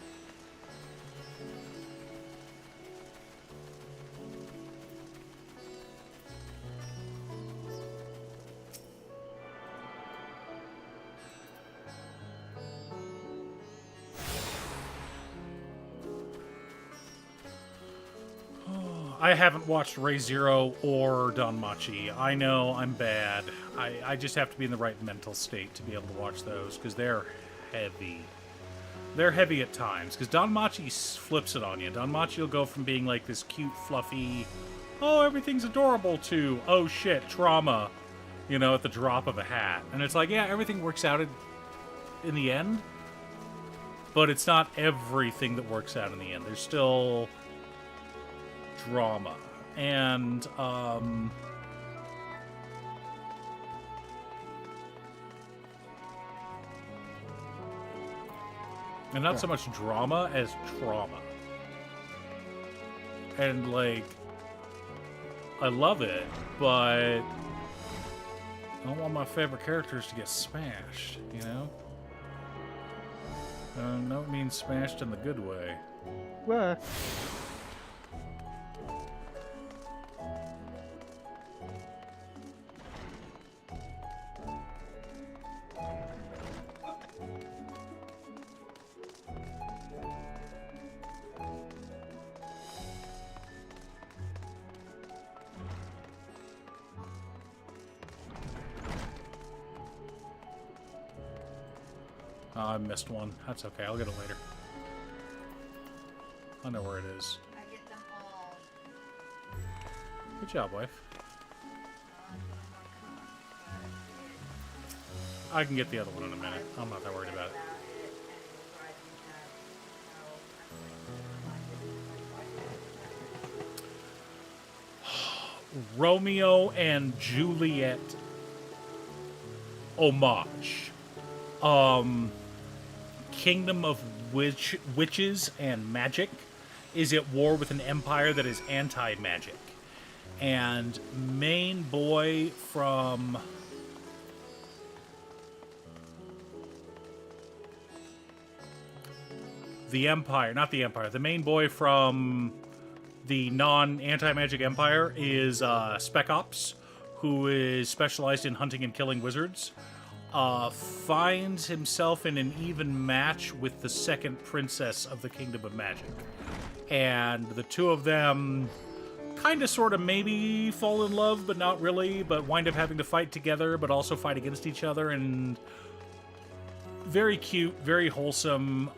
I haven't watched Re:Zero or Danmachi. I know I'm bad. I just have to be in the right mental state to be able to watch those, because they're heavy. They're heavy at times, because Danmachi flips it on you. Danmachi will go from being like this cute, fluffy, oh, everything's adorable, to, oh shit, trauma, you know, at the drop of a hat. And it's like, yeah, everything works out in the end, but it's not everything that works out in the end. There's still drama, and not so much drama as trauma. And like, I love it, but I don't want my favorite characters to get smashed, you know? No, it means smashed in the good way. What? Oh, I missed one. That's okay. I'll get it later. I know where it is. I get them all. Good job, wife. I can get the other one in a minute. I'm not that worried about it. Romeo and Juliet homage. Kingdom of Witches and Magic is at war with an empire that is anti-magic. And main boy from... the Empire, not the Empire, the main boy from the non-anti-magic Empire is Spec Ops, who is specialized in hunting and killing wizards. Finds himself in an even match with the second princess of the Kingdom of Magic. And the two of them kind of sort of maybe fall in love, but not really, but wind up having to fight together, but also fight against each other, and very cute, very wholesome,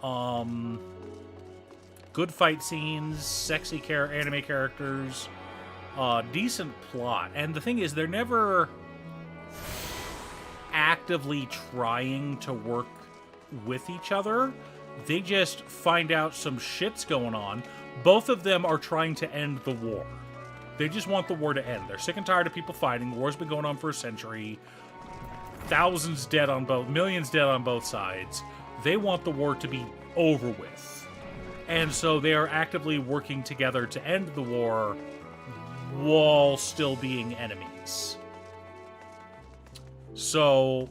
good fight scenes, sexy anime characters, decent plot. And the thing is, they're never actively trying to work with each other. They just find out some shit's going on. Both of them are trying to end the war. They just want the war to end. They're sick and tired of people fighting. The war's been going on for a century. Thousands dead on both, millions dead on both sides. They want the war to be over with. And so they are actively working together to end the war while still being enemies. So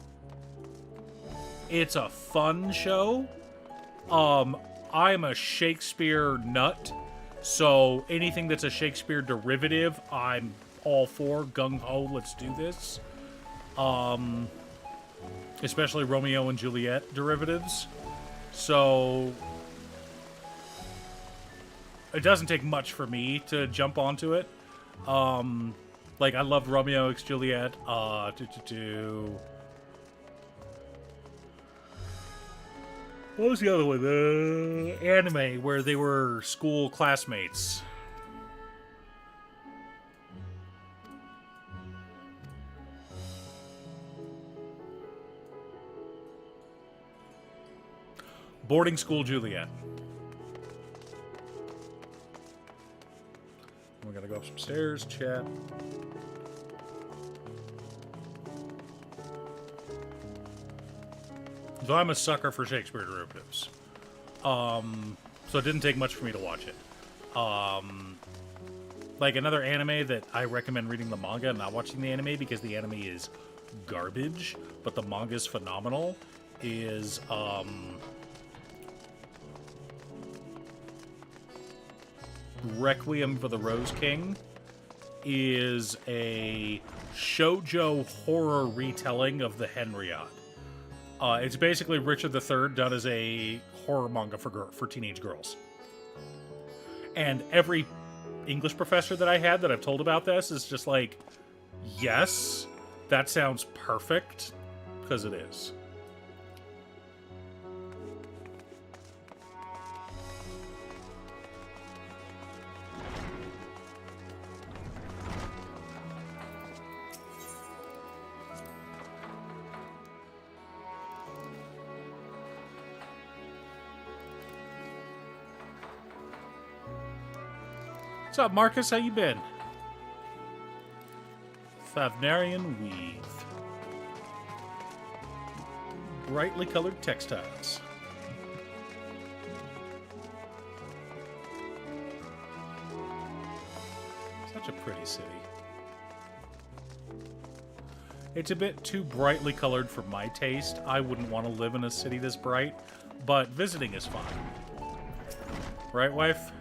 it's a fun show. I'm a Shakespeare nut, so anything that's a Shakespeare derivative, I'm all for. Gung-ho, let's do this. Especially Romeo and Juliet derivatives. So it doesn't take much for me to jump onto it. Like, I loved Romeo x Juliet. What was the other one? The anime where they were school classmates. Boarding School Juliet. We gotta go up some stairs, chat. So I'm a sucker for Shakespeare derivatives. So it didn't take much for me to watch it. Like another anime that I recommend reading the manga and not watching the anime because the anime is garbage, but the manga is phenomenal, is Requiem for the Rose King. Is a shoujo horror retelling of the Henriade. It's basically Richard III done as a horror manga for teenage girls. And every English professor that I had that I've told about this is just like, yes, that sounds perfect, because it is. What's up, Marcus? How you been? Favnarian weave. Brightly colored textiles. Such a pretty city. It's a bit too brightly colored for my taste. I wouldn't want to live in a city this bright, but visiting is fine. Right, wife?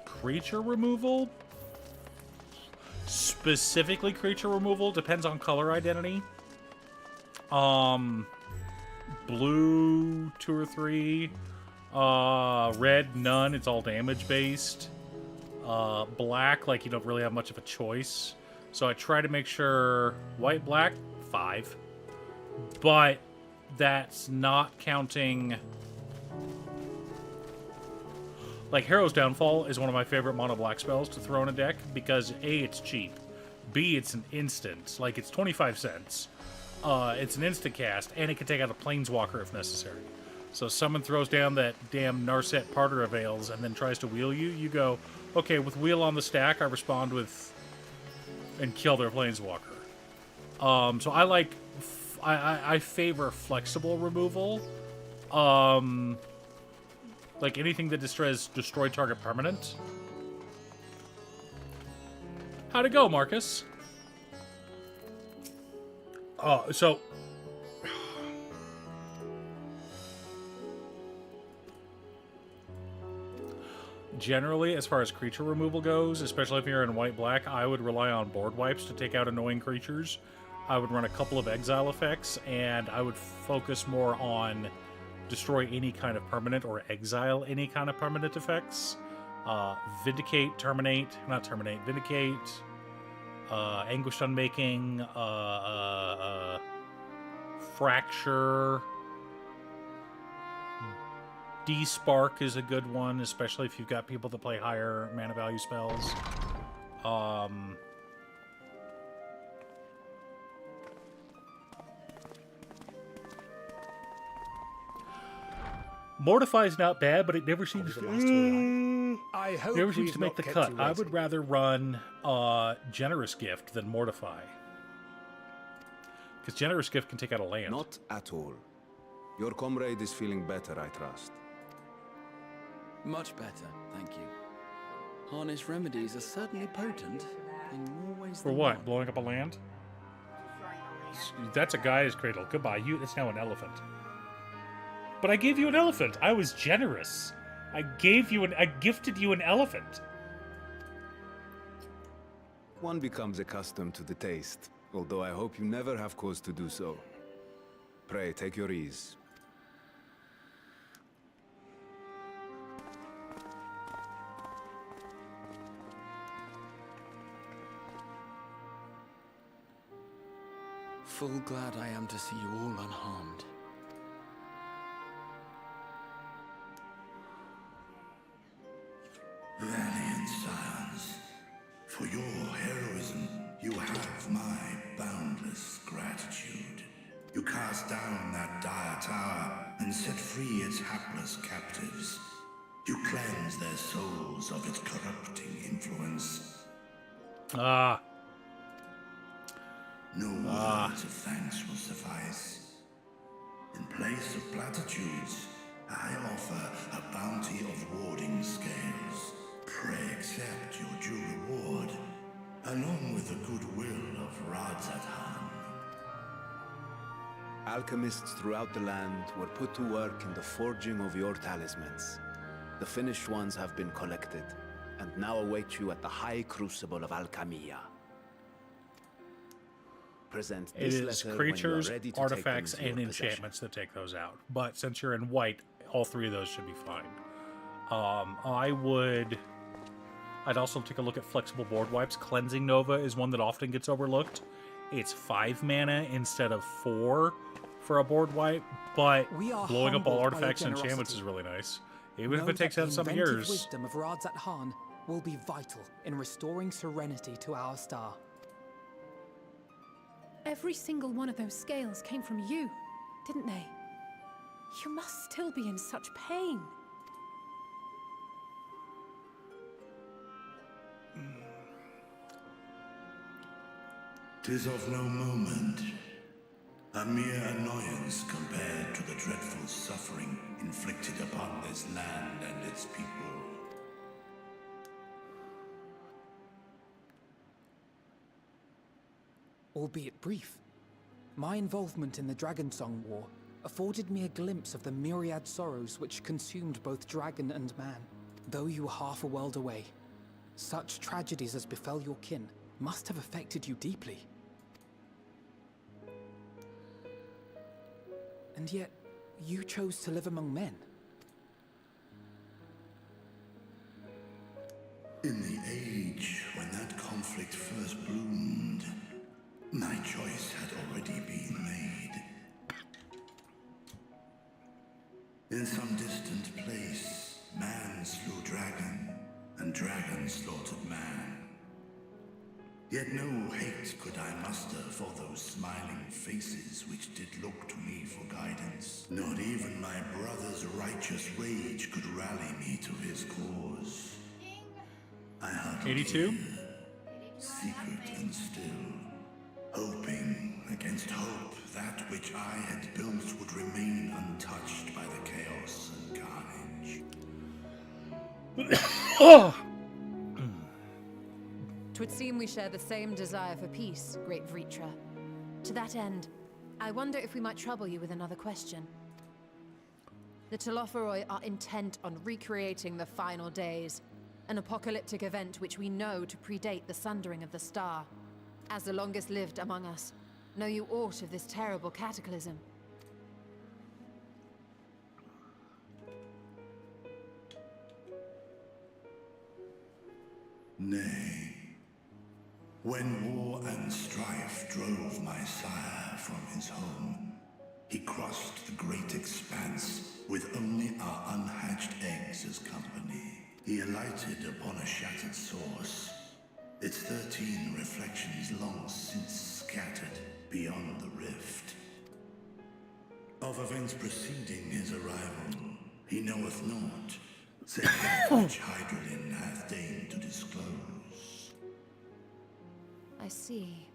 Creature removal? Specifically creature removal depends on color identity. Blue, 2 or 3. Red, none. It's all damage based. Black, like you don't really have much of a choice. So I try to make sure white, black, 5. But that's not counting. Like, Hero's Downfall is one of my favorite mono black spells to throw in a deck because A, it's cheap. B, it's an instant. Like, it's 25 cents. It's an instant cast, and it can take out a Planeswalker if necessary. So someone throws down that damn Narset Parter Avails and then tries to wheel you, you go, okay, with wheel on the stack, I respond with and kill their Planeswalker. So I I favor flexible removal. Like anything that destroy target permanent. How'd it go, Marcus? Oh, so... Generally, as far as creature removal goes, especially if you're in white-black, I would rely on board wipes to take out annoying creatures. I would run a couple of exile effects, and I would focus more on destroy any kind of permanent or exile any kind of permanent effects. Vindicate, Vindicate, Anguished Unmaking, Fracture. D-Spark is a good one, especially if you've got people that play higher mana value spells. Mortify's not bad, but it never seems to... I hope never seems we've to make not the kept cut. you I waiting. would rather run Generous Gift than Mortify. Because Generous Gift can take out a land. Not at all. Your comrade is feeling better, I trust. Much better, thank you. Harness remedies are certainly potent in more ways For than what? one. Blowing up a land? That's a guy's cradle. Goodbye. It's now an elephant. But I gave you an elephant. I was generous. I gifted you an elephant. One becomes accustomed to the taste, although I hope you never have cause to do so. Pray, take your ease. Full glad I am to see you all unharmed. Valiant scions, for your heroism, you have my boundless gratitude. You cast down that dire tower and set free its hapless captives. You cleanse their souls of its corrupting influence. Ah. No words of thanks will suffice. In place of platitudes, I offer a bounty of warding scales. Pray accept your due reward, along with the goodwill of Radzatan. Alchemists throughout the land were put to work in the forging of your talismans. The finished ones have been collected, and now await you at the High Crucible of Alchemia. Present It this is letter creatures, when you are ready to artifacts, take them and into your possession. enchantments that take those out. But since you're in white, all three of those should be fine. I'd also take a look at flexible board wipes. Cleansing Nova is one that often gets overlooked. It's 5 mana instead of 4 for a board wipe, but We are blowing up all humbled by your artifacts and enchantments generosity. is really nice. Even if Know it takes that out the some inventive years. wisdom of Radzat Han will be vital in restoring serenity to our star. Every single one of those scales came from you, didn't they? You must still be in such pain. 'Tis of no moment, a mere annoyance compared to the dreadful suffering inflicted upon this land and its people. Albeit brief, my involvement in the Dragonsong War afforded me a glimpse of the myriad sorrows which consumed both dragon and man. Though you were half a world away, such tragedies as befell your kin must have affected you deeply. And yet, you chose to live among men. In the age when that conflict first bloomed, my choice had already been made. In some distant place, man slew dragon, and dragon slaughtered man. Yet no hate could I muster for those smiling faces which did look to me for guidance. Not even my brother's righteous rage could rally me to his cause. I huddled 82? here, secret and still, hoping against hope that which I had built would remain untouched by the chaos and carnage. Oh! 'Twould seem we share the same desire for peace, great Vritra. To that end, I wonder if we might trouble you with another question. The Telophoroi are intent on recreating the final days, an apocalyptic event which we know to predate the sundering of the star. As the longest lived among us, know you aught of this terrible cataclysm? Nay. When war and strife drove my sire from his home, he crossed the great expanse with only our unhatched eggs as company. He alighted upon a shattered source, its 13 reflections long since scattered beyond the rift. Of events preceding his arrival, he knoweth naught, save that which Hydralin hath deigned to disclose. I see.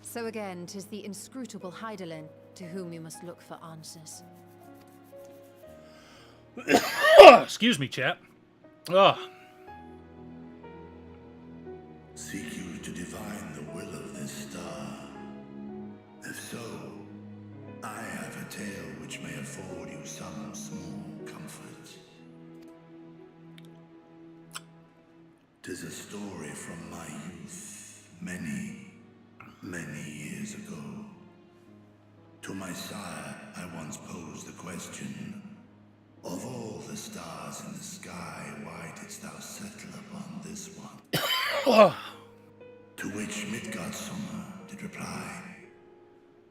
So again, 'tis the inscrutable Hydaelyn to whom you must look for answers. Excuse me, chat. Ugh. Seek you to divine the will of this star? If so, I have a tale which may afford you some small comfort. 'Tis a story from my youth, many, many years ago. To my sire, I once posed the question, of all the stars in the sky, why didst thou settle upon this one? To which Midgardsummer did reply,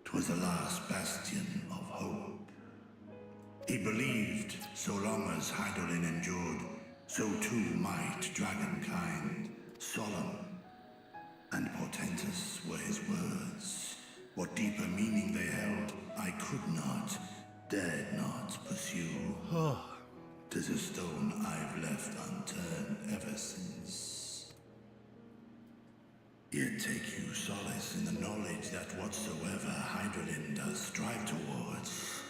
'twas the last bastion of hope. He believed so long as Hydaelyn endured, so too might dragonkind. Solemn and portentous were his words. What deeper meaning they held, I could not, dared not pursue. 'Tis a stone I've left unturned ever since. Yet take you solace in the knowledge that whatsoever Hydaelyn does strive towards,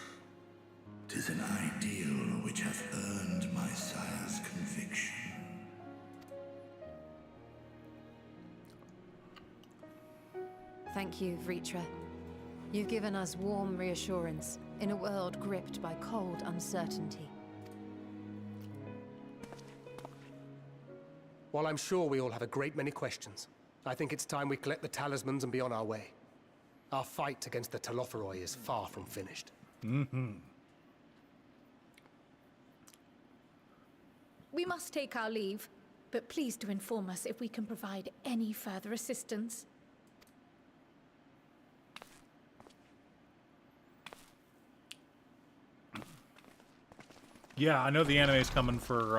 'tis an ideal which hath earned my sire's conviction. Thank you, Vritra. You've given us warm reassurance in a world gripped by cold uncertainty. While I'm sure we all have a great many questions, I think it's time we collect the talismans and be on our way. Our fight against the Telophoroi is far from finished. We must take our leave, but please do inform us if we can provide any further assistance. Yeah, I know the anime's coming for,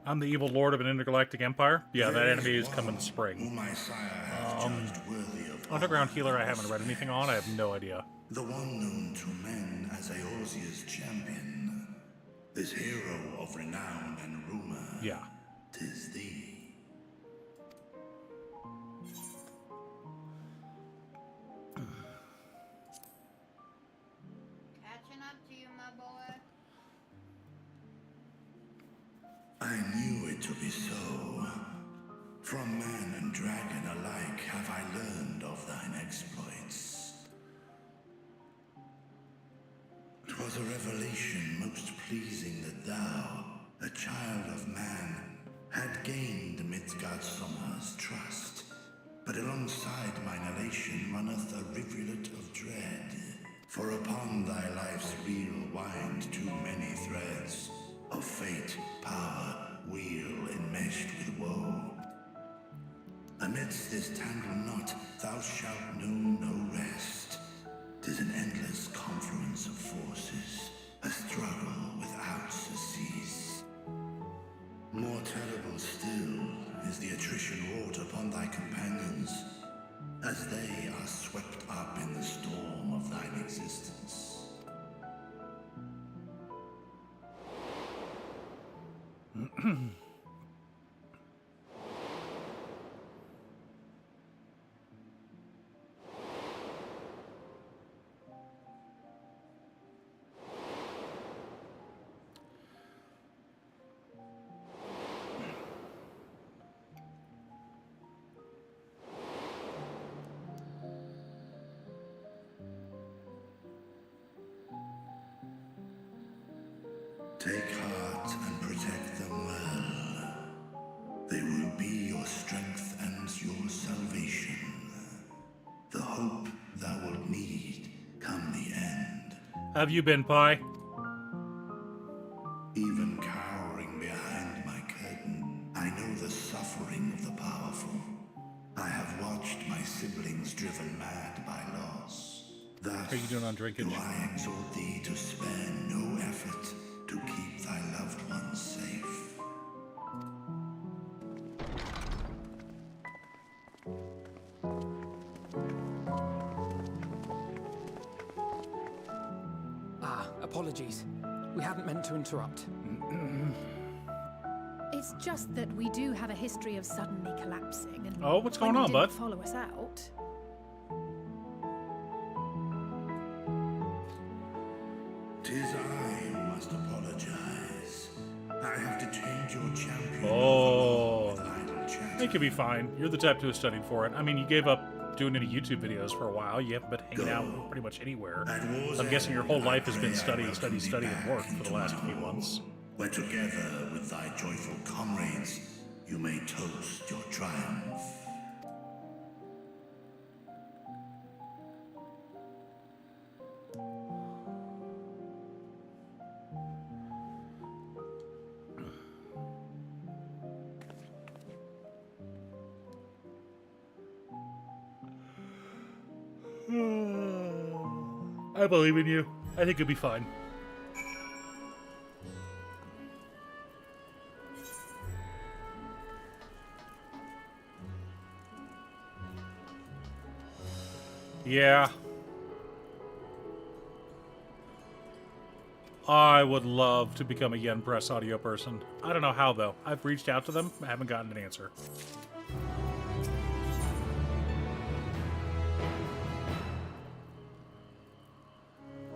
I'm the evil lord of an intergalactic empire. Yeah, that anime is coming spring. Underground Healer I haven't read anything on, I have no idea. The one known to men as Eorzea's champion, this hero of renown and rumor. Yeah. 'Tis thee. Catching up to you, my boy. I knew it to be so. From man and dragon alike have I learned of thine exploits. 'Twas a revelation most pleasing that thou, a child of man, had gained Midgardsummer's trust. But alongside mine elation runneth a rivulet of dread. For upon thy life's reel wind too many threads of fate, power, wheel enmeshed with woe. Amidst this tangled knot thou shalt know no rest. 'Tis an endless confluence of forces, a struggle without surcease. More terrible still is the attrition wrought upon thy companions, as they are swept up in the storm of thine existence. Take heart and protect them well. They will be your strength and your salvation. The hope thou wilt need come the end. Have you been, Pi? Even cowering behind my curtain, I know the suffering of the powerful. I have watched my siblings driven mad by loss. Thus, How are you doing on drinking? do I exhort thee to spare no effort to keep thy loved ones safe. Apologies. We hadn't meant to interrupt. It's just that we do have a history of suddenly collapsing, and Oh, what's going when you on, didn't bud? follow us out. Tis I who must apologize. I have to change your champion. Oh, it could be fine. You're the type to have studied for it. I mean, you gave up doing any YouTube videos for a while. You haven't been hanging out pretty much anywhere. So I'm guessing your whole life has been study, and work for the last few months. Where together with thy joyful comrades, you may toast your triumph. I believe in you. I think you'll be fine. Yeah. I would love to become a Yen Press audio person. I don't know how, though. I've reached out to them. I haven't gotten an answer.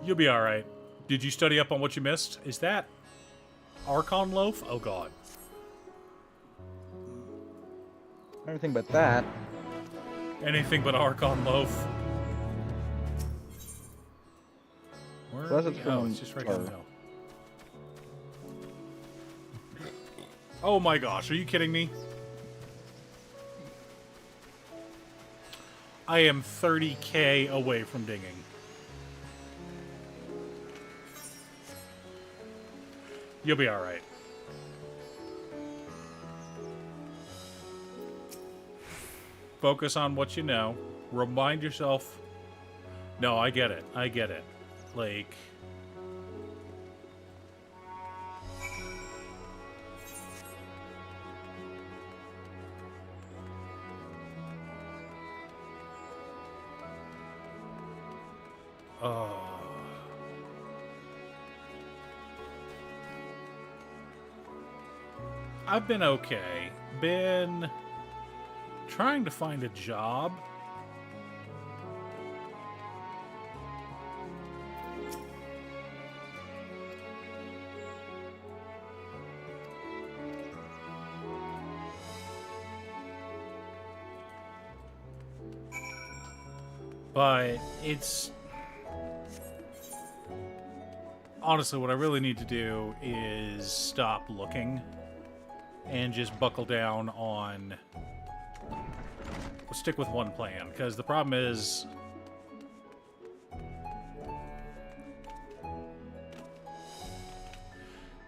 You'll be alright. Did you study up on what you missed? Is that Archon Loaf? Oh, God. Everything but that. Anything but Archon Loaf. Where Plus are it's we? Oh, from it's just right here. Tar. No. Oh my gosh, are you kidding me? I am 30k away from dinging. You'll be alright. Focus on what you know. Remind yourself. No, I get it. I get it. Like... Oh. I've been okay. Been trying to find a job. But it's... Honestly, what I really need to do is stop looking and just buckle down on... Stick with one plan, because the problem is...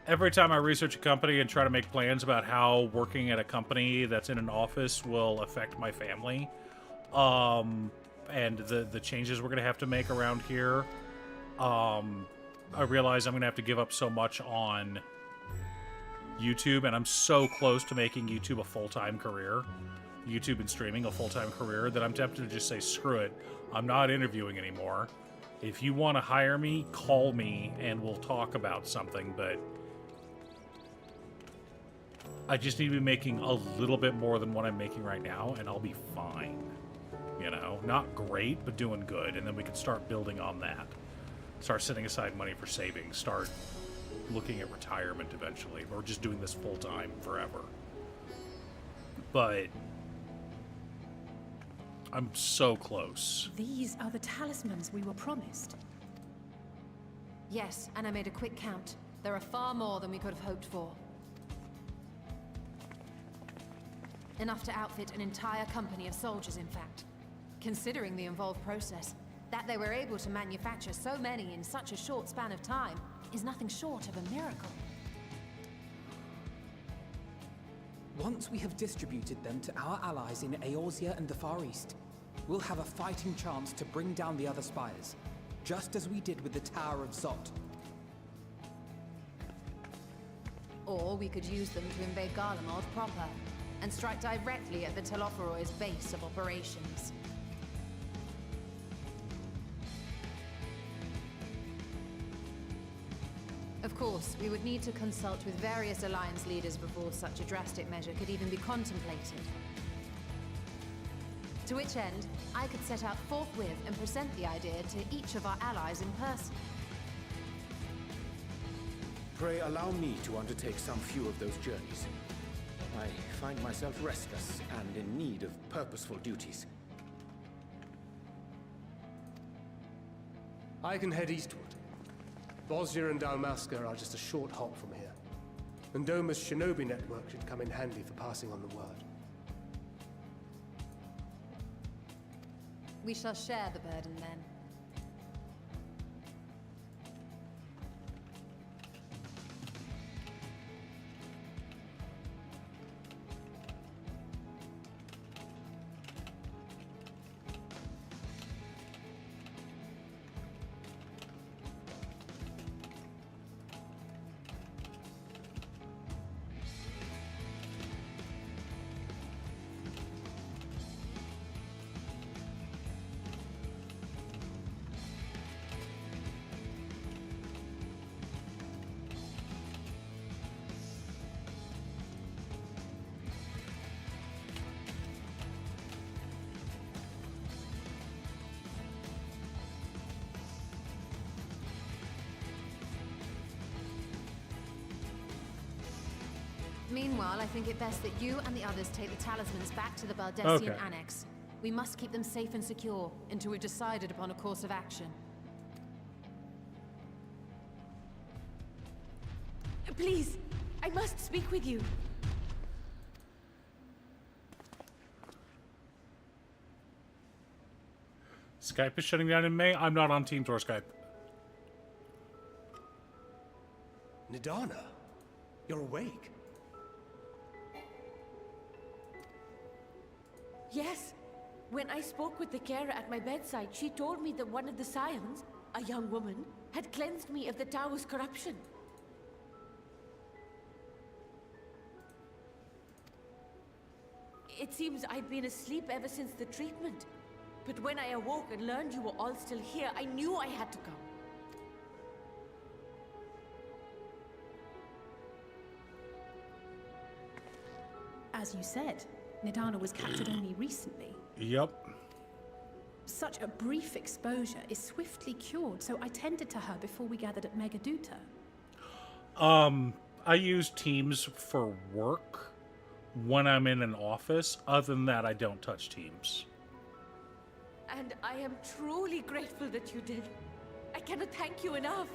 Every time I research a company and try to make plans about how working at a company that's in an office will affect my family, and the changes we're going to have to make around here, I realize I'm going to have to give up so much on YouTube, and I'm so close to making YouTube a full-time career, YouTube and streaming a full-time career, that I'm tempted to just say, screw it, I'm not interviewing anymore. If you want to hire me, call me, and we'll talk about something, but... I just need to be making a little bit more than what I'm making right now, and I'll be fine. You know, not great, but doing good, and then we can start building on that. Start setting aside money for savings, start looking at retirement eventually, or just doing this full-time forever. But I'm so close. These are the talismans we were promised. Yes, and I made a quick count. There are far more than we could have hoped for. Enough to outfit an entire company of soldiers, in fact. Considering the involved process, that they were able to manufacture so many in such a short span of time is nothing short of a miracle. Once we have distributed them to our allies in Eorzea and the Far East, we'll have a fighting chance to bring down the other spires, just as we did with the Tower of Zot. Or we could use them to invade Garlemald proper, and strike directly at the Telophoroid's base of operations. Of course, we would need to consult with various Alliance leaders before such a drastic measure could even be contemplated. To which end, I could set out forthwith and present the idea to each of our allies in person. Pray allow me to undertake some few of those journeys. I find myself restless and in need of purposeful duties. I can head eastward. Bosnia and Dalmasca are just a short hop from here. And Doma's shinobi network should come in handy for passing on the word. We shall share the burden then. Meanwhile, I think it best that you and the others take the talismans back to the Baldessian Annex. We must keep them safe and secure until we've decided upon a course of action. Please, I must speak with you. Skype is shutting down in May. I'm not on Teams or Skype. Nidana, you're awake. Yes. When I spoke with the carer at my bedside, she told me that one of the scions, a young woman, had cleansed me of the tower's corruption. It seems I'd been asleep ever since the treatment. But when I awoke and learned you were all still here, I knew I had to come. As you said, Nidana was captured only recently. Yep. Such a brief exposure is swiftly cured, so I tended to her before we gathered at Megaduta. I use Teams for work when I'm in an office. Other than that, I don't touch Teams. And I am truly grateful that you did. I cannot thank you enough.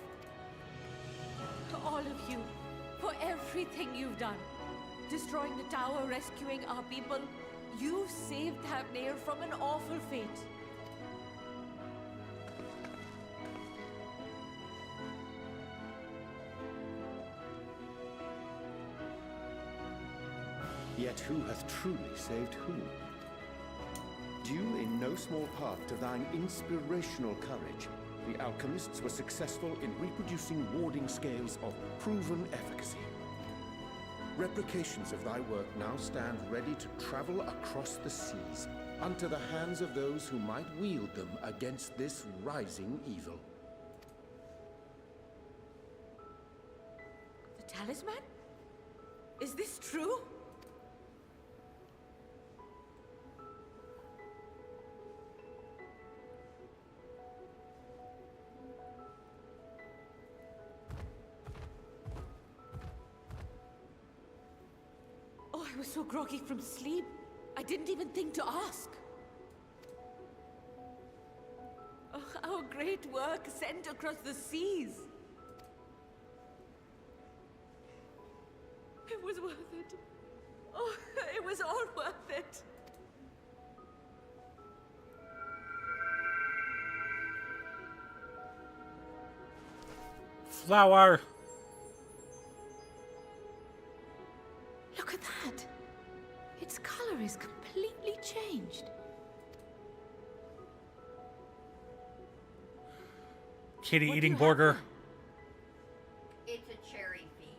To all of you, for everything you've done. Destroying the tower, rescuing our people. You saved Thavnair from an awful fate. Yet who hath truly saved whom? Due in no small part to thine inspirational courage, the alchemists were successful in reproducing warding scales of proven efficacy. Replications of thy work now stand ready to travel across the seas, unto the hands of those who might wield them against this rising evil. The talisman? Is this true? Oh, I was so groggy from sleep. I didn't even think to ask. Oh, our great work sent across the seas. It was worth it. Oh, it was all worth it. Flower. Look at that. Its color is completely changed. Kitty What do eating you burger. It's a cherry feast.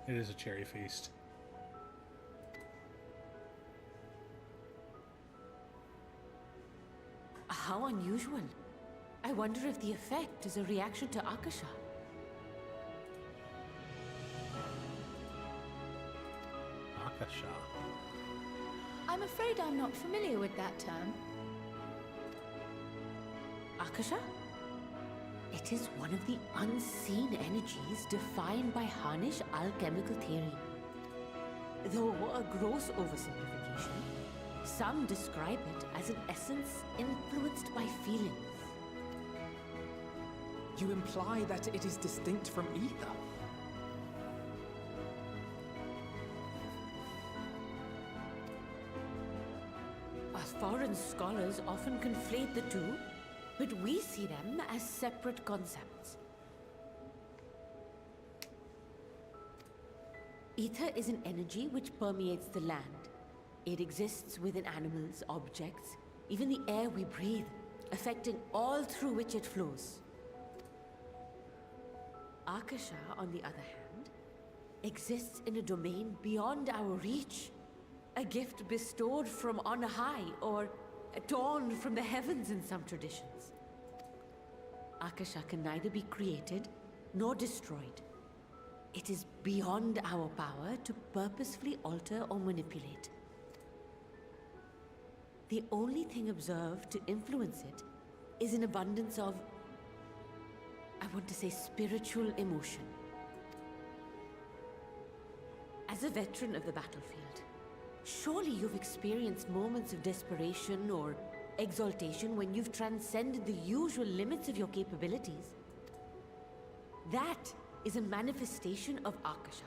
It is a cherry feast. How unusual. I wonder if the effect is a reaction to Akasha. Akasha. I'm afraid I'm not familiar with that term. Akasha? It is one of the unseen energies defined by Harnish alchemical theory. Though a gross oversimplification, some describe it as an essence influenced by feelings. You imply that it is distinct from ether? Us foreign scholars often conflate the two, but we see them as separate concepts. Ether is an energy which permeates the land. It exists within animals, objects, even the air we breathe, affecting all through which it flows. Akasha, on the other hand, exists in a domain beyond our reach. A gift bestowed from on high, or torn from the heavens in some traditions. Akasha can neither be created nor destroyed. It is beyond our power to purposefully alter or manipulate. The only thing observed to influence it is an abundance of, I want to say, spiritual emotion. As a veteran of the battlefield, surely you've experienced moments of desperation or exaltation when you've transcended the usual limits of your capabilities. That is a manifestation of Akasha,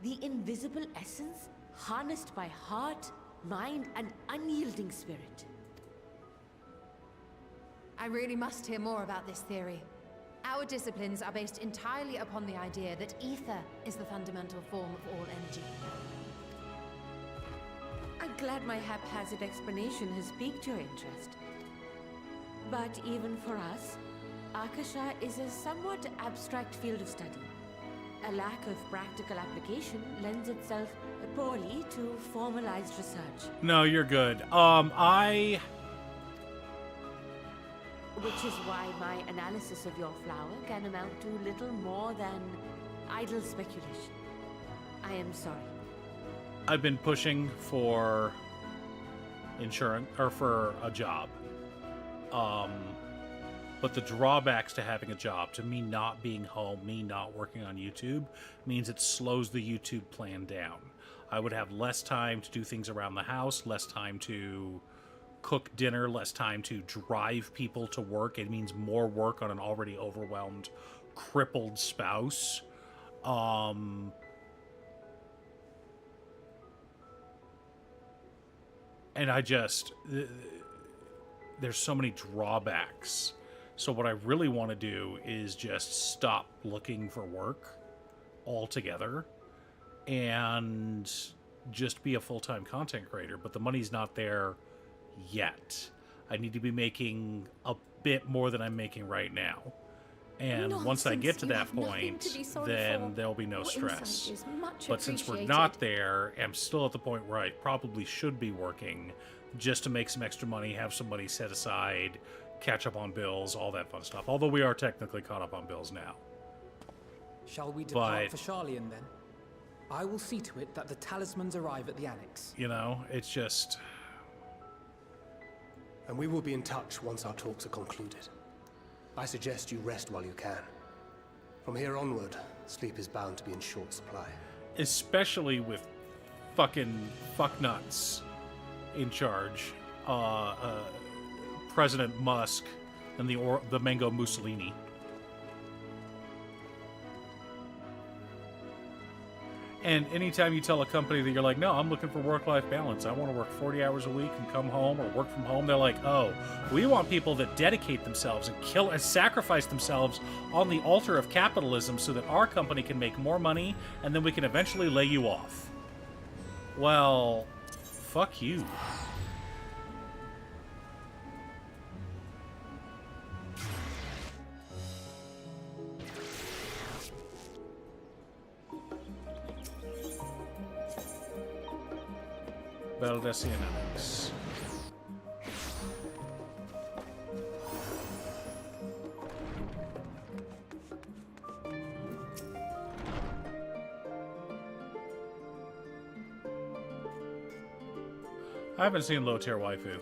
the invisible essence harnessed by heart, mind, and unyielding spirit. I really must hear more about this theory. Our disciplines are based entirely upon the idea that ether is the fundamental form of all energy. I'm glad my haphazard explanation has piqued your interest. But even for us, Akasha is a somewhat abstract field of study. A lack of practical application lends itself poorly to formalized research. No, you're good. Which is why my analysis of your flower can amount to little more than idle speculation. I am sorry. I've been pushing for insurance, or for a job. But the drawbacks to having a job, to me not being home, me not working on YouTube, means it slows the YouTube plan down. I would have less time to do things around the house, less time to cook dinner, less time to drive people to work. It means more work on an already overwhelmed, crippled spouse. And I just... there's so many drawbacks. So what I really want to do is just stop looking for work altogether and just be a full-time content creator. But the money's not there yet. I need to be making a bit more than I'm making right now. And once I get to that point, then there'll be no stress. But since we're not there, I'm still at the point where I probably should be working just to make some extra money, have some money set aside, catch up on bills, all that fun stuff. Although we are technically caught up on bills now. Shall we depart for Charlian then? I will see to it that the talismans arrive at the annex. You know, it's just... And we will be in touch once our talks are concluded. I suggest you rest while you can. From here onward, sleep is bound to be in short supply. Especially with fucking fucknuts in charge. President Musk and the Mango Mussolini. And anytime you tell a company that you're like, no, I'm looking for work-life balance, I want to work 40 hours a week and come home or work from home, they're like, oh, we want people that dedicate themselves and kill and sacrifice themselves on the altar of capitalism so that our company can make more money and then we can eventually lay you off. Well, fuck you. Valdesian Annex. I haven't seen low-tier waifu.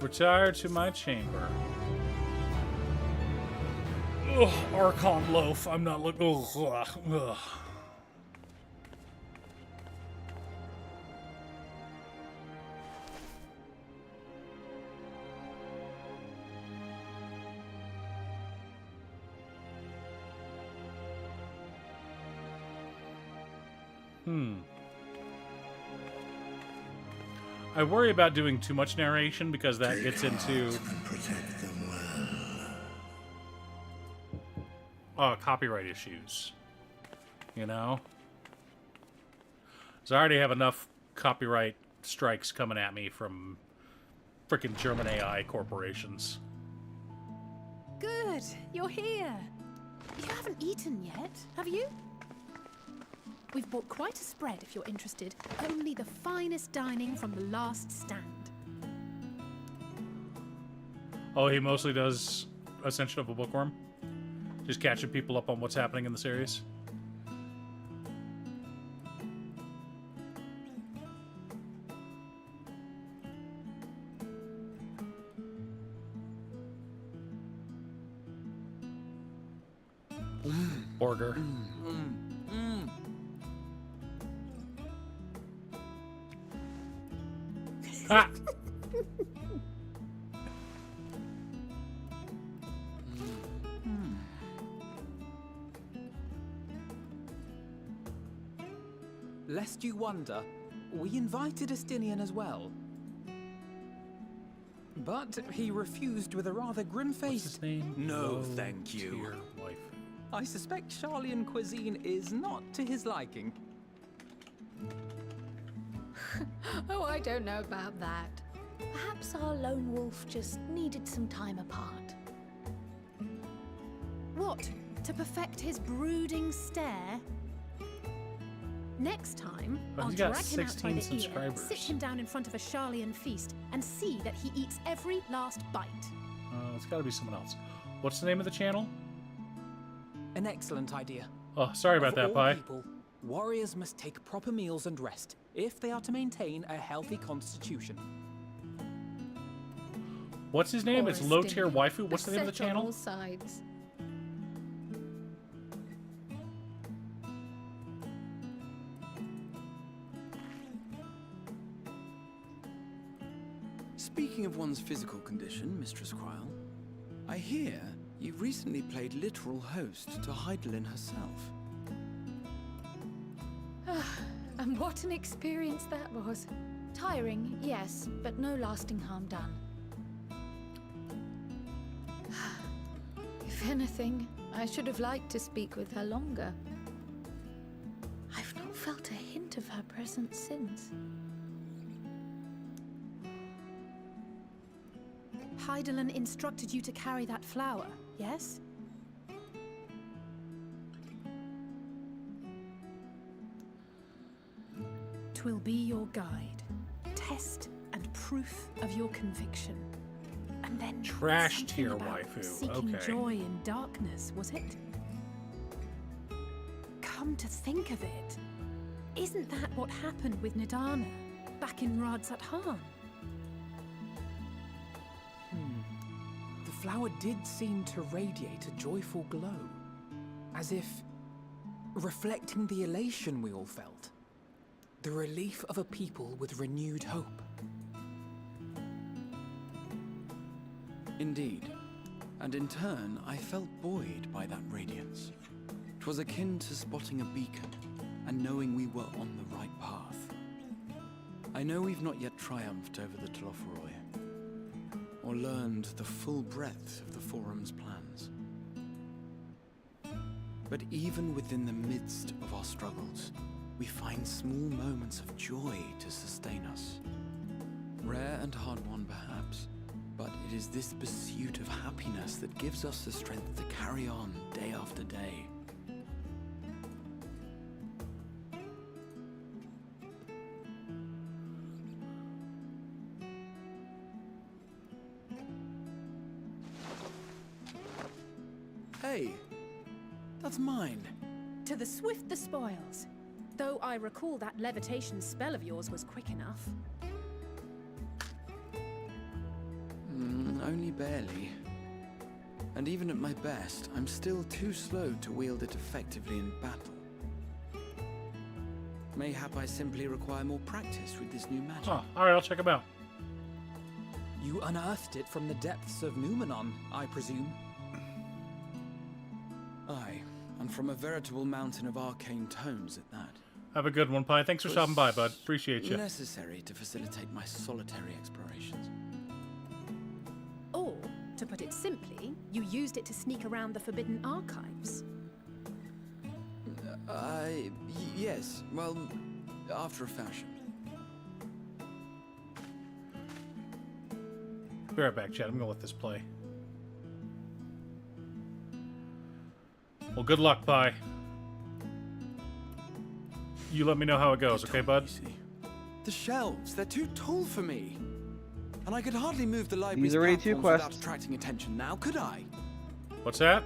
Retire to my chamber. Ugh, Archon loaf. I'm not looking. Ugh. I worry about doing too much narration because that gets into copyright issues. You know? So I already have enough copyright strikes coming at me from frickin' German AI corporations. Good, you're here. You haven't eaten yet, have you? We've bought quite a spread if you're interested. Only the finest dining from the last stand. Oh, he mostly does Ascension of a Bookworm? Just catching people up on what's happening in the series? Burger. Ah! Lest you wonder, we invited Estinian as well. But he refused with a rather grim-faced No, thank you. I suspect Charlian cuisine is not to his liking. Oh, I don't know about that. Perhaps our lone wolf just needed some time apart. What? To perfect his brooding stare? Next time, Oh, I'll he's got drag him out by 16 the ear, subscribers. sit him down in front of a Charlian feast, and see that he eats every last bite. It's gotta be someone else. What's the name of the channel? An excellent idea. Oh, sorry about Of that, all Pi. people, warriors must take proper meals and rest if they are to maintain a healthy constitution. What's his name? Or It's a low tier sting. waifu. What's the name of the Set on channel? all sides. Speaking of one's physical condition, Mistress Quile, I hear you recently played literal host to Heidelin herself. And what an experience that was. Tiring, yes, but no lasting harm done. If anything, I should have liked to speak with her longer. I've not felt a hint of her presence since. Heidelin instructed you to carry that flower, yes? It will be your guide, test and proof of your conviction. And then Trash something tier about waifu. seeking Okay. joy in darkness, was it? Come to think of it, isn't that what happened with Nidana back in Radzat-Han? The flower did seem to radiate a joyful glow, as if reflecting the elation we all felt, the relief of a people with renewed hope. Indeed, and in turn, I felt buoyed by that radiance. 'Twas akin to spotting a beacon and knowing we were on the right path. I know we've not yet triumphed over the Telophoroi, or learned the full breadth of the Forum's plans. But even within the midst of our struggles, we find small moments of joy to sustain us. Rare and hard-won perhaps, but it is this pursuit of happiness that gives us the strength to carry on day after day. Hey, that's mine. To the swift the spoils. Though I recall that levitation spell of yours was quick enough. Only barely. And even at my best, I'm still too slow to wield it effectively in battle. Mayhap I simply require more practice with this new magic. Oh, alright, I'll check them out. You unearthed it from the depths of Numenon, I presume? Aye, and from a veritable mountain of arcane tomes at that. Have a good one, Pi. Thanks for stopping by, bud. Appreciate you. Necessary to facilitate my solitary explorations. Or, to put it simply, you used it to sneak around the Forbidden Archives. Yes, well, after a fashion. Be right back, Chad. I'm gonna let this play. Well, good luck, Pi. You let me know how it goes, okay, bud? The shelves, they're too tall for me. And I could hardly move the library's These are 82 platforms without quests. attracting attention now, could I? What's that?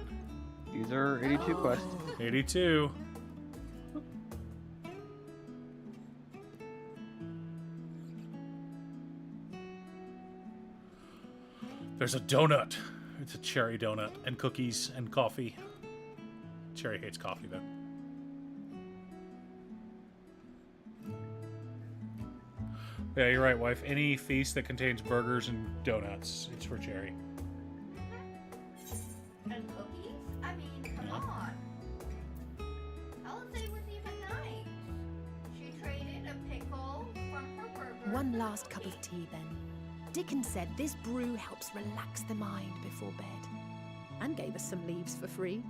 These are 82 quests. 82. There's a donut. It's a cherry donut and cookies and coffee. Cherry hates coffee, though. Yeah, you're right, wife. Any feast that contains burgers and donuts, it's for Cherry. And cookies? I mean, come on. Alizé was even nice. She traded a pickle from her burger. One last cup of tea, then. Dickon said this brew helps relax the mind before bed. And gave us some leaves for free.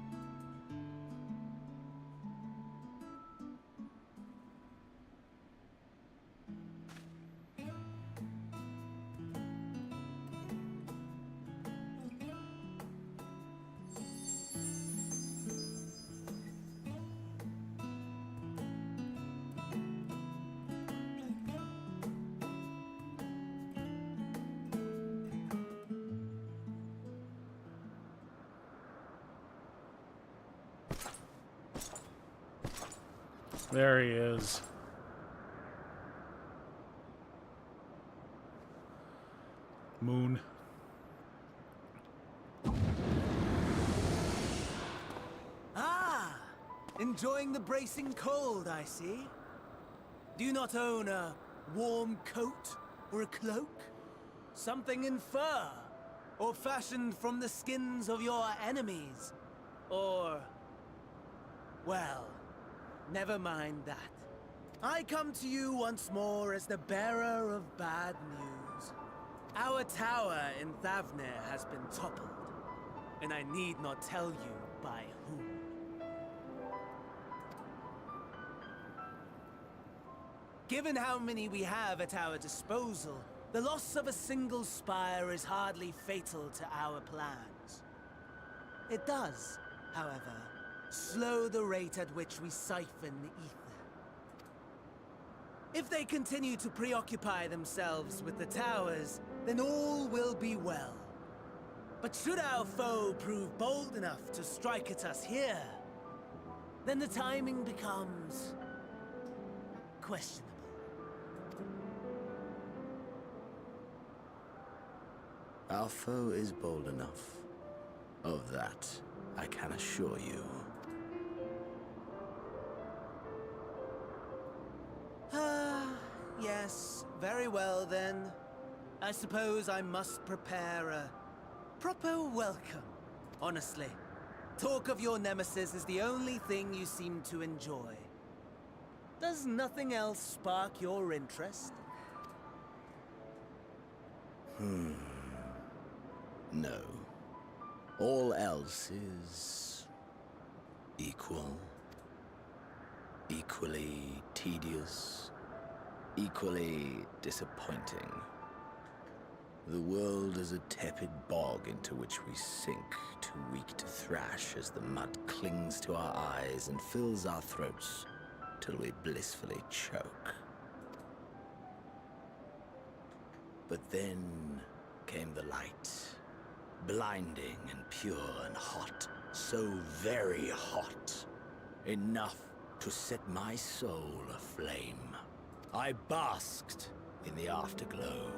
There he is. Moon. Ah! Enjoying the bracing cold, I see. Do you not own a warm coat or a cloak? Something in fur? Or fashioned from the skins of your enemies? Or... well, never mind that. I come to you once more as the bearer of bad news. Our tower in Thavnir has been toppled, and I need not tell you by whom. Given how many we have at our disposal, the loss of a single spire is hardly fatal to our plans. It does, however, slow the rate at which we siphon the ether. If they continue to preoccupy themselves with the towers, then all will be well. But should our foe prove bold enough to strike at us here, then the timing becomes questionable. Our foe is bold enough. Of that, I can assure you. Yes, very well then. I suppose I must prepare a proper welcome. Honestly, talk of your nemesis is the only thing you seem to enjoy. Does nothing else spark your interest? No. All else is equal. Equally tedious. Equally disappointing. The world is a tepid bog into which we sink, too weak to thrash as the mud clings to our eyes and fills our throats till we blissfully choke. But then came the light, blinding and pure and hot, so very hot, enough to set my soul aflame. I basked in the afterglow,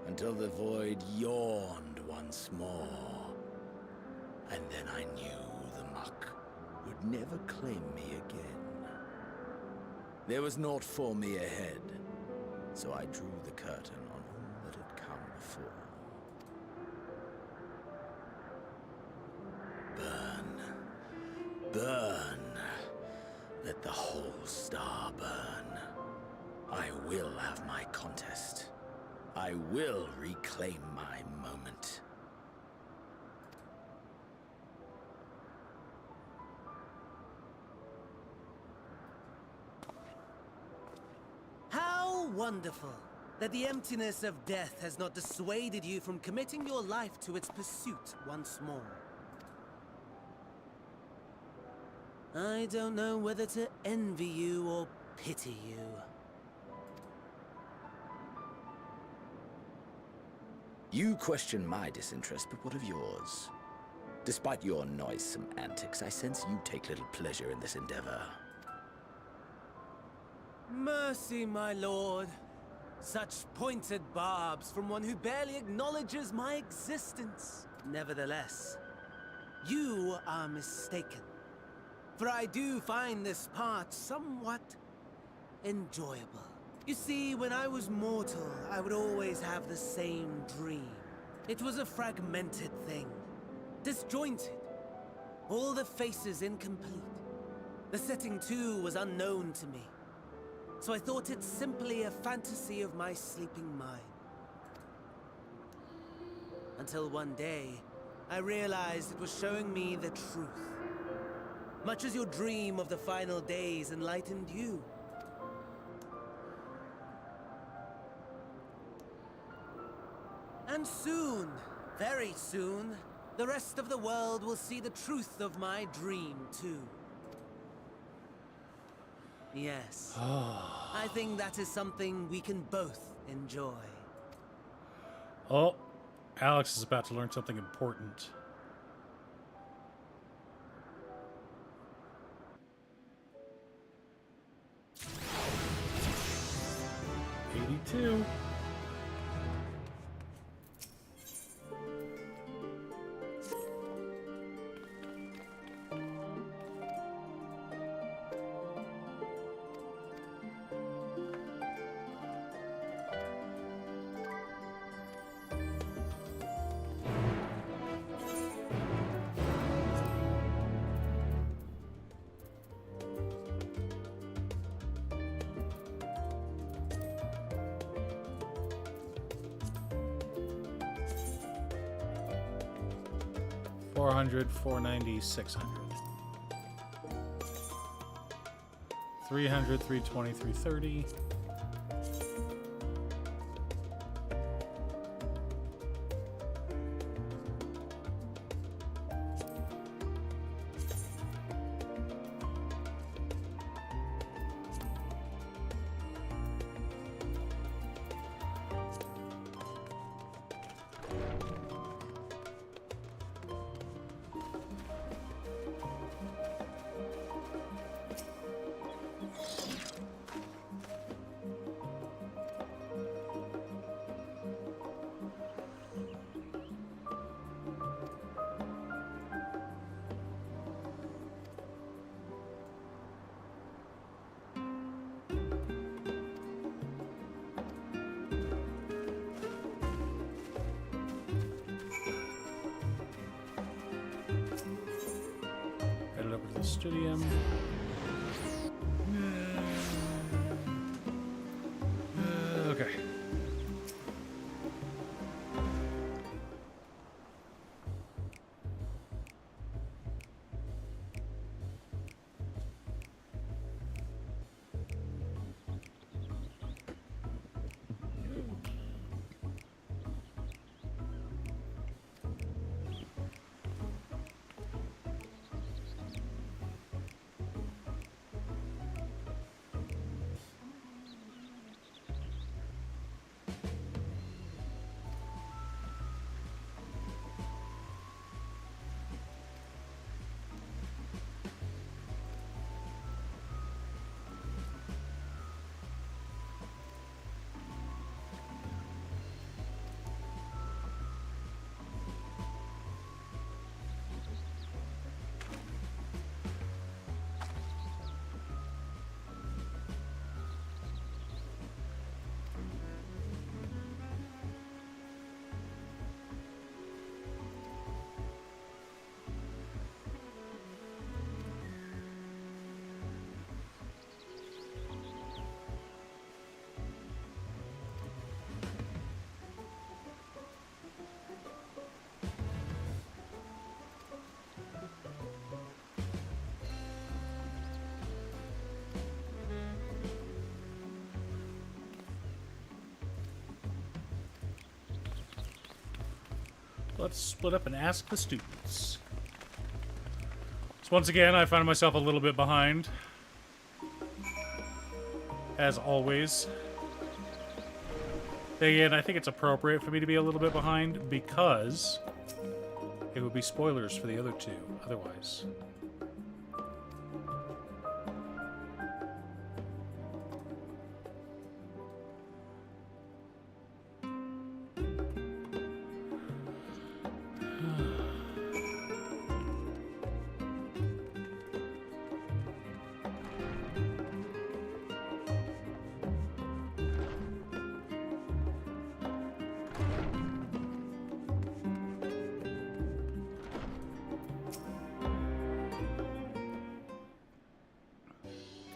until the void yawned once more. And then I knew the muck would never claim me again. There was naught for me ahead, so I drew the curtain on all that had come before. Burn. Burn. Let the whole star burn. I will have my contest. I will reclaim my moment. How wonderful that the emptiness of death has not dissuaded you from committing your life to its pursuit once more. I don't know whether to envy you or pity you. You question my disinterest, but what of yours? Despite your noisome antics, I sense you take little pleasure in this endeavor. Mercy, my lord. Such pointed barbs from one who barely acknowledges my existence. Nevertheless, you are mistaken. For I do find this part somewhat enjoyable. You see, when I was mortal, I would always have the same dream. It was a fragmented thing, disjointed, all the faces incomplete. The setting, too, was unknown to me, so I thought it simply a fantasy of my sleeping mind. Until one day, I realized it was showing me the truth. Much as your dream of the final days enlightened you. And soon, very soon, the rest of the world will see the truth of my dream, too. Yes. I think that is something we can both enjoy. Oh, Alex is about to learn something important. '82. $400, $490, $600. $300, $320, $330. Studium. Okay. Let's split up and ask the students. So once again, I find myself a little bit behind. As always. Then again, I think it's appropriate for me to be a little bit behind because it would be spoilers for the other two otherwise.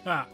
Ah.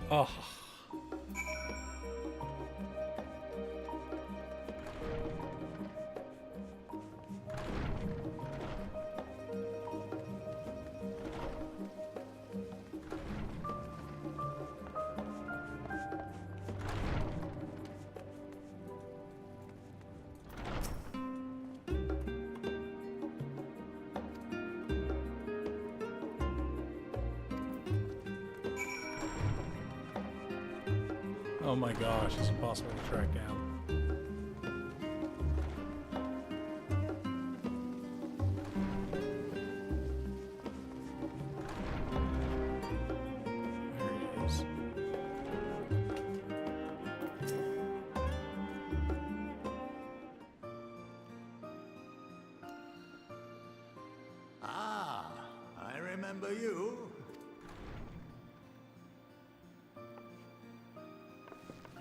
Oh. Oh my gosh, it's impossible to track down. There he is. Ah, I remember you.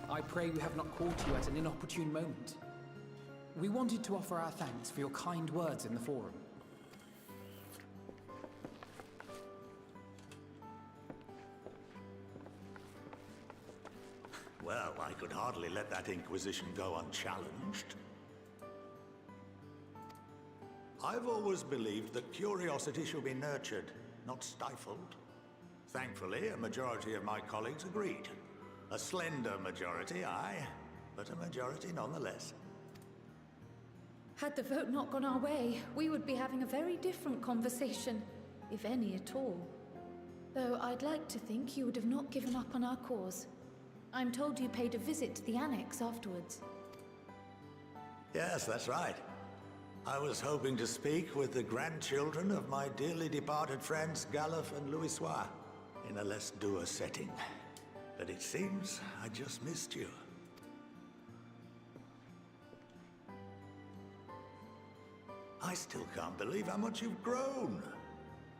I pray we have not caught you at an inopportune moment. We wanted to offer our thanks for your kind words in the forum. Well, I could hardly let that Inquisition go unchallenged. I've always believed that curiosity should be nurtured, not stifled. Thankfully, a majority of my colleagues agreed. A slender majority, aye, but a majority nonetheless. Had the vote not gone our way, we would be having a very different conversation, if any at all. Though I'd like to think you would have not given up on our cause. I'm told you paid a visit to the annex afterwards. Yes, that's right. I was hoping to speak with the grandchildren of my dearly departed friends Galuf and Louisoix in a less dour setting. But it seems I just missed you. I still can't believe how much you've grown.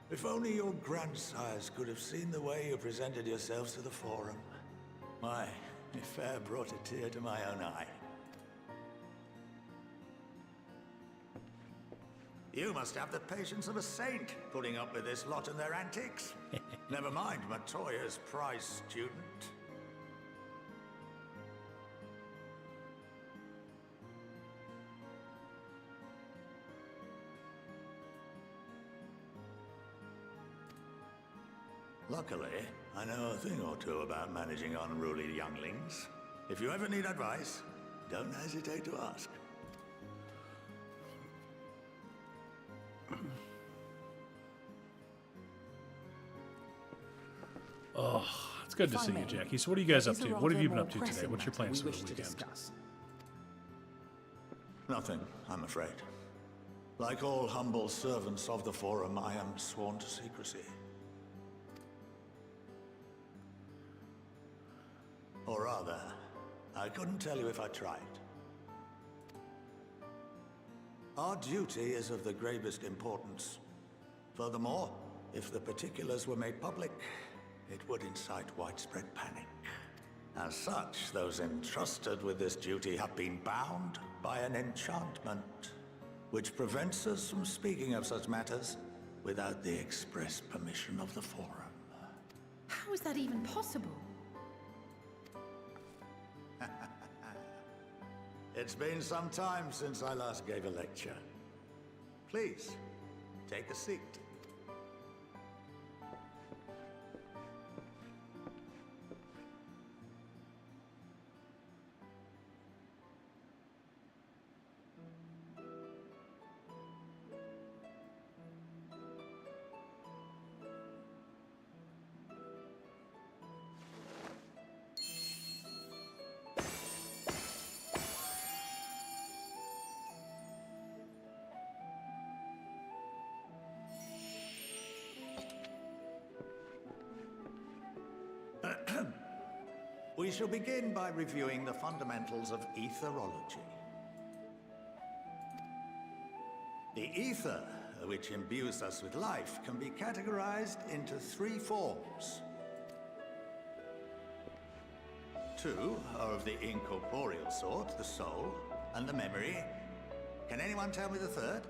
If only your grandsires could have seen the way you presented yourselves to the Forum. Why, it fair brought a tear to my own eye. You must have the patience of a saint, putting up with this lot and their antics. Never mind Matoya's prize student. Luckily, I know a thing or two about managing unruly younglings. If you ever need advice, don't hesitate to ask. Oh, it's good to see you, Jackie. So what are you guys up to? What have you been up to today? What's your plans for the weekend? Nothing, I'm afraid. Like all humble servants of the Forum, I am sworn to secrecy. Or rather, I couldn't tell you if I tried. Our duty is of the gravest importance. Furthermore, if the particulars were made public, it would incite widespread panic. As such, those entrusted with this duty have been bound by an enchantment, which prevents us from speaking of such matters without the express permission of the Forum. How is that even possible? It's been some time since I last gave a lecture. Please, take a seat. We shall begin by reviewing the fundamentals of etherology. The ether, which imbues us with life, can be categorized into 3 forms. 2 are of the incorporeal sort, the soul and the memory. Can anyone tell me the third?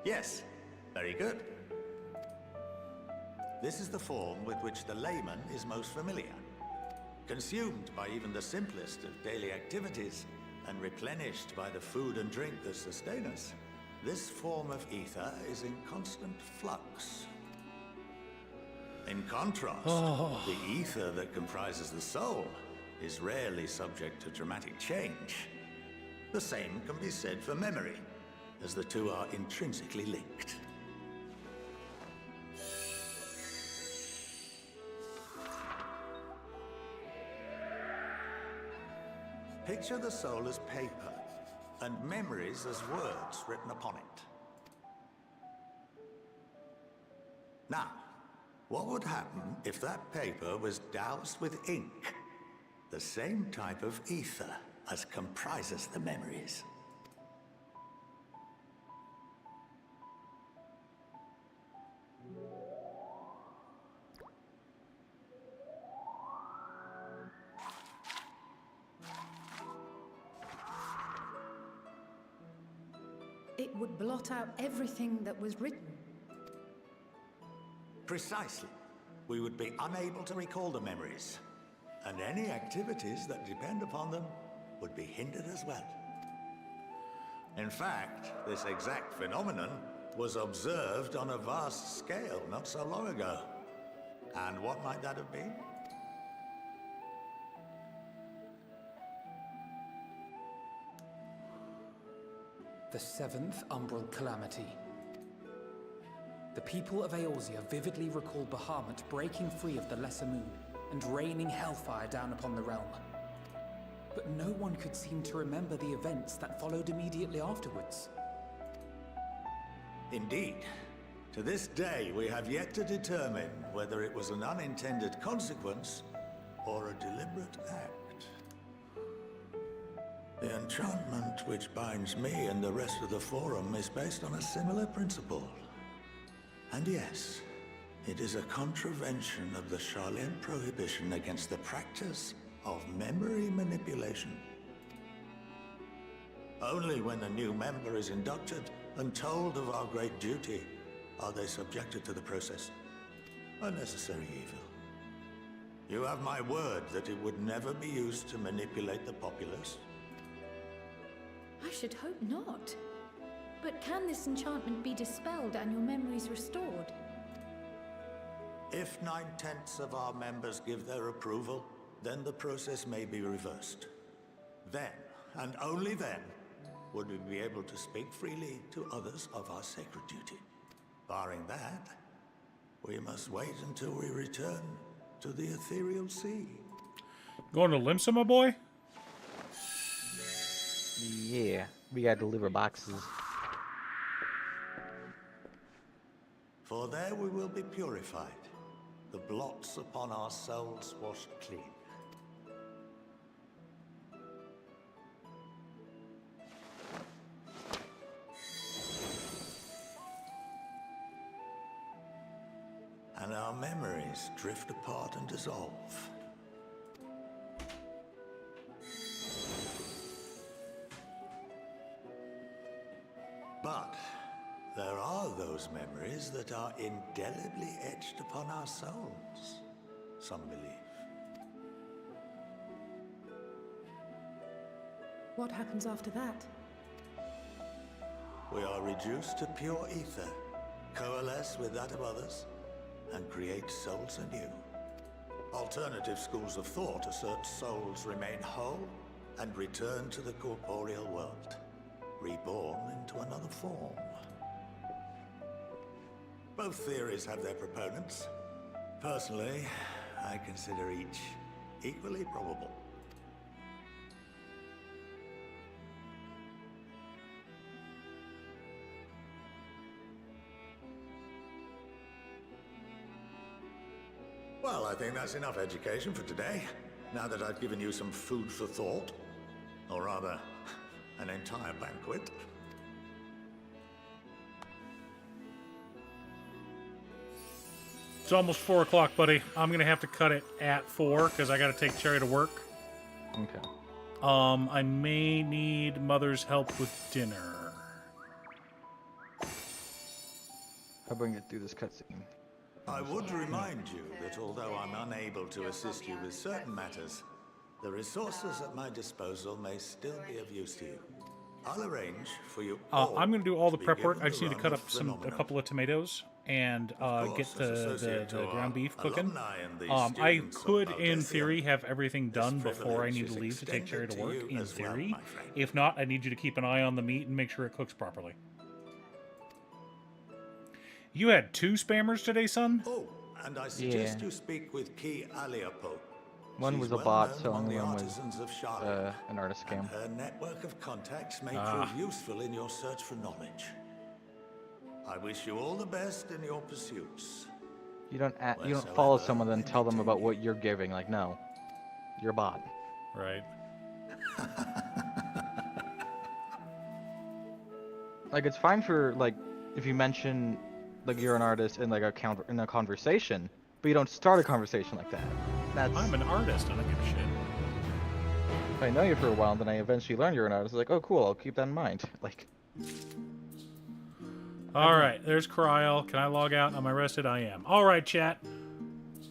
Yes, very good. This is the form with which the layman is most familiar. Consumed by even the simplest of daily activities, and replenished by the food and drink that sustain us, this form of ether is in constant flux. In contrast, the ether that comprises the soul is rarely subject to dramatic change. The same can be said for memory, as the two are intrinsically linked. Picture the soul as paper, and memories as words written upon it. Now, what would happen if that paper was doused with ink? The same type of ether as comprises the memories. It would blot out everything that was written. Precisely. We would be unable to recall the memories, and any activities that depend upon them would be hindered as well. In fact, this exact phenomenon was observed on a vast scale not so long ago. And what might that have been? The seventh Umbral Calamity. The people of Eorzea vividly recall Bahamut breaking free of the Lesser Moon and raining hellfire down upon the realm. But no one could seem to remember the events that followed immediately afterwards. Indeed. To this day, we have yet to determine whether it was an unintended consequence or a deliberate act. The enchantment which binds me and the rest of the Forum is based on a similar principle. And yes, it is a contravention of the Sharlayan prohibition against the practice of memory manipulation. Only when a new member is inducted and told of our great duty are they subjected to the process. A necessary evil. You have my word that it would never be used to manipulate the populace. I should hope not. But can this enchantment be dispelled and your memories restored? If 9/10 of our members give their approval, then the process may be reversed. Then, and only then, would we be able to speak freely to others of our sacred duty. Barring that, we must wait until we return to the ethereal sea. Going to Limsa, my boy? Yeah, we gotta deliver boxes. For there we will be purified, the blots upon our souls washed clean. And our memories drift apart and dissolve. But there are those memories that are indelibly etched upon our souls, some believe. What happens after that? We are reduced to pure ether, coalesce with that of others, and create souls anew. Alternative schools of thought assert souls remain whole and return to the corporeal world, reborn into another form. Both theories have their proponents. Personally, I consider each equally probable. Well, I think that's enough education for today, now that I've given you some food for thought. Or rather, an entire banquet. It's almost 4 o'clock, buddy. I'm going to have to cut it at 4 because I got to take Cherry to work. Okay. I may need Mother's help with dinner. How about I get through this cutscene? I would remind you that although I'm unable to assist you with certain matters, the resources at my disposal may still be of use to you. I'll arrange for you all I'm going to do all the to be prep work. given I just the need to run cut of up a phenomenon. couple of tomatoes and get course, as associate the to our ground beef cooking. alumni and the I students of could, in Baldesia, theory, have everything done before I privilege need is to leave to take Cherry to extended to work, you in as well, theory. my friend. If not, I need you to keep an eye on the meat and make sure it cooks properly. You had 2 spammers today, son? Oh, and I suggest you speak with Ki Aliapo. One She's was a well bot, known so among only the one was artisans of Charlotte, an artist scam. and her network of contacts may Ah. prove useful in your search for knowledge. I wish you all the best in your pursuits. You don't follow someone then tell them about what you're giving. Like, no, you're a bot. Right. Like, it's fine for like if you mention like you're an artist in like in a conversation, but you don't start a conversation like that. That's I'm an artist. I don't give a shit. If I know you for a while, then I eventually learn you're an artist. Like, oh, cool, I'll keep that in mind. Like. All right, there's Kryl. Can I log out? Am I rested? I am. All right, chat.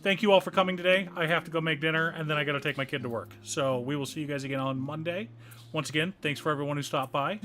Thank you all for coming today. I have to go make dinner, and then I got to take my kid to work. So we will see you guys again on Monday. Once again, thanks for everyone who stopped by.